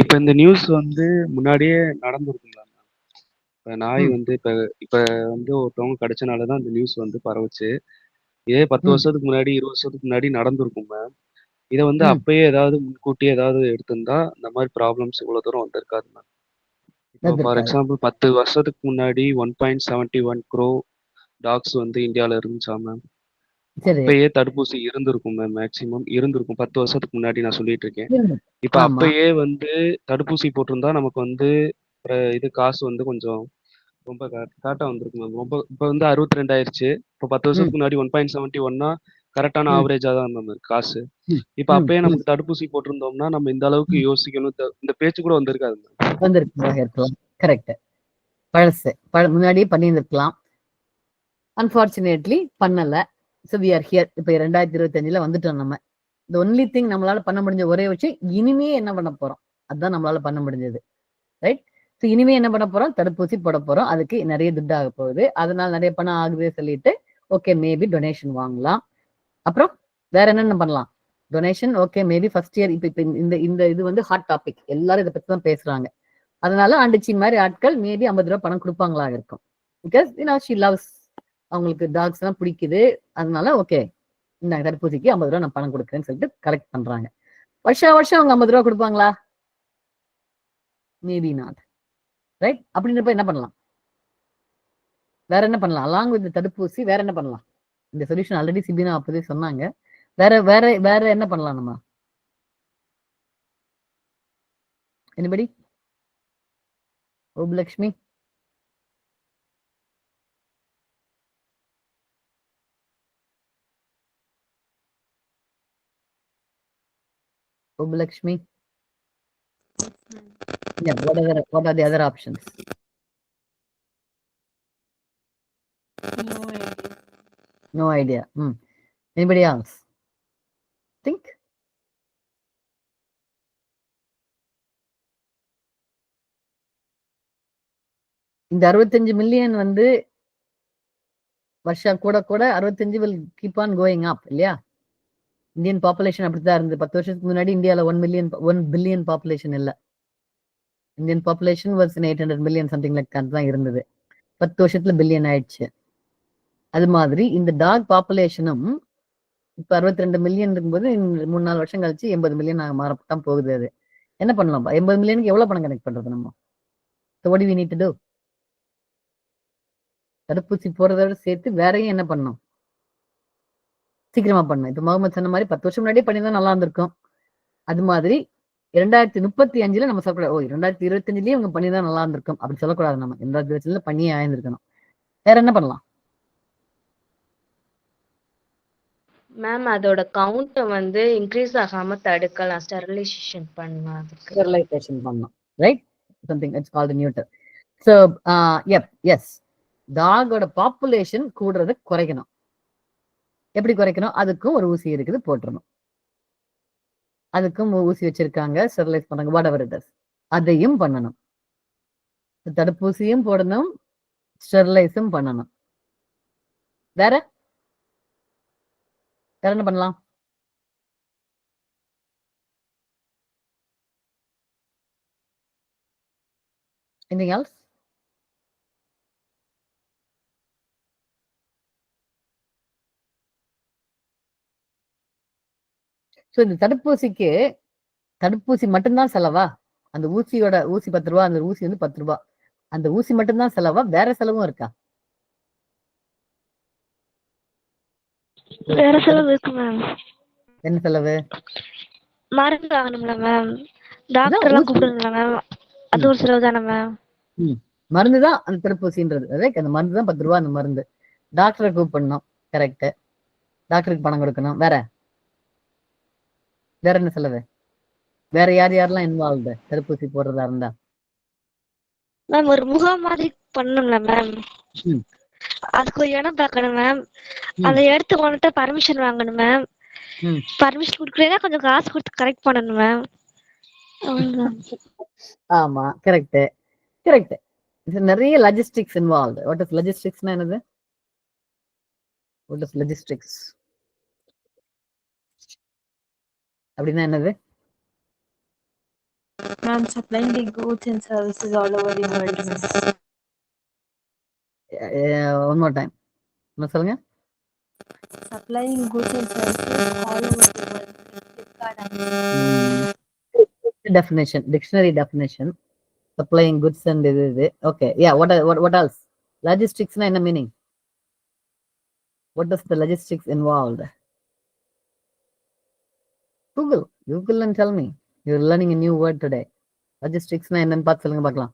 இப்ப இந்த நியூஸ் வந்து முன்னாடியே நடந்திருக்குங்களா? இப்ப நாய் வந்து இப்ப வந்து ஒருத்தவங்க கிடைச்சனாலதான் இந்த நியூஸ் வந்து பரவுச்சு. இதே 10 வருஷத்துக்கு முன்னாடி 20 வருஷத்துக்கு முன்னாடி நடந்திருக்கும் மேம். இதை வந்து அப்பயே ஏதாவது முன்கூட்டியே ஏதாவது எடுத்திருந்தா இந்த மாதிரி ப்ராப்ளம்ஸ் இவ்வளவு தூரம் வந்திருக்காது மேம். இப்போ ஃபார் எக்ஸாம்பிள் 10 வருஷத்துக்கு முன்னாடி 1.71 crore டாக்ஸ் வந்து இந்தியாவில இருந்துச்சா மேம். அப்பயே தடுப்பூசி இருந்திருக்கும் மேம், மேக்சிமம் இருந்திருக்கும். 10 வருஷத்துக்கு முன்னாடி நான் சொல்லிட்டு இருக்கேன். இப்ப அப்பயே வந்து தடுப்பூசி போட்டிருந்தா நமக்கு வந்து இது காசு வந்து கொஞ்சம் ரொம்ப கரெக்டா வந்திருக்கு மேம். ரொம்ப இப்ப வந்து 62 ஆயிருச்சு. இப்போ 10 வருஷத்துக்கு முன்னாடி 1.71னா கரெக்டான ஆவரேஜா தான் மேம் இருக்கு காசு. இப்ப அப்பயே நமக்கு தடுப்பூசி போட்டிருந்தோம்னா நம்ம இந்த அளவுக்கு யோசிக்கணும், இந்த பேச்சு கூட வந்திருக்காது மேம். வந்திருக்கலாம். கரெக்ட். பழசு முன்னாடியே பண்ணியிருந்திருக்கலாம். அன்பார்ச்சுனேட்லி பண்ணல. So we are here. இப்போ 2025 வந்துட்டோம் நம்ம. இந்த ஒன்லி திங் நம்மளால பண்ண முடிஞ்ச ஒரே விஷயம் இனிமே என்ன பண்ண போறோம், அதுதான் நம்மளால பண்ண முடிஞ்சது, ரைட்? ஸோ இனிமே என்ன பண்ண போறோம்? தடுப்பூசி போட போறோம். அதுக்கு நிறைய துட்டு ஆக போகுது, அதனால நிறைய பணம் ஆகுது சொல்லிட்டு ஓகே மேபி டொனேஷன் வாங்கலாம். அப்புறம் வேற என்னென்ன பண்ணலாம்? Donation okay maybe first year. இப்போ இந்த இது வந்து ஹாட் டாபிக், எல்லாரும் இதை பத்தி தான் பேசுறாங்க. அதனால ஆண்டிச்சி மாதிரி ஆட்கள் மேபி 50 ரூபாய் பணம் கொடுப்பாங்களா இருக்கும். பிகாஸ் ஷி லவ்ஸ், அவங்களுக்கு டாக்ஸ் எல்லாம் பிடிக்குது. அதனால ஓகே இந்த தடுப்பூசிக்கு 50 ரூபாய் நான் பணம் கொடுக்குறேன்னு சொல்லிட்டு கலெக்ட் பண்றாங்க. வருஷம் அவங்க 50 ரூபாய் கொடுப்பாங்களா? Maybe not, right? அப்படின்றப்ப என்ன பண்ணலாம்? வேற என்ன பண்ணலாம்? அலாங் வித் தடுப்பூசி வேற என்ன பண்ணலாம்? இந்த சொல்யூஷன் ஆல்ரெடி சிபினா அப்போதே சொன்னாங்க. வேற வேற வேற என்ன பண்ணலாம் நம்ம? Anybody? ஓபலக்ஷ்மி? Obulakshmi? Yeah, what are the other options? No idea. Anybody else? Think? இந்த 65 மில்லியன் வந்து வருஷம் கூட 65 will keep on going up இல்லையா? இந்தியன் பாப்புலேஷன் அப்படித்தான் இருந்தது. 10 வருஷத்துக்கு முன்னாடி இந்தியாவில் 1 பில்லியன் பாப்புலேஷன் இல்லை. Indian population was 800 million something like தான் இருந்தது. 10 வருஷத்துல பில்லியன் ஆயிடுச்சு. அது மாதிரி இந்த டாக் பாப்புலேஷனும் இப்ப 62 மில்லியன் இருக்கும்போது 3-4 வருஷம் கழிச்சு 80 மில்லியன் மாறத்தான் போகுது. அது என்ன பண்ணலாம்? 80 மில்லியனுக்கு எவ்வளவு பணம் கனெக்ட் பண்றது நம்ம? So what do we need to do? தடுப்பூசி போறதோட சேர்த்து வேறையும் என்ன பண்ணணும்? சீக்கிரமா பண்ணணும். இப்ப முகமது சொன்ன மாதிரி 10 வருஷம் முன்னாடியே பண்ணிதான் நல்லா இருந்திருக்கும். அது மாதிரி 2035 நம்ம சொல்லக்கூடாது, 2025 இவங்க பண்ணிதான் நல்லா இருந்திருக்கும் அப்படி சொல்லக்கூடாது. நம்ம 2025 பண்ணியே ஆயிருந்திருக்கணும். வேற என்ன பண்ணலாம் மேம்? அதோட கவுண்ட் வந்து இன்க்ரீஸ் ஆகாம தடுக்கலாம், ஸ்டெரிலைசேஷன் பண்ணலாம். ஸ்டெரிலைசேஷன் பண்ணணும், right? Something it's called neuter. So yes, டாகோட பாப்புலேஷன் கூடுறத குறைக்கணும். எப்படி குறைக்கணும்? அதுக்கும் ஒரு ஊசி இருக்குது, போட்டுறணும். அதுக்கும் ஊசி வச்சிருக்காங்க, ஸ்டெரிலைஸ் பண்றாங்க, வாட் எவர் இட் இஸ், அதையும் பண்ணணும். தடுப்பூசியும் போடணும், ஸ்டெரிலைஸும் பண்ணணும். வேற வேற என்ன பண்ணலாம்? Anything else? ஸோ இந்த தடுப்பூசி மட்டும்தான் செலவா? அந்த ஊசி 10 ரூபா, அந்த ஊசி வந்து 10 ரூபா. அந்த ஊசி மட்டும்தான் செலவா? வேற செலவும் இருக்கா? வேற செலவு இருக்கு மேம். என்ன செலவு? மருந்து வாங்கணும்ல மேம், டாக்டர் எல்லாம் கூப்பிடுங்களா மேம், அது ஒரு செலவு தானே மேம். மருந்து தான் அந்த தடுப்பூசின்றது. அந்த மருந்து தான் 10 ரூபா. அந்த மருந்து டாக்டரை கூப்பிடணும், கரெக்ட். டாக்டருக்கு பணம் கொடுக்கணும். வேற என்ன செலவு? வேற யாரெல்லாம் இன்வால்வ்டு தடுப்பூசி போடுறதா இருந்தா? மேம் ஒரு முகாம் மாதிரி பண்ணணும்ல மேம், அதுக்கு ஒரு இடம் பார்க்கணும் மேம். அந்த இடத்துக்கு வந்துட்டு பர்மிஷன் வாங்கணும் மேம். பர்மிஷன் கொடுக்கலன்னா கொஞ்சம் காசு கொடுத்து கரெக்ட் பண்ணணும் மேம். ஆமா, கரெக்ட். நிறைய லாஜிஸ்டிக்ஸ் இன்வால்வ். வாட் இஸ் லாஜிஸ்டிக்ஸ்னா என்னது? வாட் இஸ் லாஜிஸ்டிக்ஸ் அப்படின்னா என்னது? Ma'am, supplying the goods and services all over the world. One more time. என்ன சொல்லுங்க? Supplying goods and services all over the world. Dictionary definition. Supplying goods and இது. Okay. Yeah. What else? Logistics na enna meaning? What does the logistics involved? Google and tell me. You're learning a new word today. Logistics na என்னன்னு பார்த்து சொல்லுங்க பார்க்கலாம்.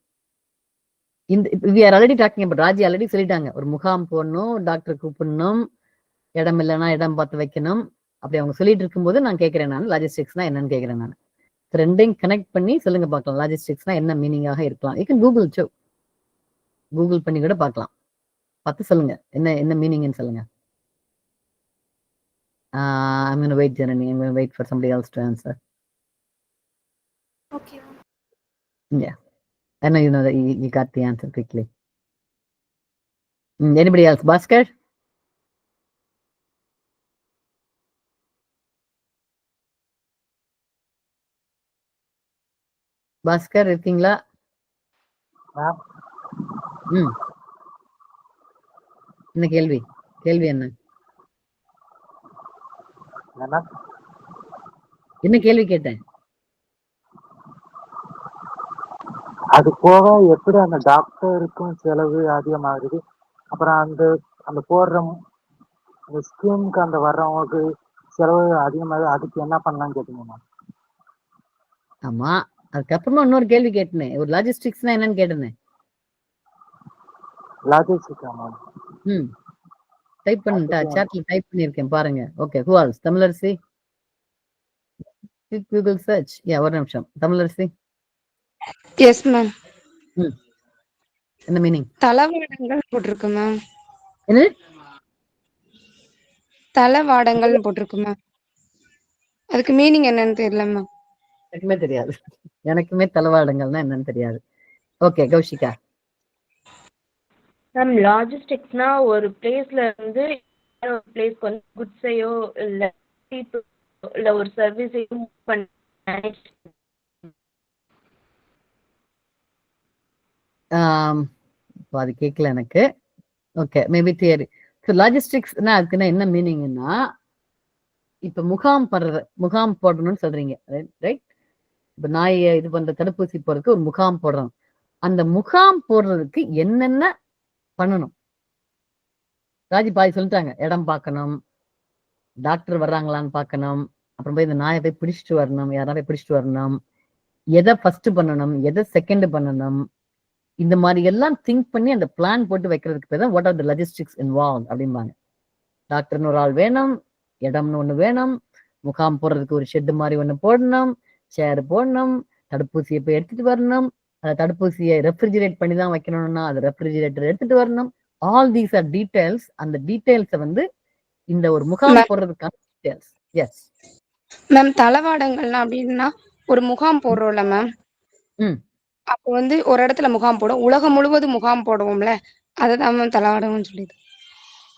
We are already talking about, Raji already சொல்லிட்டாங்க. ஒரு முகாம் போடணும், doctor கூப்பிடணும், இடம் இல்லைன்னா இடம் பார்த்து வைக்கணும். அப்படி அவங்க சொல்லிட்டு இருக்கும்போது நான் கேட்கிறேன், நான் லாஜிஸ்டிக்ஸ்னா என்னன்னு கேட்கிறேன். நான் ரெண்டையும் கனெக்ட் பண்ணி சொல்லுங்க பார்க்கலாம். லாஜிஸ்டிக்ஸ்னா என்ன மீனிங்காக இருக்கலாம்? You can கூகுள் பண்ணி கூட பார்க்கலாம். பார்த்து சொல்லுங்க என்ன மீனிங்னு சொல்லுங்க. I'm going to wait, Janani. I'm going to wait for somebody else to answer. Okay. Yeah. I know you know that you got the answer quickly. Anybody else? Bhaskar? Bhaskar, இருக்கீங்களா? என்ன கேள்வி என்ன? என்ன கேள்வி கேட்டேன்? அது போக எப்படி அந்த டாக்டருக்கும் செலவு அதிகமாகுது, அப்புறம் அந்த போடுற அந்த ஸ்கீமுக்கு அந்த வர்றவங்களுக்கு செலவு அதிகமாகுது, அதுக்கு என்ன பண்ணலாம்னு கேட்டீங்க. ஆமா, அதுக்கப்புறமா இன்னொரு கேள்வி கேட்டேன். ஒரு லாஜிஸ்டிக்ஸ்னா என்னன்னு கேட்டேன். லாஜிஸ்டிக்ஸ் டைப் பண்ணிட்டா, சாட்ல டைப் பண்ணிருக்கேன் பாருங்க. Okay, who else? Tamilarasi, Google search. ஒரு நிமிஷம். தமிழரசி. Yes ma'am. என்ன மீனிங்? தளவாடங்கள் போட்டிருக்கு மேம். என்ன? தளவாடங்கள் போட்டிருக்கு மேம். அதுக்கு மீனிங் என்னன்னு தெரியல மேம். எனக்குமே தெரியாது. எனக்குமே தளவாடங்கள்னா என்னன்னு தெரியாது. ஓகே, கௌஷிகா. மேம், லாஜிஸ்டிக்ஸ்னா ஒரு பிளேஸ்ல இருந்து ஒரு பிளேஸ்க்கு வந்து குட்ஸையோ இல்ல ஒரு சர்வீஸையோ அது கேட்கல எனக்கு. Okay, maybe theory. ஸோ லாஜிஸ்டிக்ஸ்னா அதுக்குன்னா என்ன மீனிங்னா, இப்ப முகாம் போடணும்னு சொல்றீங்க, ரைட்? இப்ப நாய் இது பண்ற தடுப்பூசி போறதுக்கு ஒரு முகாம் போடுறோம். அந்த முகாம் போடுறதுக்கு என்னென்ன பண்ணணும்? ராஜி பாதி சொல்லிட்டாங்க. இடம் பார்க்கணும், டாக்டர் வர்றாங்களான்னு பார்க்கணும், அப்புறம் போய் இந்த நாயை போய் பிடிச்சிட்டு வரணும், யாராவது போய் பிடிச்சிட்டு வரணும், எதை ஃபர்ஸ்ட் பண்ணணும், எதை செகண்ட் பண்ணணும், இந்த மாதிரி எல்லாம் திங்க் பண்ணி அந்த பிளான் போட்டு வைக்கிறதுக்கு பேர் தான் what are the logistics involve அப்படிம்பாங்க. டாக்டர்னு ஒரு ஆள் வேணும், இடம்னு ஒண்ணு வேணும், முகாம் போடுறதுக்கு ஒரு ஷெட் மாதிரி ஒண்ணு போடணும், சேர் போடணும், தடுப்பூசியை போய் எடுத்துட்டு வரணும், அந்த தடுப்பூசியை ரெஃப்ரிஜிரேட் பண்ணி தான் வைக்கணும்னா அது ரெஃப்ரிஜிரேட்டர் எடுத்துட்டு வரணும். All these R details. அந்த டீடைல்ஸை வந்து இந்த ஒரு முகாம் போடுறதுக்கான டீடைல்ஸ். எஸ் மேம், தளவாடங்கள்னா அப்படின்னா ஒரு முகாம் போடுறோம்ல மேம், அப்போ வந்து ஒரு இடத்துல முகாம் போடும், உலகம் முழுவதும் முகாம் போடுவோம்ல, அததான் மேம் தளவாடம்னு சொல்லிது.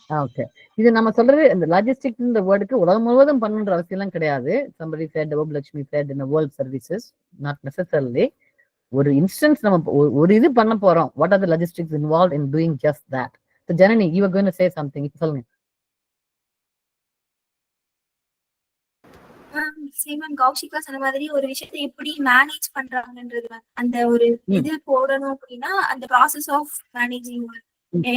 ஓகே, இது நம்ம சொல்றது இந்த லாஜிஸ்டிக்ஸ்ன்ற வேர்டுக்கு உலகம் முழுவதும் பண்ணுன்ற அவசியம் எல்லாம் கிடையாது. somebody said ஓபலட்சுமி said in the world services, not necessarily. ஒரு இன்ஸ்டன்ஸ் நம்ம ஒரு இது பண்ண போறோம், what are the logistics involved in doing just that? So Janani, you were going to say something. இப்ப சொல்லுங்க. சேமன் கௌஷிகா சொன்ன மாதிரி ஒரு விஷயத்தை எப்படி மேனேஜ் பண்றாங்கன்றது அந்த ஒரு இது போடணும் அப்படின்னா அந்த ப்ராசஸ் ஆஃப் மேனேஜிங்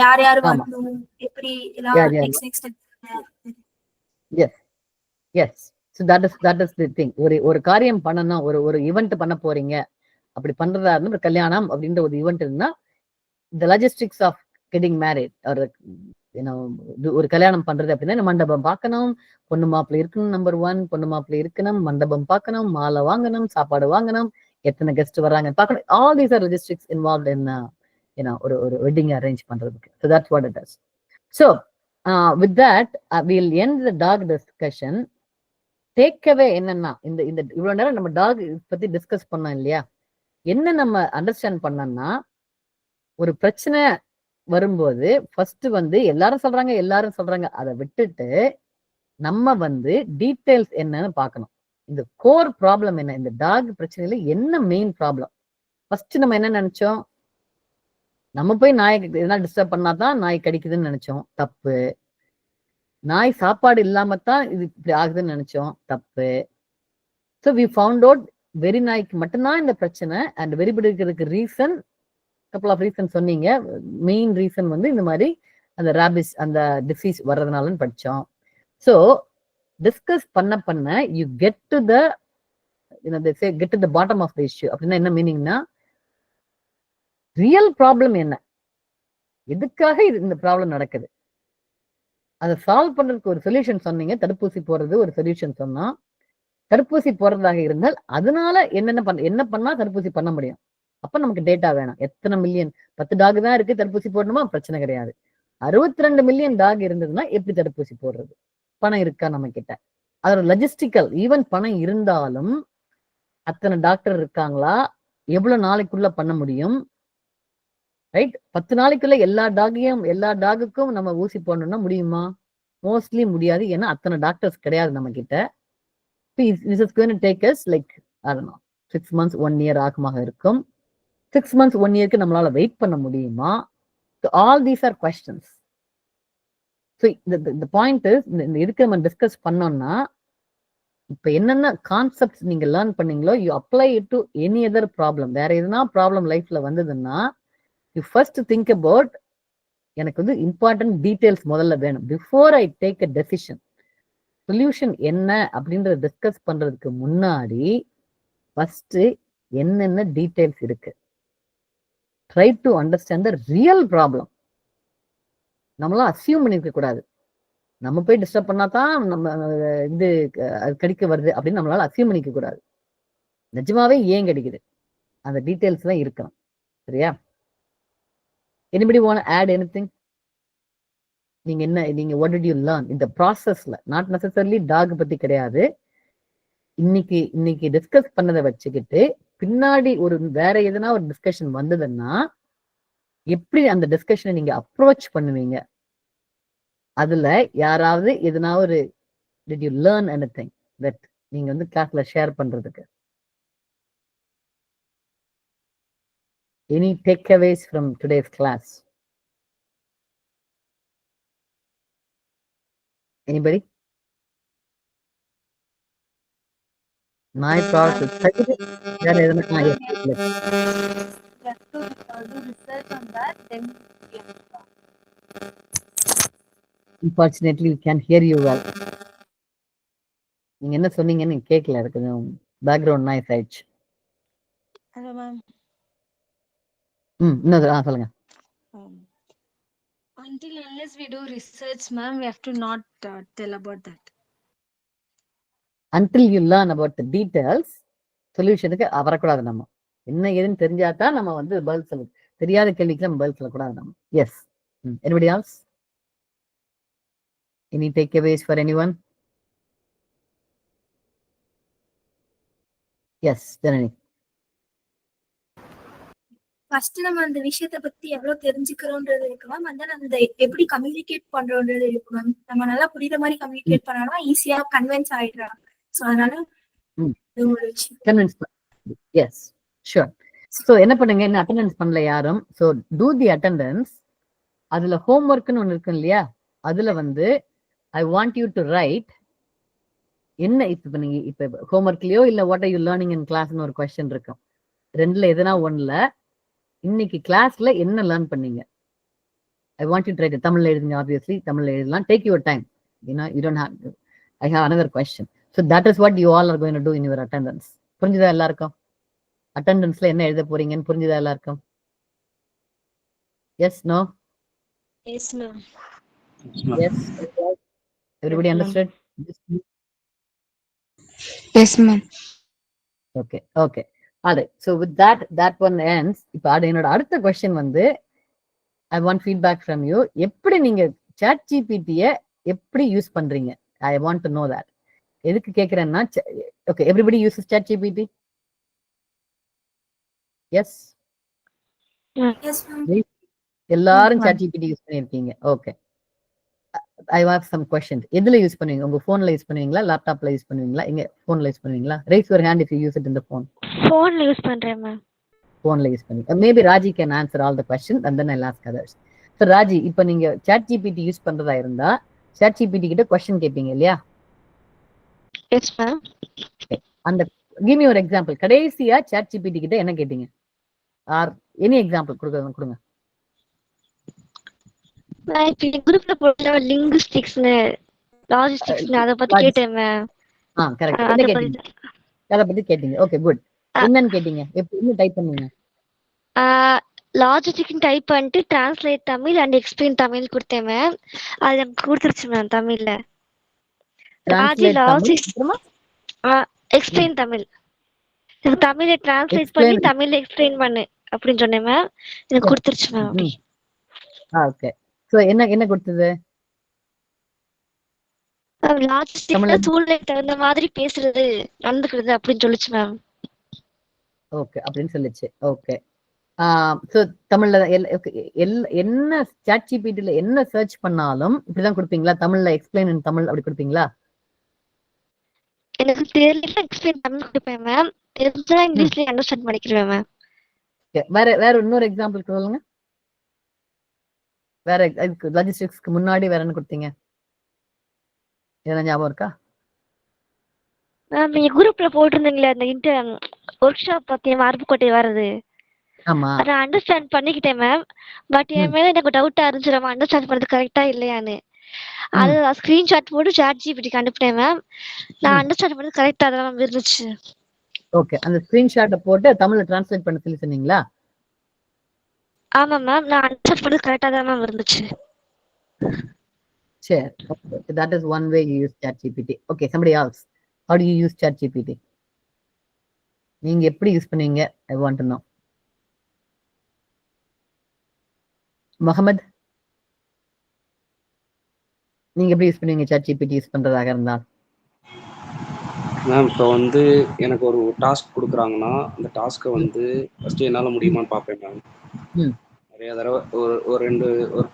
யார் யார் வரணும் எப்படி எல்லாம் next yes yes so that is the thing. ஒரு காரியம் பண்ணணும், ஒரு ஈவெண்ட் பண்ண போறீங்க, அப்படி பண்றதா இருந்தா ஒரு கல்யாணம் அப்படின்ற ஒரு ஈவெண்ட் இருந்தா த லாஜிஸ்டிக்ஸ் ஆஃப் கெட்டிங் மேரிட் ஒரு கல்யாணம் பண்றது அப்படின்னா மண்டபம் பார்க்கணும், பொண்ணு மாப்பிள்ளை இருக்கணும், நம்பர் 1 பொண்ணு மாப்பிள்ளை இருக்கணும், மண்டபம் பார்க்கணும், மாலை வாங்கணும், சாப்பாடு வாங்கணும், எத்தனை கெஸ்ட் வர்றாங்க பார்க்கணும். All these are logistics involve in ஒரு வெட்டிங் அரேஞ்ச் பண்றதுக்கு. So that's what it is. So with that will end the talk discussion. Takeaway என்னன்னா இந்த இவ்வளவு நேரம் நம்ம டாக் பத்தி டிஸ்கஸ் பண்ணோம் இல்லையா, என்ன நம்ம அண்டர்ஸ்டாண்ட் பண்ணோம்னா ஒரு பிரச்சனை வரும்போது ஃபர்ஸ்ட் வந்து எல்லாரும் சொல்றாங்க அதை விட்டுட்டு நம்ம வந்து டீடைல்ஸ் என்னன்னு பார்க்கணும். இந்த கோர் ப்ராப்ளம் என்ன, இந்த டாக் பிரச்சனையில என்ன மெயின் ப்ராப்ளம். ஃபர்ஸ்ட் நம்ம என்ன நினைச்சோம், நம்ம போய் நாயை எதனா டிஸ்டர்ப் பண்ணாதான் நாய் கடிக்குதுன்னு நினைச்சோம், தப்பு. நாய் சாப்பாடு இல்லாமத்தான் இது இப்படி ஆகுதுன்னு நினைச்சோம், தப்பு. ஸோ வி ஃபவுண்ட் அவுட் வெறி நாய்க்கு மட்டும்தான் இந்த பிரச்சனை அண்ட் வெறிபடி இருக்கிறதுக்கு ரீசன் கப்பல் ஆஃப் ரீசன் சொன்னீங்க. மெயின் ரீசன் வந்து இந்த மாதிரி அந்த ரேபிஸ் அந்த டிசீஸ் வர்றதுனாலன்னு படிச்சோம். ஸோ டிஸ்கஸ் பண்ண you get to the bottom of the issue. அப்படின்னா என்ன மீனிங்னா ரியல் ப்ராப்ளம் என்ன, எதுக்காக இந்த ப்ராப்ளம் நடக்குது, அதை சால்வ் பண்றதுக்கு ஒரு சொல்யூஷன் சொன்னீங்க. தடுப்பூசி போடுறது ஒரு சொல்யூஷன் சொன்னோம். தடுப்பூசி போடுறதாக இருந்தால் அதனால என்ன பண்ணா தடுப்பூசி பண்ண முடியும். அப்ப நமக்கு டேட்டா வேணும். எத்தனை மில்லியன், 10 டாக் தான் இருக்கு, தடுப்பூசி போடணுமா, பிரச்சனை கிடையாது. 62 மில்லியன் டாக் இருந்ததுன்னா எப்படி தடுப்பூசி போடுறது, பணம் இருக்கா நம்ம கிட்ட, அதோட லஜிஸ்டிக்கல். ஈவன் பணம் இருந்தாலும் அத்தனை டாக்டர் இருக்காங்களா, எவ்வளவு நாளைக்குள்ள பண்ண முடியும், ரைட்? 10 நாளைக்குள்ள எல்லா டாகுக்கும் நம்ம ஊசி போடணும்னா முடியுமா? மோஸ்ட்லி முடியாது. ஏன்னா அத்தனை டாக்டர்ஸ் கிடையாது நம்ம கிட்ட. This is going to take us like I don't know 6 months 1 year ஆகமாக இருக்கும். 6 months 1 yearக்கு நம்மளால வெயிட் பண்ண முடியுமா? So all these are questions. So the point is இந்த இதுக்கு நம்ம டிஸ்கஸ் பண்ணோம்னா இப்ப என்னென்ன கான்செப்ட்ஸ் நீங்க லேர்ன் பண்ணீங்களோ you apply it to any other problem. வேற எதுனா ப்ராப்ளம் லைஃப்ல வந்ததுன்னா யூ ஃபர்ஸ்ட் திங்க் அபவுட் எனக்கு வந்து இம்பார்ட்டன்ட் டீடைல்ஸ் முதல்ல வேணும். Before I take a decision, solution என்ன அப்படின்றத டிஸ்கஸ் பண்றதுக்கு முன்னாடி ஃபர்ஸ்ட் என்னென்ன டீடைல்ஸ் இருக்கு, try to understand the real problem. நம்மளாம் அசியூம் பண்ணிருக்க கூடாது. நம்ம போய் டிஸ்டர்ப் பண்ணாதான் நம்ம இது அது கடிக்க வருது அப்படின்னு நம்மளால அசியூம் பண்ணிக்க கூடாது. நிஜமாவே ஏன் கிடைக்குது அந்த டீடைல்ஸ் தான் இருக்கணும். சரியா? anybody want to add anything? நீங்க what did you learn in the processல, not necessarily டாக் பத்தி கிடையாது. இன்னைக்கு டிஸ்கஸ் பண்ணதை வச்சுக்கிட்டு பின்னாடி ஒரு வேற எதுனா ஒரு டிஸ்கஷன் வந்ததுன்னா எப்படி அந்த டிஸ்கஷனை நீங்க அப்ரோச் பண்ணுவீங்க, அதுல யாராவது எதுனா ஒரு did you learn anything that நீங்க வந்து கிளாஸ்ல ஷேர் பண்றதுக்கு? Any takeaways from today's class? Anybody? My thoughts is வேற எதுனா Unfortunately, we can't hear you well. நீங்க என்ன சொன்னீங்கன்னு கேட்கல, இருக்குது பேக்ரவுண்ட் நாய்ஸ் ஆயிடுச்சு. Hello, ma'am. இன்னொரு சொல்லுங்க. Until unless we do research, ma'am, we have to not tell about that. Until you learn about the details, சொல்யூஷனுக்கு வரக்கூடாது. நம்ம என்ன ஏதுன்னு தெரிஞ்சாதான் நம்ம வந்து பதில் சொல்ல, தெரியாத கேள்விக்கு நம்ம பதில் சொல்லக்கூடாது நம்ம. Yes. Anybody else? Any takeaways for anyone? Yes, Janani. First நம்ம அந்த விஷயத்த பத்தி எவ்வளவு தெரிஞ்சுக்கிறோன்றது இருக்கு மேம். அந்த அந்த எப்படி கம்யூனிகேட் பண்றோன்றது இருக்கு மேம். நம்ம நல்லா புரியுற மாதிரி கம்யூனிகேட் பண்ணாலும் ஈஸியா கன்வின்ஸ் ஆயிடுறாங்க. சோ அதனால இது ஒரு விஷயம். Convince yes sure. ஸோ என்ன பண்ணுங்க, என்ன அட்டெண்டன்ஸ் பண்ணல யாரும். So do the attendance. அதுல ஹோம்ஒர்க்னு ஒன்று இருக்கு இல்லையா, அதுல வந்து I want you to write என்ன இப்ப நீங்க இப்ப ஹோம்ஒர்க்லயோ இல்ல what are you learning in கிளாஸ்னு ஒரு கொஸ்டின் இருக்கும். ரெண்டுல எதனா ஒண்ணுல இன்னைக்கு கிளாஸ்ல என்ன லேர்ன் பண்ணீங்க. ஐ வாண்ட் யூ டு ரைட். தமிழ்ல எழுதுங்க, ஆப்வியஸ்லி தமிழ்ல எழுதலாம். Take your time. You don't have to. I have another question. So that is what you all are going to do in your attendance. புரிஞ்சுதா எல்லாருக்கும்? அட்டெண்டன்ஸ்ல என்ன எழுத போறீங்கன்னு புரிஞ்சுதா எல்லாருக்கும்? Yes, no? Yes, ma'am. Yes. Everybody understood? Yes, ma'am. Okay, okay. Alright. So with that one ends. இப்போ என்னோட அடுத்த question வந்து I want feedback from you. எப்படி நீங்க chat GPT-ய எப்படி யூஸ் பண்றீங்க? I want to know that. எதுக்கு கேக்குறேன்னா, okay, everybody uses chat GPT? Yes? Yes, ma'am. எல்லாரும் chat GPT யூஸ் பண்ணிருக்கீங்க. Okay. I have some questions. எதுல யூஸ் பண்ணுவீங்க? உங்க போன்ல யூஸ் பண்ணுவீங்களா, லேப்டாப்ல யூஸ் பண்ணுவீங்களா, எங்க போன்ல யூஸ் பண்ணுவீங்களா? Raise your hand if you use it in the phone. Phone use பண்றேன் மேம். போன்ல யூஸ் பண்ணுவீங்க. Maybe Raji can answer all the questions and then I'll ask others. So Raji, இப்போ நீங்க chat GPT யூஸ் பண்றதா இருந்தா chat GPT கிட்ட question கேட்பீங்க இல்லையா? Yes, ma'am. அந்த give me ஒரு எக்ஸாம்பிள். கடைசியா chat GPT கிட்ட என்ன கேட்டீங்க? ஆர் எனி எக்ஸாம்பிள் கொடுங்க. நான் இப்ப குரூப்ல போட்ட லிங்குஸ்டிக்ஸ்னு லாஜிஸ்டிக்ஸ்னு அத பத்தி கேட்டேன் மேம். கரெக்ட். என்ன கேட்டீங்க? அத பத்தி கேட்டீங்க. Okay, good. என்னன்னு கேட்டீங்க? என்ன டைப் பண்ணீங்க? லாஜிஸ்டிக்ஸ் டைப் பண்ணிட்டு translate Tamil and explain Tamil கொடுத்தேன் மேம். அது எனக்கு கொடுத்துருச்சு மேம் தமிழ்ல. Raji logistics explain Tamil. எனக்கு தமிழ்ல டிரான்ஸ்லேட் பண்ணி தமிழ்ல எக்ஸ்பிளைன் பண்ணு அப்படின்னு சொன்னேன் மேம். எனக்கு கொடுத்துருச்சு மேம் அப்படி. ஓகே. சோ என்ன கொடுத்தது? லாஜிஸ்டிக்ஸ்ல சூழ்நிலை தகுந்த மாதிரி பேசுறது நடந்துக்கிறது அப்படின்னு சொல்லுச்சு மேம். ஓகே, அப்படின்னு சொல்லுச்சு. ஓகே. சோ தமிழ்ல என்ன chat GPT-ல என்ன சர்ச் பண்ணாலும் இப்படிதான் கொடுப்பீங்களா? தமிழ்ல எக்ஸ்பிளைன் இன் தமிழ் அப்படி கொடுப்பீங்களா? எனக்கு தெரியல எக்ஸ்பிளைன் தமிழ் கொடுப்பேன் மேம். தெரிஞ்சா இங்கிலீஷ்ல அண்டர்ஸ்டாண்ட் பண்ணிக்கிறேன் மேம். வேற இன்னொரு எக்ஸாம்பிள் சொல்லுங்க. வேற லாஜிஸ்டிக்ஸ்க்கு முன்னாடி வேற என்ன கொடுத்தீங்க? என்ன ஞாபகம் இருக்கா? மேம் நீங்க குரூப்ல போட்டிருந்தீங்களே அந்த ஒர்க் ஷாப் பத்தி அருப்புக்கோட்டை வர்றது. ஆமா. அத அண்டர்ஸ்டாண்ட் பண்ணிக்கிட்டேன் மேம். பட் என் மேல எனக்கு டவுட்டா இருந்துச்சு நம்ம அண்டர்ஸ்டாண்ட் பண்றது கரெக்டா இல்லையான்னு. அது ஸ்கிரீன்ஷாட் போட்டு chat GPT-க்கு அனுப்பினேன் மேம். நான் அண்டர்ஸ்டாண்ட் பண்ணது கரெக்டா தான் இருந்துச்சு. ஓகே. அந்த ஸ்கிரீன்ஷாட்டை போட்டு தமிழ்ல டிரான்ஸ்லேட் பண்ண சொல்லி சொன்னீங்களா? ஆமா மேம். நான் அண்டர்ஸ்டாண்ட் பண்ணது கரெக்டா தான் மேம் இருந்துச்சு. சரி. Okay. That is one way you use chat GPT. Okay, somebody else. How do you use chat GPT? நீங்க எப்படி யூஸ் பண்ணுவீங்க? I want to know. Mohammed, நீங்க எப்படி யூஸ் பண்ணுவீங்க chat GPT யூஸ் பண்றதாக இருந்தா? மேம் இப்போ வந்து எனக்கு ஒரு டாஸ்க் கொடுக்குறாங்கன்னா அந்த டாஸ்க்கை வந்து ஃபர்ஸ்ட் என்னால் முடியுமான்னு பார்ப்பேன் மேம். நிறைய தடவை ஒரு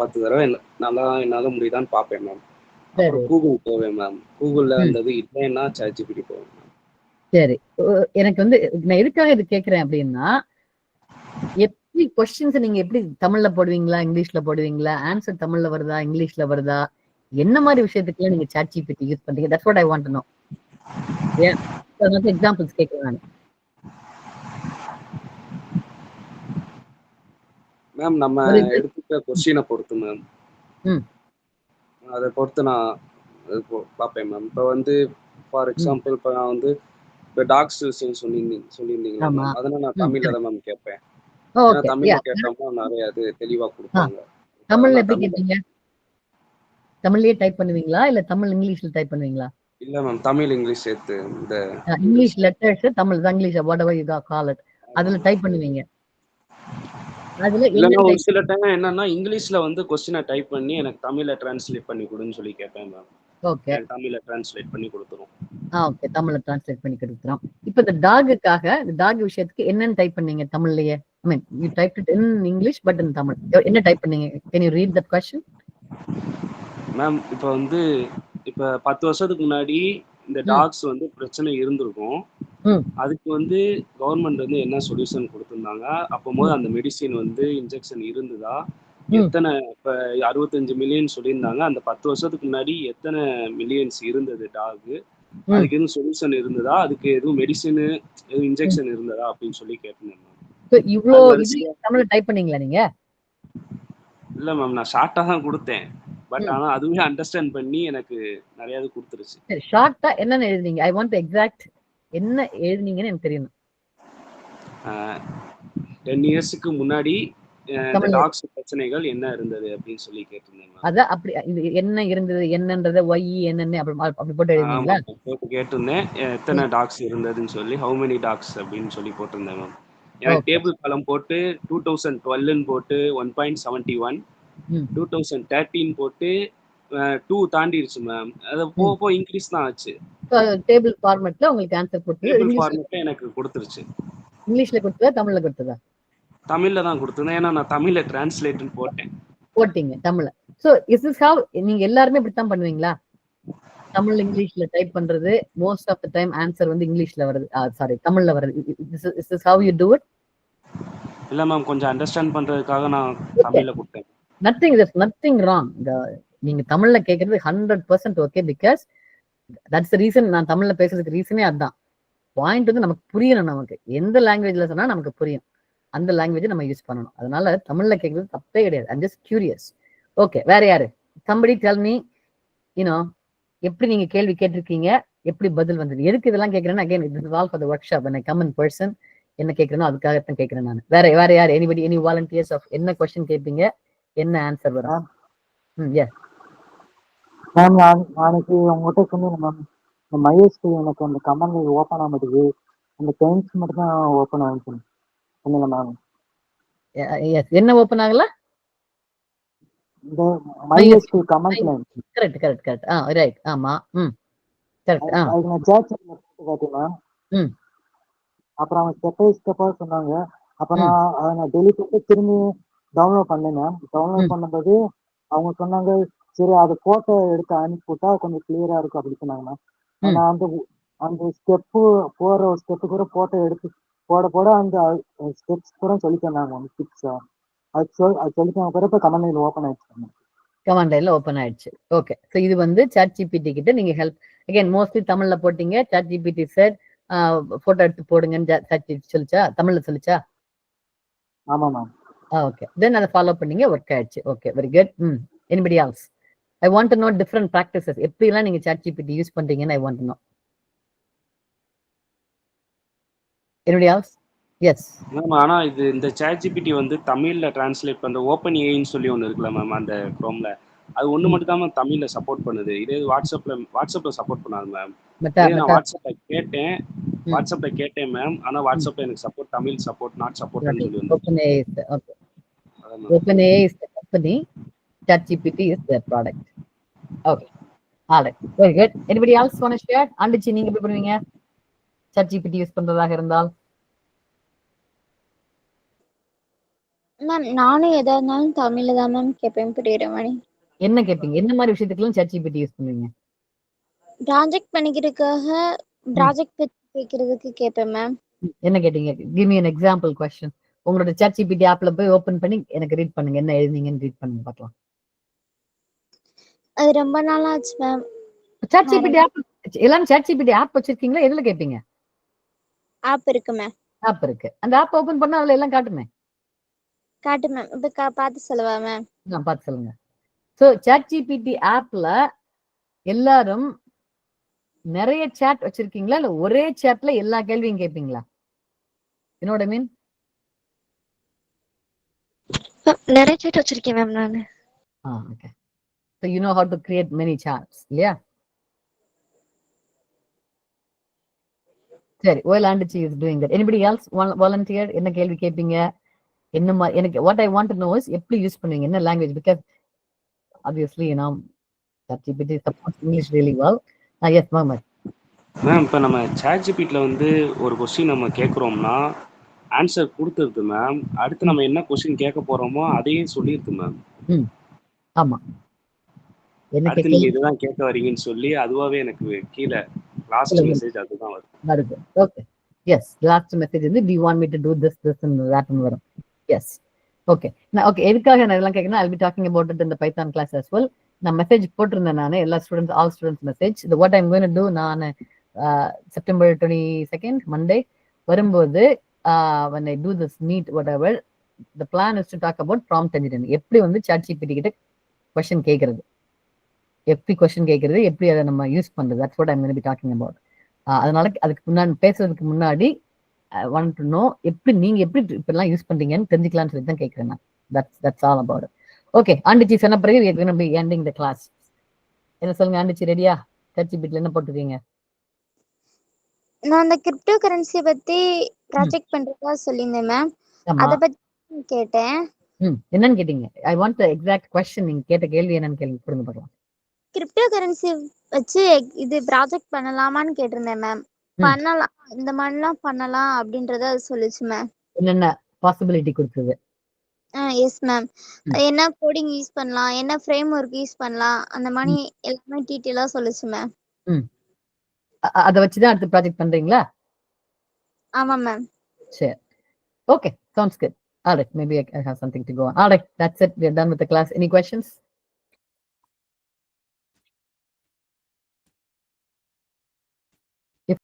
10 தடவை என்னால் முடியுதான்னு பார்ப்பேன் மேம். அப்புறம் கூகுள் போவேன் மேம். கூகுளில் வந்தது இல்லைன்னா chat GPT போவேன் மேம். சரி. எனக்கு வந்து நான் எதுக்காக இது கேட்குறேன் அப்படின்னா, எப்படி கொஸ்டின்ஸ் நீங்க எப்படி தமிழ்ல போடுவீங்களா, இங்கிலீஷ்ல போடுவீங்களா, ஆன்சர் தமிழ்ல வருதா, இங்கிலீஷ்ல வருதா, என்ன மாதிரி விஷயத்துக்குலாம் நீங்க chat GPT யூஸ் பண்றீங்க? That's what I want to know. Yeah. So examples கேட்கிறேன். மேம் நம்ம எடுத்துக்கிட்ட கொஸ்டினை பொறுத்து மேம். அதை பொறுத்து நான் பார்ப்பேன் மேம். இப்போ வந்து ஃபார் எக்ஸாம்பிள் இப்போ நான் வந்து இப்போ டாக்ஸ் சொல்லியிருந்தீங்களா மேம், அதனால நான் தமிழ்ல தான் மேம் கேட்பேன். தமிழ்ல கேட்டோம்னா நிறைய அது தெளிவா கொடுப்பாங்க. தமிழ்ல எப்படி கேட்பீங்க? தமிழ்லயே டைப் பண்ணுவீங்களா இல்ல தமிழ் இங்கிலீஷ்ல டைப் பண்ணுவீங்களா? இல்ல மேம், தமிழ் இங்கிலீஷ் சேர்த்து இந்த English letters Tamil English whatever you call it அதுல டைப் பண்ணுவீங்க. அதுல இல்லன்னா ஒரு சில டைம் என்னன்னா இங்கிலீஷ்ல வந்து क्वेश्चन டைப் பண்ணி எனக்கு தமிழ்ல டிரான்ஸ்லேட் பண்ணி கொடுன்னு சொல்லி கேட்பேன் மேம். ஓகே. தமிழ்ல டிரான்ஸ்லேட் பண்ணி கொடுத்துரும். ஓகே, தமிழ்ல டிரான்ஸ்லேட் பண்ணி கொடுத்துறோம். இப்போ இந்த டாகுக்காக இந்த டாக் விஷயத்துக்கு என்னன்னு டைப் பண்ணீங்க தமிழ்லயே? I mean, you typed it in English, but in Tamil. என்ன டைப் பண்ணீங்க? Can you read that question? Ma'am இப்போ வந்து இப்போ 10 வருஷத்துக்கு முன்னாடி இந்த டாக்ஸ் வந்து பிரச்சனை இருந்திருக்கும். அதுக்கு வந்து கவர்மெண்ட் வந்து என்ன சொல்யூஷன் கொடுத்திருந்தாங்க? அப்போது அந்த மெடிசின் வந்து இன்ஜெக்ஷன் இருந்ததா? எத்தனை இப்போ 65 மில்லியன் சொல்லியிருந்தாங்க. அந்த 10 வருஷத்துக்கு முன்னாடி எத்தனை மில்லியன்ஸ் இருந்தது டாகு? அதுக்கு எதுவும் சொல்யூஷன் இருந்ததா? அதுக்கு எதுவும் மெடிசின் எதுவும் இன்ஜெக்ஷன் இருந்ததா அப்படின்னு சொல்லி கேட்டிருந்தேன் மேம். இவ்வளோ தமிழ்ல டைப் பண்ணீங்களா நீங்க? இல்ல மேம், நான் ஷார்ட்டா தான் கொடுத்தேன். பட் ஆனா அதுவே அண்டர்ஸ்டாண்ட் பண்ணி எனக்கு நிறைய இது கொடுத்துருச்சு. சரி, ஷார்ட்டா என்னன்னு எழுதுனீங்க? ஐ வாண்ட் எக்ஸாக்ட் என்ன எழுதுனீங்கன்னு எனக்கு தெரியணும். 10 இயர்ஸ்க்கு முன்னாடி இந்த டாக்ஸ் பிரச்சனைகள் என்ன இருந்தது அப்படின்னு சொல்லி கேட்டிருந்தேன். அதான் அப்படி என்ன இருந்தது என்னன்றத ஒய் என்னன்னு அப்படி போட்டு எழுதுனீங்களா? போட்டு கேட்டிருந்தேன் எத்தனை டாக்ஸ் இருந்ததுன்னு சொல்லி, ஹவு மெனி டாக்ஸ் அப்படின்னு சொல்லி போட்டிருந்தேன் மேம். எனக்கு டேபிள் காலம் போட்டு 2012 போட்டு 1.71, 2013 போட்டு 2 தாண்டிடுச்சு மேம். அது போக இன்க்ரீஸ் தான் ஆச்சு. டேபிள் ஃபார்மட்ல உங்களுக்கு ஆன்சர் போட்டு டேபிள் ஃபார்மட்ல எனக்கு கொடுத்துருச்சு. இங்கிலீஷ்ல கொடுத்ததா தமிழ்ல கொடுத்ததா? தமிழ்ல தான் கொடுத்தேன். ஏன்னா நான் தமிழ்ல டிரான்ஸ்லேட்னு போட்டீங்க தமிழ்ல. சோ இஸ் திஸ் ஹவ் நீங்க எல்லாரும் இப்படி தான் பண்ணுவீங்களா? தமிழ் இங்கிலீஷ்ல டைப் பண்றது most of the time answer வந்து இங்கிலீஷ்ல வருது, சாரி தமிழ்ல வருது. Is this how you do it? இல்ல மேம், கொஞ்சம் அண்டர்ஸ்டாண்ட் பண்றதுக்காக நான் தமிழ்ல கொடுத்தேன். Nothing wrong. நீங்க தமிழ்ல கேக்குறது 100% okay, because that's the reason. நான் தமிழ்ல பேசுறதுக்கு ரீசனே அதுதான். பாயிண்ட் வந்து நமக்கு புரியணும். நமக்கு எந்த லாங்குவேஜ்ல சொன்னா நமக்கு புரியும், அந்த லாங்குவேஜ் நம்ம யூஸ் பண்ணணும். அதனால தமிழ்ல கேட்கறது தப்பே கிடையாது. I'm just curious. ஓகே, வேற யாரு? somebody tell me, எப்படி நீங்க கேள்வி கேட்டிருக்கீங்க, எப்படி பதில் வந்தது? எதுக்கு இதெல்லாம் கேட்கறேன்னா, again this is all for the workshop. when I come in person என்ன கேட்கறேனோ அதுக்காகத்தான் கேட்கறேன் நான். வேற யார்? எனி வாலண்டியர்ஸ் ஆஃப் என்ன கொஸ்டின் கேட்பீங்க, என்ன ஆன்சர் வரும்? எஸ் மேம், நாளைக்கு உங்ககிட்ட சொன்னேன் மேம், இந்த மைஎஸ்பி எனக்கு அந்த கமெண்ட் ஓப்பன் ஆக மாட்டேங்குது, அந்த பெயிண்ட்ஸ் மட்டும் தான் ஓப்பன் ஆகுது சொன்னீங்க மேம். என்ன ஓப்பன் ஆகல? இந்த மைஎஸ்பி கமெண்ட்ல கரெக்ட். ரைட். ஆமா. கரெக்ட். அதுக்கு நான் சேட் காட்டேன் மேம். அப்புறம் அவங்க ஸ்டெப்பா சொன்னாங்க. அப்ப நான் அதை டெலிட் பண்ணி திரும்பி டவுன்லோட் பண்ணேன் மேம். டவுன்லோட் பண்ணும்போது அவங்க சொன்னாங்க, சரி அது போட்டோ எடுத்து அனுப்பி போட்டா கொஞ்சம் கிளியரா இருக்கும் அப்படி சொன்னாங்க மேம். நான் அந்த ஸ்டெப்பு போற ஸ்டெப்பு கூட போட்டோ எடுத்து போட அந்த ஸ்டெப்ஸ் கூட சொல்லி தந்தாங்க டிப்ஸ். அது சொல்லி தந்த பிறகு கமெண்ட் லைன் ஓப்பன் ஆயிடுச்சு. கமெண்ட் லைன்ல ஓப்பன் ஆயிடுச்சு. ஓகே, ஸோ இது வந்து சாட் ஜிபிடி கிட்ட நீங்க ஹெல்ப் அகைன் மோஸ்ட்லி தமிழ்ல போட்டீங்க. சாட் ஜிபிடி சார் போட்டோ எடுத்து போடுங்கன்னு சாட் ஜிபிடி சொல்லிச்சா? தமிழ்ல சொல்லிச்சா? ஆமா மேம். ஓகே, தென் அதை ஃபாலோ பண்ணீங்க, ஒர்க் ஆயிடுச்சு. Okay, very good. Anybody else? I want to know different practices. எப்படிலாம் நீங்க சாட் ஜிபிடி யூஸ் பண்றீங்கன்னு I want to know. Anybody else? Yes. Ma'am, ஆனா இந்த சாட் ஜிபிடி வந்து தமிழ்ல டிரான்ஸ்லேட் பண்ற ஓப்பன் ஏஐன்னு சொல்லி ஒன்று இருக்குல்ல மேம், அந்த குரோம்ல அது ஒன்று மட்டும் தான் மேம் தமிழ்ல சப்போர்ட் பண்ணுது. இதே வாட்ஸ்அப்ல சப்போர்ட் பண்ணாது மேம். நான் வாட்ஸ்அப்ல கேட்டேன் மேம். ஆனா வாட்ஸ்அப்ல எனக்கு சப்போர்ட் தமிழ் சப்போர்ட் நாட் சப்போர்ட்னு சொல்லி வந்து. OpenAI is the company, ChatGPT is their product. Okay. All right. Very good. Anybody else want to share? ஆண்டிச்சி, நீங்க எப்படி பண்ணுவீங்க ChatGPT யூஸ் பண்றதாக இருந்தால்? மேம், நானும் எதா இருந்தாலும் தமிழ்ல தான் மேம் கேட்பேன், புரியுற மாதிரி. என்ன கேட்பீங்க? என்ன மாதிரி விஷயத்துக்குலாம் ChatGPT யூஸ் பண்ணுவீங்க? ப்ராஜெக்ட் பண்ணிக்கிறதுக்காக ப்ராஜெக்ட் பத்தி கேட்கறதுக்கு கேட்பேன் மேம். என்ன கேட்டீங்க? Give me an example question. உங்களோட ChatGPT ஆப்ல போய் ஓபன் பண்ணி எனக்கு ரீட் பண்ணுங்க, என்ன எழுதுனீங்கன்னு ரீட் பண்ணுங்க பார்க்கலாம். அது ரொம்ப நாள் ஆச்சு மேம். ChatGPT ஆப் எல்லாரும் ChatGPT ஆப் வச்சிருக்கீங்களா? எதுல கேட்பீங்க? ஆப் இருக்கு மேம். ஆப் இருக்கு. அந்த ஆப் ஓபன் பண்ணா அதுல எல்லாம் காட்டுமே. காட்டு மேம். இப்ப பார்த்து சொல்லவா மேம்? பார்த்து சொல்லுங்க. சோ ChatGPT ஆப்ல எல்லாரும் நிறைய chat வச்சிருக்கீங்களா, இல்ல ஒரே chatல எல்லா கேள்வியும் கேட்பீங்களா? You know what I mean? நிறைய chat வச்சிருக்கேன் மேம் நானு. Okay. So you know how to create many chats, yeah? சரி, well Andichi is doing that. Anybody else volunteer? என்ன கேள்வி கேட்பீங்க? என்ன மாதிரி எனக்கு what I want to know is எப்படி யூஸ் பண்ணுவீங்க, என்ன language, because obviously ChatGPT supports English really well. Yes, Mohammed. Ma'am, இப்போ நம்ம சாட் ஜிபிடில வந்து ஒரு கொஸ்டின் நம்ம கேட்குறோம்னா ஆன்சர் கொடுத்துருது மேம். அடுத்து நம்ம என்ன கொஸ்டின் கேட்க போறோமோ அதையும் சொல்லிடுது மேம். ஆமா, என்ன அடுத்து நீங்க இதுதான் கேட்க வரீங்கன்னு சொல்லி அதுவாவே எனக்கு கீழே லாஸ்ட் மெசேஜ் அதுதான் வருது. ஓகே, எஸ், லாஸ்ட் மெசேஜ் வந்து do you want me to do this and that ன்னு வரும். S, okay. ஓகே, எதுக்காக நான் இதெல்லாம் கேட்கணும், I'll be talking about it in the Python class as well. நான் மெசேஜ் போட்டிருந்தேன் நான் எல்லா ஸ்டூடெண்ட்ஸ், ஆல் ஸ்டூடெண்ட்ஸ் மெசேஜ். இது what I'm going to to, நான் September 22nd மண்டே வரும்போது when I do this meet whatever, the plan is to talk about prompt engineering. எப்படி வந்து ChatGPT கிட்ட கொஸ்டின் கேட்கறது, எப்படி கொஸ்டின் கேட்கறது, எப்படி அதை நம்ம யூஸ் பண்றது, that's what I'm going to be talking about. அதனால அதுக்கு முன்னாடி பேசுறதுக்கு முன்னாடி I want to know நீங்க எப்படி இப்பெல்லாம் யூஸ் பண்றீங்கன்னு தெரிஞ்சுக்கலாம்னு சொல்லி தான் கேட்கிறேன் நான். That's all about it. Okay, Andichi சொன்ன பிறகு we are going to be ending the class. என்ன சொல்லுங்க ஆண்டிச்சி, ரெடியா? ChatGPT என்ன போட்டுருக்கீங்க? நான் அந்த கிரிப்டோ கரன்சியை பத்தி ப்ராஜெக்ட் பண்றதா சொல்லியிருந்தேன் மேம். அத பத்தி கேட்டேன். என்னன்னு கேட்டீங்க? I want the exact question. நீங்க கேட்ட கேள்வி என்னன்னு கேளுங்க, கொடுங்க பார்க்கலாம். கிரிப்டோ கரன்சி வச்சு இது ப்ராஜெக்ட் பண்ணலாமான்னு கேட்டிருந்தேன் மேம். பண்ணலாம், இந்த மாதிரிலாம் பண்ணலாம் அப்படின்றத அது சொல்லுச்சு மேம். என்னென்ன பாசிபிலிட்டி கொடுத்தது? S ma'am. என்ன கோடிங் யூஸ் பண்ணலாம், என்ன ஃப்ரேம் ஒர்க் யூஸ் பண்ணலாம், அந்த மாதிரி எல்லாமே டீட்டெயிலா சொல்லுச்சு மேம். அத வச்சு தான் அடுத்து ப்ராஜெக்ட் பண்றீங்களா? ஆமா மேம். சரி, okay, sounds good. All right, maybe I have something to go on. All right, that's it. We are done with the class. Any questions?